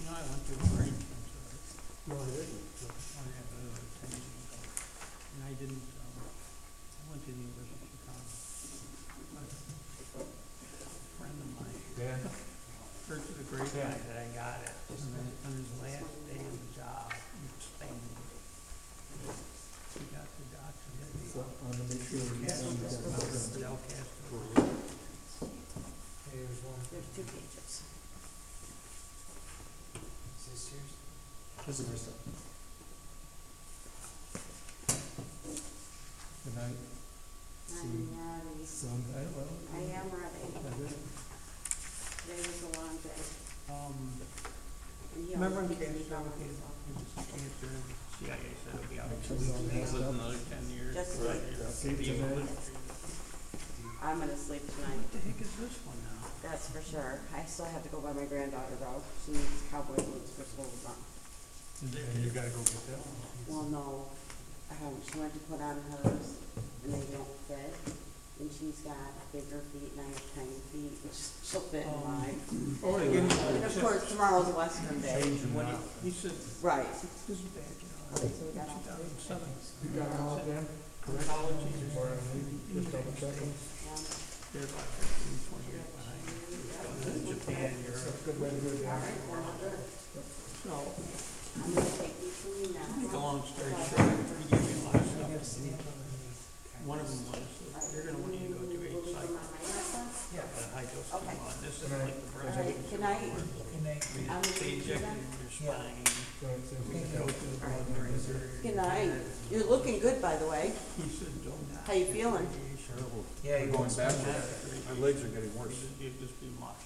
I went to a break, I'm sorry. No, I didn't. I had 10 years ago. And I didn't, I went to the University of Chicago. A friend of mine heard to the grapevine that I got it. And then on his last day of the job in Spain, he got the doctor. So I'm gonna make sure we get some of that. Here's one. There's 2 pages. Is this yours? This is yours. Good night. I'm ready. Son, I am ready. Today was a long day. And he Remember always in keeps me cancer, going, so. cancer, CIA said it'll be out in 2 Just weeks, and he on lived another 10 years. Just Right. See you The today. English- I'm gonna sleep tonight, What the heck is this one now? that's for sure. I still have to go by my granddaughter though. She needs cowboy boots for school tomorrow. And you gotta go get that one. Well, no, she went to put on hers and they don't fit. And she's got bigger feet and I have tiny feet, which she'll fit in mine. Oh, they give me And of course, tomorrow's Western Day. When he said, Right. this is back in Okay, so we got all three. 2007. You got it all, Dan? Apologies. Just double checking. Yeah. They're about 15, 20 years behind. Japan, Europe. Good way to do it, Dan. So, I'm gonna take these from you now. make a long story short, he gave me a lot of stuff. One of them was, they're gonna want you to go do 8 cycles. Yeah. High dose Okay. chemo, and this is like the All right, good night. I'm They gonna inject do it in your spine, Thank you go through the blood during surgery. Good night. You're looking good, by the way. He said, don't die. How you feeling? Yeah, We're going backwards. My legs are getting worse. You'd just be mush.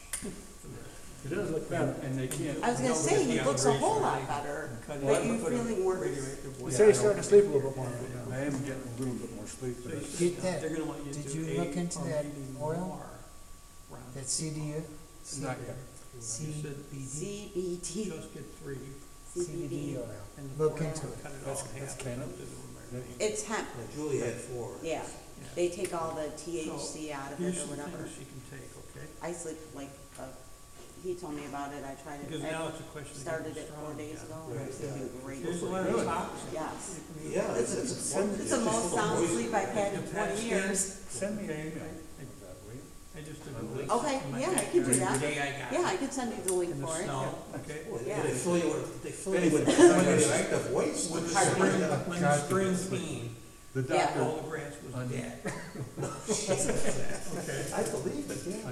It does look better. And they can't. I was gonna say, he looks a whole lot better, but you feeling worse. You say you're starting to sleep a little bit more. I am getting a little bit more sleep, but it's. Get that, They're gonna want you to did do you 8 look into or that maybe oil? more rounds. that CDU? Not yet. CBD? CBT. Just get 3. CBD oil. And the Look fourth into one, it. cut it That's- all in that's half, Canon? and do the remaining. It's hemp, Julie had 4. yeah. They take all the THC out of it Here's or some whatever. things you can take, okay? I sleep like, he told me about it, I tried it. Because I now it's a question of started getting it 4 strong days again. ago, and I'm sleeping great. Here's a lot of toxins. Yes. Yeah, It's the most sound sleep I've had in 20 years. Send me an Okay, email. I just did the link. Okay, yeah, I could do The that. day I got Yeah, it. I could send you the link In the for it. snow, okay? Yeah. They fill you with radioactive waste. When the Pardon me? spring, when the spring came, The Yeah. doctor, all the grass was dead. Okay? I believe it, yeah.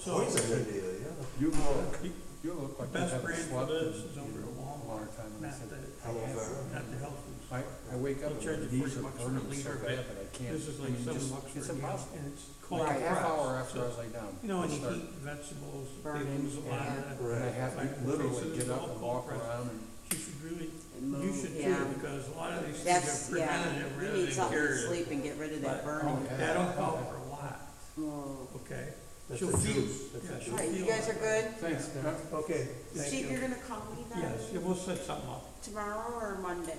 So, Poison in there, yeah. you look the like you best haven't brand for slept this in is over at a Walmart, long time. And I not said, the, Aloe vera. not the health foods. I wake up They'll charge and you these 40 are bucks for a burning so liter, bad but that I can't. This is I like mean, $7 just- bucks for It's a gallon, impossible. and it's Like cold a half pressed. hour after So, I lay down. you know, when I you start- heat vegetables, they Burning, lose a lot of that. And I have to literally get up and walk Cold pressed. around and. You should really, Move, you should yeah. too, because a lot of these things That's, are yeah, preventative you rather need than something to curative. sleep and get rid of that But burning. that'll help for a lot, Oh. okay? That's She'll a feel- juice. That's yeah, a she'll All right, you feel guys are better. good? Thanks. Okay, thank Chief, you. you're gonna call me then? Yes, yeah, we'll set something up. Tomorrow or Monday?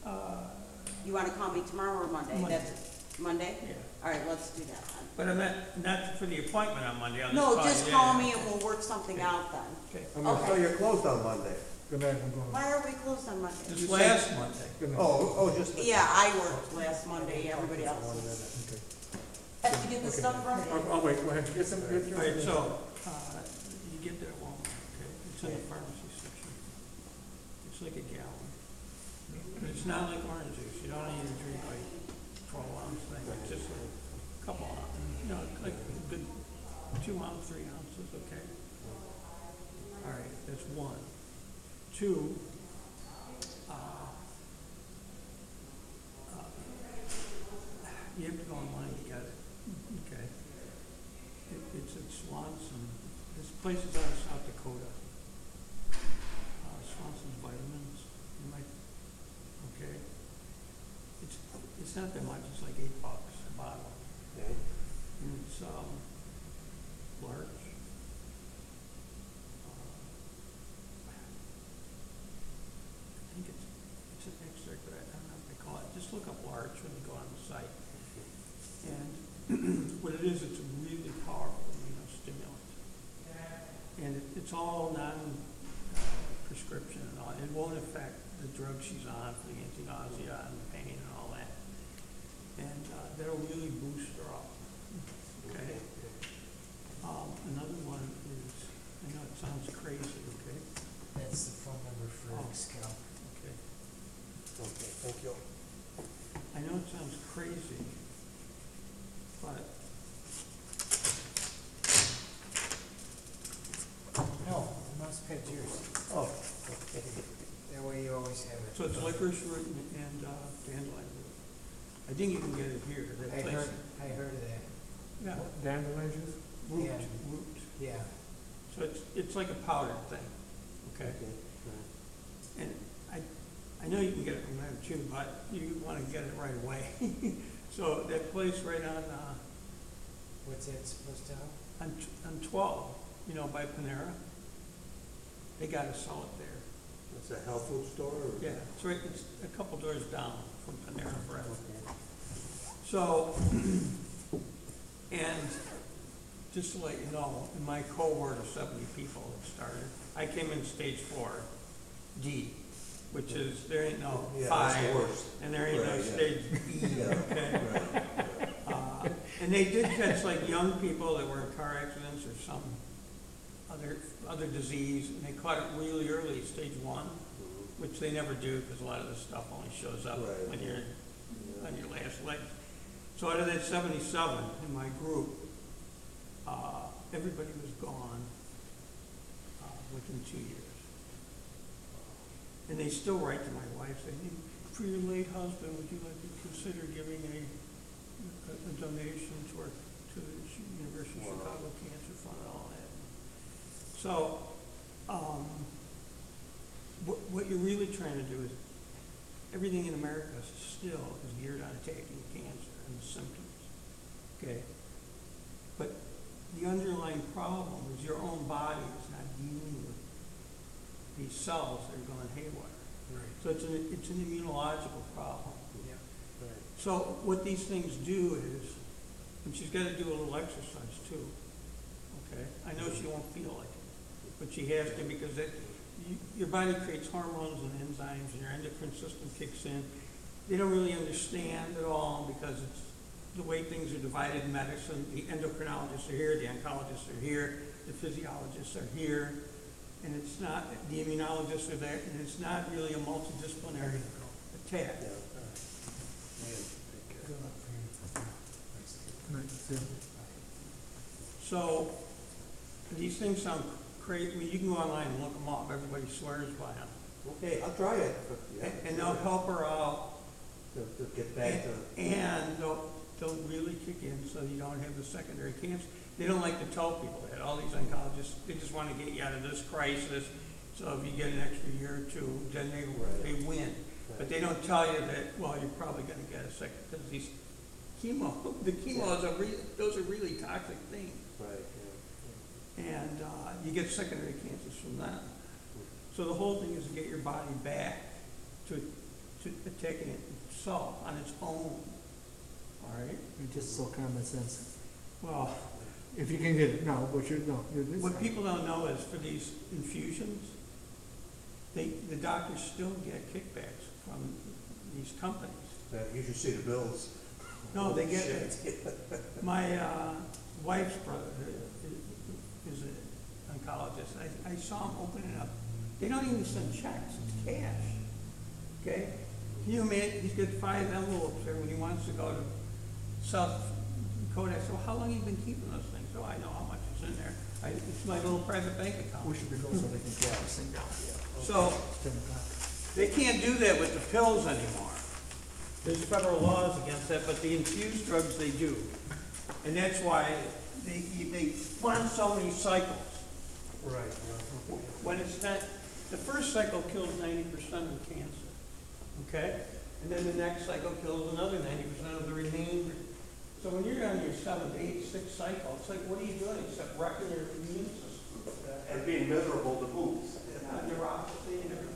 Uh, You wanna call me tomorrow or Monday? Monday. That's Monday? yeah. All right, let's do that then. But I meant, not for the appointment on Monday, I'll just No, call just you call then. me and we'll work something out then. Okay. Okay. you're closed on Monday? Good night, I'm going. Why are we closed on Monday? This last Monday. Good night. Oh, just. Yeah, I worked last Monday, everybody else. Okay. Have to get the stuff from you? I'll wait, go ahead. Get some, get your. All right, so, you get there at Walmart, okay? It's in the pharmacy section. It's like a gallon. But it's not like orange juice. You don't need to drink like 12-ounce thing. It's just a couple ounces, you know, like a good 2 ounce, 3 ounces, okay? All right, that's 1. 2, you have to go online to get it, okay? It's at Swanson. This place is out of South Dakota. Swanson's Vitamins. You might, okay? It's not that much. It's like $8 a bottle. Okay. And it's large. I think it's an extract, but I don't know if they call it. Just look up large when you go on the site. And what it is, it's a really powerful immunostimulant. And it's all non-prescription and all. It won't affect the drug she's on for the anti-nausea and the pain and all that. And that'll really boost her up. Okay? Another one is, I know it sounds crazy, okay? That's the phone number for Oh. Scalp. Okay. Okay, thank you. I know it sounds crazy, but No, mouse pad's yours. Oh, okay. That way you always have it. so it's licorice root and dandelion root. I think you can get it here. That I place. heard of that. Yeah, Dandelion juice? root, Yeah. root. Yeah. So it's like a powdered thing, okay? And I know you can get it from there too, but you want to get it right away. So that place right on What's that supposed to help? On 12, you know, by Panera. They gotta sell it there. It's a health food store or? Yeah, it's right, it's a couple doors down from Panera Bread. So, and just to let you know, in my cohort of 70 people that started, I came in stage 4D, which is, there ain't no Yeah, that's 5, the worst. and there ain't no Right, yeah. stage E, okay? And they did catch like young people that were in car accidents or some other disease, and they caught it really early, stage 1, which they never do, because a lot of this stuff only shows up Right. when you're on your last leg. So out of that 77 in my group, everybody was gone within 2 years. And they still write to my wife saying, for your late husband, would you like to consider giving a donation to the University of Chicago Cancer Fund and all that. So, what you're really trying to do is, everything in America still is geared on attacking cancer and the symptoms, okay? But the underlying problem is your own body is not dealing with these cells that are going haywire. Right. So it's an immunological problem. Yeah. Right. So what these things do is, and she's got to do a little exercise too, okay? I know she won't feel like it, but she has to, because your body creates hormones and enzymes and your endocrine system kicks in. They don't really understand at all because it's the way things are divided in medicine. The endocrinologists are here, the oncologists are here, the physiologists are here, and it's not, the immunologists are there, and it's not really a multidisciplinary attack. So, these things sound crazy. I mean, you can go online and look them up. Everybody swears by them. Okay, I'll try it. But yeah, And they'll help her out. to get back to. And they'll really kick in so you don't have the secondary cancer. They don't like to tell people that. All these oncologists, they just want to get you out of this crisis. So if you get an extra year or two, then they win. Right. But they don't tell you that, well, you're probably going to get a second, because these the chemos are those are really toxic things. Right, yeah. And you get secondary cancers from that. So the whole thing is to get your body back to attacking it itself on its own. All right? It's just so common sense. Well, If you can get it, no, but what people don't know is for these infusions, the doctors still get kickbacks from these companies. You should see the bills. No, they get it. My wife's brother is an oncologist. I saw him opening up. They don't even send checks, it's cash. Okay? Can you imagine? He's got 5 envelopes there when he wants to go to South Dakota. I said, well, how long have you been keeping those things? So I know how much is in there. It's my little private bank account. We should be going so they can get this thing down. So they can't do that with the pills anymore. There's federal laws against that, but the infused drugs they do. And that's why they want so many cycles. Right. When it's not, the first cycle kills 90% of cancer, okay? And then the next cycle kills another 90% of the remainder. So when you're on your 7th, 8th, 6th cycle, it's like, what are you doing except wrecking your immune system? And being miserable to boot. Neuropathy and everything.